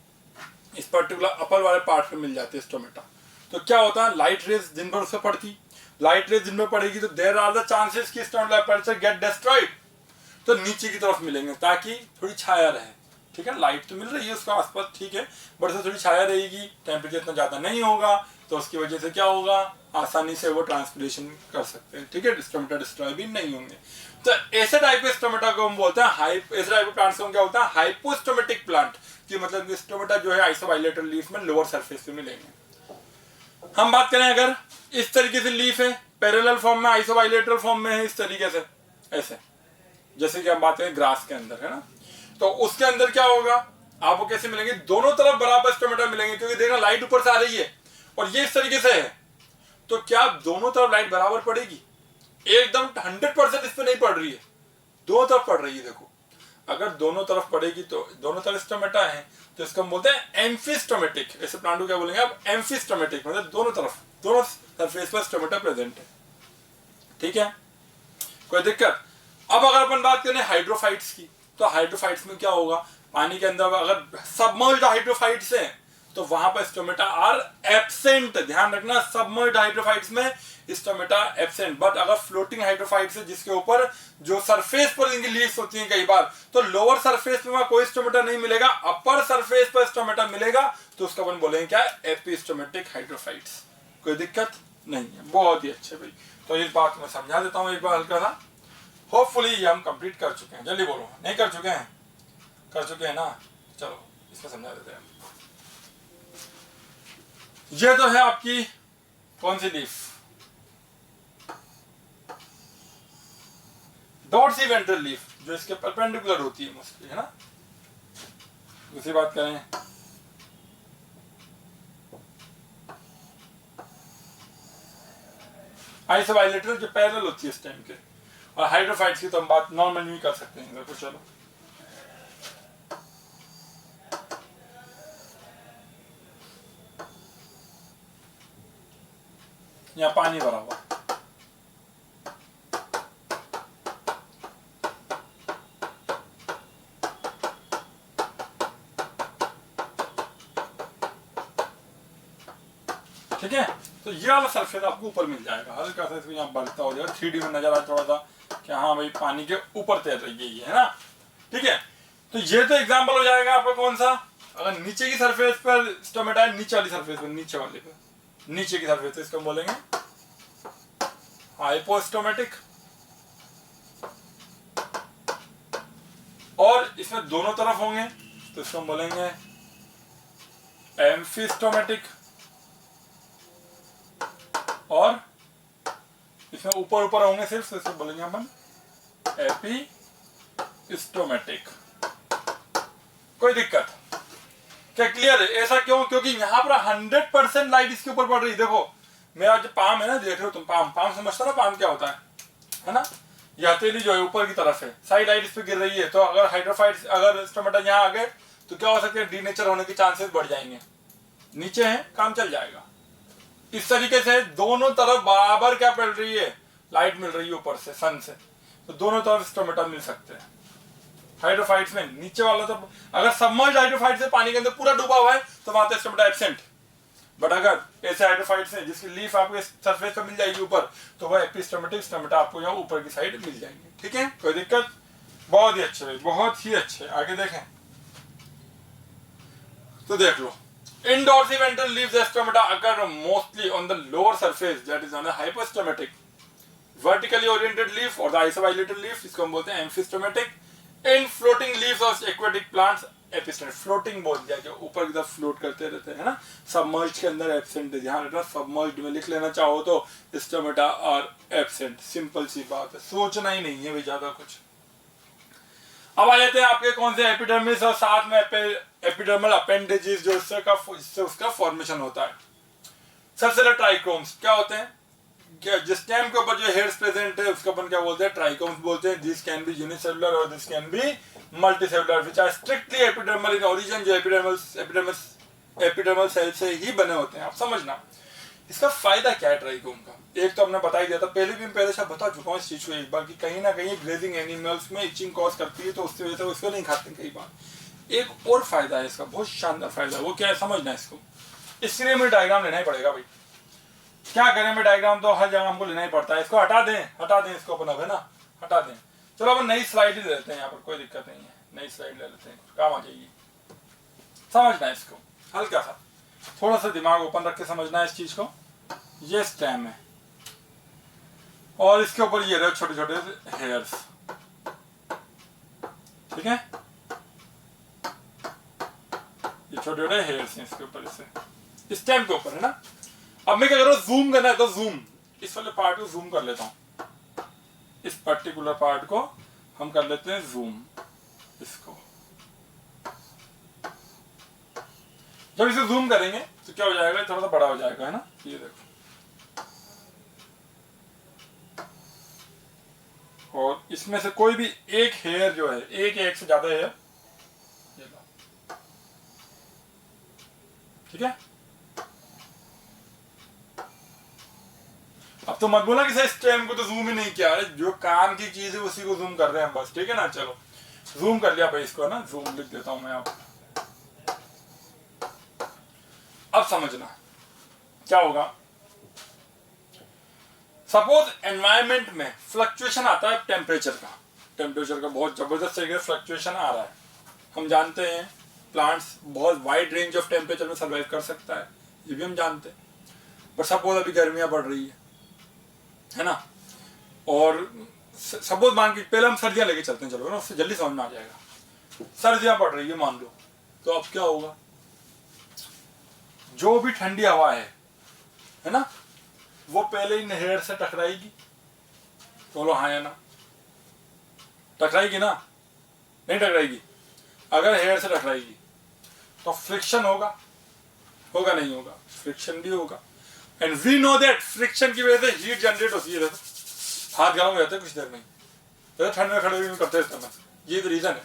इस पर्टिकुलर अपर वाले पार्ट में मिल जाते हैं स्टोमेटा, तो क्या होता है, लाइट रेज दिन भर उससे पड़ती, लाइट रेज दिन में पड़ेगी, तो देयर आर द चांसेस कि स्टोमेटल एपर्चर गेट डिस्ट्रॉयड, तो नीचे की तरफ मिलेंगे ताकि थोड़ी छाया रहे। ठीक है, लाइट तो मिल रही है उसका आसपास, ठीक है, बट उससे थोड़ी छाया रहेगी, टेम्परेचर इतना ज्यादा नहीं होगा, तो उसकी वजह से क्या होगा, आसानी से वो ट्रांसपिरेशन कर सकते हैं। ठीक है, स्टोमेटा डिस्ट्रॉय भी नहीं होंगे। तो ऐसे टाइप के स्टोमेटा को हम बोलते हैं ऐसे टाइप के प्लांट्स को क्या होता है, हाइपोस्टोमेटिक प्लांट, कि मतलब स्टोमेटा जो है आइसोबाइलेटरल लीफ में लोअर सरफेस पे मिलेंगे। हम बात करें अगर इस तरीके से लीफ है, पैरेलल फॉर्म में, आइसोबाइलेटरल फॉर्म में है, इस तरीके से ऐसे, जैसे कि हम बात करें ग्रास के अंदर, है ना, तो उसके अंदर क्या होगा, आपको कैसे मिलेंगे, दोनों तरफ बराबर स्टोमेटा मिलेंगे, क्योंकि देखना लाइट ऊपर से आ रही है और ये इस तरीके से है, तो क्या दोनों तरफ लाइट बराबर पड़ेगी, एकदम 100% इस पे नहीं पड़ रही है, दोनों तरफ पड़ रही है। देखो, अगर दोनों तरफ पड़ेगी तो दोनों तरफ स्टोमेटा है, तो इसको हम बोलते हैं एम्फिस्टोमेटिक। ऐसे प्लांट को क्या बोलेंगे आप, एम्फिस्टोमेटिक, मतलब दोनों तरफ, दोनों सरफेस पर स्टोमेटा प्रेजेंट है। ठीक है, कोई दिक्कत। अब अगर अपन बात करें हाइड्रोफाइट्स की, तो हाइड्रोफाइट्स में क्या होगा, पानी के अंदर अगर सबमर्ज्ड हाइड्रोफाइट्स हैं, तो वहां पर स्टोमेटा आर एब्सेंट। ध्यान रखना, सबमर्ज्ड हाइड्रोफाइट्स में स्टोमेटा एब्सेंट। बट अगर फ्लोटिंग हाइड्रोफाइट्स है जिसके ऊपर जो सरफेस पर इनकी लीव्स होती हैं कई बार, तो लोअर सरफेस पे वहां कोई स्टोमेटा नहीं मिलेगा, अपर सरफेस पर स्टोमेटा मिलेगा, तो उसका अपन बोलेंगे क्या, एपिस्टोमेटिक हाइड्रोफाइट्स। कोई दिक्कत नहीं है, बहुत ही अच्छे भाई। तो इस बात में समझा देता हूँ एक बार हल्का सा, होपफुली ये हम कंप्लीट कर चुके हैं। जल्दी बोलो, नहीं कर चुके हैं, कर चुके हैं ना, चलो इसको समझा देते हैं। ये तो है आपकी कौन सी लीफ, डॉर्सी वेंट्रल लीफ, जो इसके परपेंडिकुलर होती है मोस्टली, है ना। दूसरी बात करें, आइसोबाइलेटरल जो पैरेलल होती है स्टेम के, और हाइड्रोफाइट्स की तो हम बात नॉर्मल भी कर सकते हैं। देखो चलो, यहाँ पानी भरा हुआ, ठीक है, तो ये वाला सरफेस आपको ऊपर मिल जाएगा, हल्का सा इसको यहाँ बढ़ता हो जाएगा, 3D में नजर आए थोड़ा सा कि हाँ भाई पानी के ऊपर तैर रही है ना। ठीक है, तो ये तो एग्जांपल हो जाएगा आपका कौन सा, अगर नीचे की सरफेस पर स्टोमेटा है, नीचे वाली सरफेस पर, नीचे वाले पर, नीचे की सरफेस, इसको बोलेंगे हाइपोस्टोमेटिक। और इसमें दोनों तरफ होंगे तो इसको हम बोलेंगे एम्फिस्टोमेटिक। और इसमें ऊपर ऊपर होंगे सिर्फ, इसे बोलेंगे अपन एपिस्टोमेटिक। कोई दिक्कत क्या? क्लियर है? ऐसा क्यों? क्योंकि यहाँ पर 100% लाइट इसके ऊपर पड़ रही है। देखो मेरा जो पाम है ना, देख रहे हो तुम, पाम पाम समझता ना, पाम क्या होता है ना? ये हथेली जो है ऊपर की तरफ है, साइड लाइट इस पे गिर रही है, तो अगर हाइड्रोफाइट्स, अगर स्टोमेटा यहाँ आ गए तो क्या हो सकता है? डीनेचर होने के चांसेस बढ़ जाएंगे। नीचे है, काम चल जाएगा। इस तरीके से दोनों तरफ बराबर क्या पड़ रही है? लाइट मिल रही है ऊपर से, सन से, तो दोनों तरफ स्टोमेटा मिल सकते हैं। हाइड्रोफाइट्स में नीचे वाला, तो अगर सबमर्ज्ड हाइड्रोफाइट से पानी के अंदर पूरा डूबा हुआ है तो वहां पे स्टोमेटा एब्सेंट। बट अगर ऐसे हाइड्रोफाइट्स हैं जिसकी लीफ आपको सरफेस पे मिल जाएगी ऊपर, तो वह एपिस्टोमेटिक स्टोमेटा आपको यहाँ ऊपर की साइड मिल जाएंगे। ठीक है, कोई दिक्कत? बहुत ही अच्छे भाई, बहुत ही अच्छे। आगे देखें तो देख लो, in dorsiventral leaves stomata occur mostly on the lower surface, that is on hypostomatic. Vertically oriented leaf और द आइसोबाइलेटेड लीफ, इसको हम बोलते हैं amphistomatic. In floating leaves of aquatic plants epistomatic. Floating बोल दिया, जो ऊपर की तरफ फ्लोट करते रहते हैं ना, सबमर्ज्ड के अंदर एब्सेंट है, ध्यान रखना। सबमर्ज्ड में लिख लेना चाहो तो स्टोमेटा और एब्सेंट, सिंपल सी बात है, सोचना ही नहीं है भी ज्यादा कुछ। अब आ जाते हैं आपके कौन से एपिडर्मिस और साथ में एपिडर्मल अपेंडेजेस, जो इससे उसका फॉर्मेशन होता है। सबसे ट्राइकोम्स क्या होते हैं? जिस स्टेम के ऊपर जो हेयर्स प्रेजेंट है उसको अपन क्या बोलते हैं? ट्राइकोम्स बोलते हैं। दिस कैन बी यूनिसेलुलर और this can be multicellular, which are strictly epidermal in origin, जो एपिडर्मल सेल से ही बने होते हैं। आप समझना इसका फायदा क्या है ट्राइकोम का। एक तो हमने बता ही दिया था, पहले से बता चुका हूँ इस चीज को एक बार, कि कहीं ना कहीं ग्रेजिंग एनिमल्स में इचिंग कॉज करती है, तो उसकी वजह से उसको नहीं खाते कई बार। एक और फायदा है इसका, बहुत शानदार फायदा, वो क्या है समझना इसको। इसके लिए मुझे डायग्राम लेना ही पड़ेगा भाई, क्या करें मैं, डायग्राम तो हर जगह हमको लेना ही पड़ता है। इसको हटा दें इसको अपन, अब है ना, हटा दें। चलो अपन नई स्लाइड ही ले लेते हैं, यहाँ पर कोई दिक्कत नहीं है, नई स्लाइड ले लेते हैं, काम आ जाएगी। समझना इसको हल्का सा, थोड़ा सा दिमाग ओपन रख के समझना है इस चीज को। ये स्टेम है और इसके ऊपर ये रहे छोटे छोटे हेयर्स, ठीक है, ये छोटे छोटे हेयर्स हैं इसके ऊपर, इससे स्टेम के ऊपर है ना। अब मैं क्या कर रहा हूं, जूम करना है तो जूम, इस वाले पार्ट को जूम कर लेता हूं, इस पर्टिकुलर पार्ट को हम कर लेते हैं जूम। इसको जब इसे जूम करेंगे तो क्या हो जाएगा, थोड़ा सा बड़ा हो जाएगा, है ना। ये देखो, और इसमें से कोई भी एक हेयर जो है, एक से ज्यादा हेयर, ये लो, ठीक है। अब तो मत बोला कि सर स्टेम को तो जूम ही नहीं किया है, जो काम की चीज है उसी को जूम कर रहे हैं हम बस, ठीक है ना। चलो जूम कर लिया भाई इसको, ना जूम लिख देता हूं मैं आपको। अब समझना क्या होगा, सपोज एनवायरमेंट में फ्लक्चुएशन आता है टेम्परेचर का बहुत जबरदस्त तरीके से फ्लक्चुएशन आ रहा है। हम जानते हैं प्लांट्स बहुत वाइड रेंज ऑफ टेम्परेचर में सर्वाइव कर सकता है, ये भी हम जानते हैं। पर सपोज अभी गर्मियां बढ़ रही है ना, और सपोज मान के पहले हम सर्दियां लेके चलते हैं, चलो ना, उससे जल्दी समझ में आ जाएगा। सर्दियां पड़ रही है मान लो, तो अब क्या होगा, जो भी ठंडी हवा है ना, वो पहले इन हेयर से टकराएगी। बोलो हाँ या ना, टकराएगी ना, नहीं टकराएगी? अगर हेयर से टकराएगी तो फ्रिक्शन होगा नहीं होगा? फ्रिक्शन भी होगा। And we know that friction की वजह से हीट जनरेट होती है, हाथ गर्म हो जाते हैं कुछ देर में, तो ठंड में खड़े हुए करते हैं, ये तो रीजन है।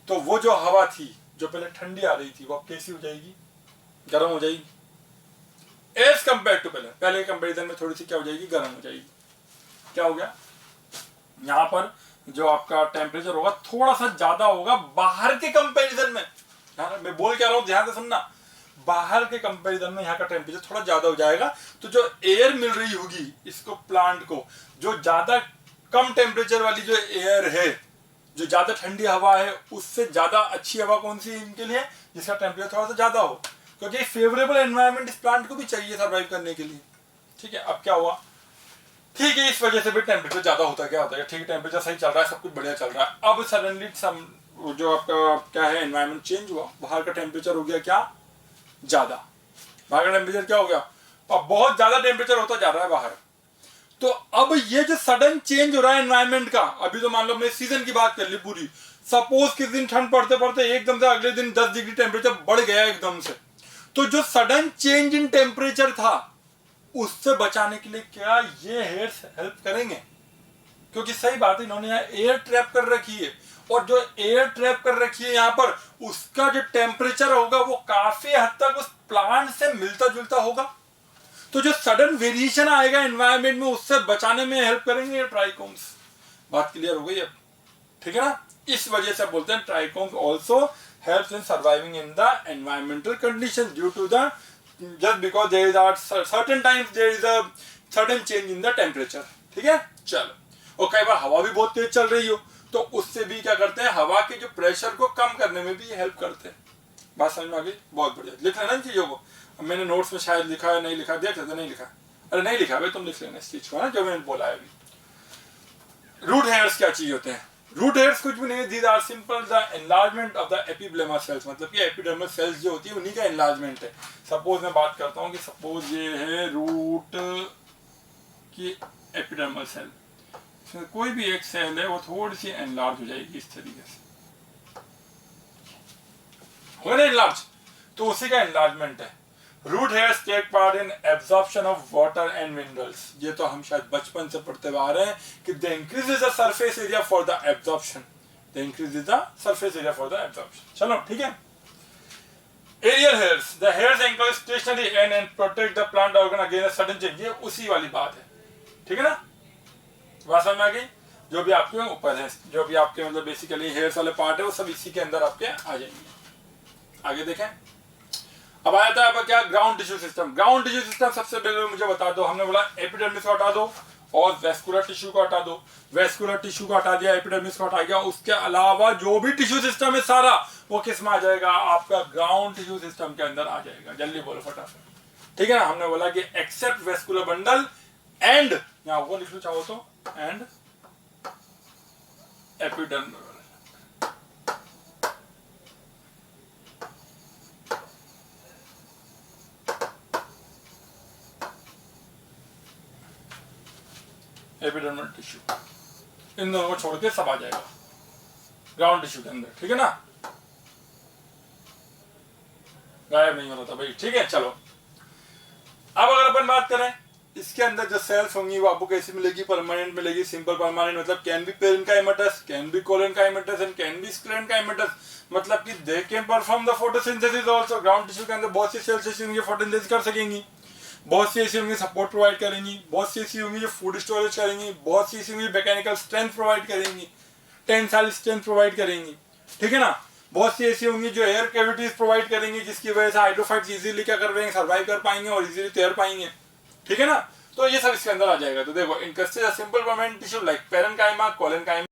तो वो जो हवा थी जो पहले ठंडी आ रही थी, वो अब कैसी हो जाएगी, गर्म हो जाएगी। एज कंपेयर टू पहले के कंपेरिजन में थोड़ी सी क्या हो जाएगी, गर्म हो जाएगी। क्या हो गया, यहाँ पर जो आपका टेम्परेचर होगा थोड़ा सा ज्यादा होगा बाहर के कंपेरिजन में। मैं बोल क्या रहा हूँ, ध्यान से सुनना, बाहर के कंपेरिजन में यहाँ का टेम्परेचर थोड़ा ज्यादा हो जाएगा। तो जो एयर मिल रही होगी इसको, प्लांट को, जो ज्यादा कम टेम्परेचर वाली जो एयर है, जो ज्यादा ठंडी हवा है, उससे ज्यादा अच्छी हवा कौन सी इनके लिए, जिसका टेम्परेचर थोड़ा सा ज्यादा हो, क्योंकि फेवरेबल एनवायरनमेंट इस प्लांट को भी चाहिए सर्वाइव करने के लिए। ठीक है, अब क्या हुआ, ठीक है, इस वजह से भी टेम्परेचर ज्यादा होता है। क्या होता है, ठीक है, टेम्परेचर सही चल रहा है, सब कुछ बढ़िया चल रहा है। अब सडनली जो आपका क्या है, एनवायरनमेंट चेंज हुआ, बाहर का टेम्परेचर हो गया क्या, ज्यादा। बाहर का टेम्परेचर क्या हो गया, अब बहुत ज्यादा टेम्परेचर होता जा रहा है बाहर। तो अब ये जो सडन चेंज हो रहा है एनवायरनमेंट का, अभी तो मान लो हमने सीजन की बात कर ली पूरी, सपोज किस दिन ठंड पड़ते पड़ते एकदम से अगले दिन 10 डिग्री टेम्परेचर बढ़ गया एकदम से, तो जो सडन चेंज इन टेम्परेचर था उससे बचाने के लिए क्या ये हेयर्स हेल्प करेंगे? क्योंकि सही बात है, इन्होंने यहाँ एयर ट्रैप कर रखी है, और जो एयर ट्रैप कर रखी है यहाँ पर, उसका जो टेम्परेचर होगा वो काफी हद तक उस प्लांट से मिलता जुलता होगा। तो जो सडन वेरिएशन आएगा एनवायरनमेंट में उससे बचाने में हेल्प करेंगे ये ट्राइकोम्स। बात क्लियर हो गई अब? ठीक है ना? इस वजह से बोलते हैं trichomes also helps in surviving in the environmental condition due to the just because there is at certain times there is a sudden change in the temperature। ठीक है, चलो। और कई बार हवा भी बहुत तेज चल रही हो तो उससे भी क्या करते हैं, हवा के जो प्रेशर को कम करने में भी हेल्प करते हैं। बात समझ में आ गई? बहुत बढ़िया, लिख लेना इन चीजों को। अब मैंने नोट्स में शायद लिखा है, नहीं लिखा, देख लेते नहीं लिखा, अरे नहीं लिखा भाई, तुम लिख लेना इस चीज को ना जो मैंने बोला है अभी। रूट हेयर्स क्या चीज होते हैं? रूट हेयर्स कुछ भी नहीं है, these are simple the enlargement of the epiblema cells, मतलब कि एपिडर्मल सेल्स जो होती है उन्हीं का एनलार्जमेंट है। सपोज मैं बात करता हूँ कि सपोज ये है रूट की एपिडर्मल सेल, इसमें कोई भी एक सेल है वो थोड़ी सी एनलार्ज हो जाएगी इस तरीके से, हो ना एनलार्ज, तो उसी का एनलार्जमेंट है। Root hairs take part in absorption of water and minerals, ये तो हम शायद बचपन से पढ़ते आ रहे हैं कि the increases the surface area for the absorption, the increases the surface area for the absorption. चलो ठीक है। Aerial hairs, the hairs anchor stationary and protect the plant organ against sudden change, ये उसी वाली बात है। ठीक है ना? बात समझ में आ गई? जो भी आपके ऊपर है, जो भी आपके मतलब बेसिकली हेयर्स वाले पार्ट है वो सब इसी के अंदर आपके आ जाएंगे। आगे देखें। अब आया था अब क्या, ground tissue system. Ground tissue system सबसे पहले मुझे बता दो, हमने बोला एपिडर्मिस को हटा दो और वेस्कुलर टिश्यू को हटा दो। वेस्कुलर टिश्यू को हटा दिया, एपिडर्मिस को हटा गया, उसके अलावा जो भी टिश्यू सिस्टम है सारा वो किस में आ जाएगा? आपका ग्राउंड टिश्यू सिस्टम के अंदर आ जाएगा। जल्दी बोलो फटाफट। ठीक है ना? हमने बोला कि एक्सेप्ट वेस्कुलर बंडल एंड, यहाँ वो लिख लो चाहो तो, एंड एपिडर्मिस। एपिडर्मल टिश्यू, इन दोनों को छोड़ के सब आ जाएगा ग्राउंड टिश्यू के अंदर। ठीक है ना? गायब नहीं होता था भाई। ठीक है, चलो। अब अगर अपन बात करें इसके अंदर जो सेल्स होंगी वो आपको कैसी मिलेगी? परमानेंट मिलेगी। सिंपल परमानेंट मतलब can be parenchymatous, can be collenchymatous and can be sclerenchymatous, मतलब कि they can perform the photosynthesis also. Ground tissue के अंदर बहुत सी सेल्स ऐसी होंगी फोटोसिंथेसिस कर सकेंगी, बहुत सी ऐसी होंगी सपोर्ट प्रोवाइड करेंगी, बहुत सी ऐसी होंगी जो फूड स्टोरेज करेंगी, बहुत सी ऐसी होंगी मैकेनिकल स्ट्रेंथ प्रोवाइड करेंगी, टेंसाइल स्ट्रेंथ प्रोवाइड करेंगी। ठीक है ना? बहुत सी ऐसी होंगी जो एयर कैविटीज प्रोवाइड करेंगी जिसकी वजह से हाइड्रोफाइट्स इजीली क्या कर पाएंगे? सर्वाइव कर पाएंगे और इजीली तैर पाएंगे। ठीक है ना? तो ये सब इसके अंदर आ जाएगा। तो देखो, इनकस्टेज simple permanent tissue like parenchyma, collenchyma,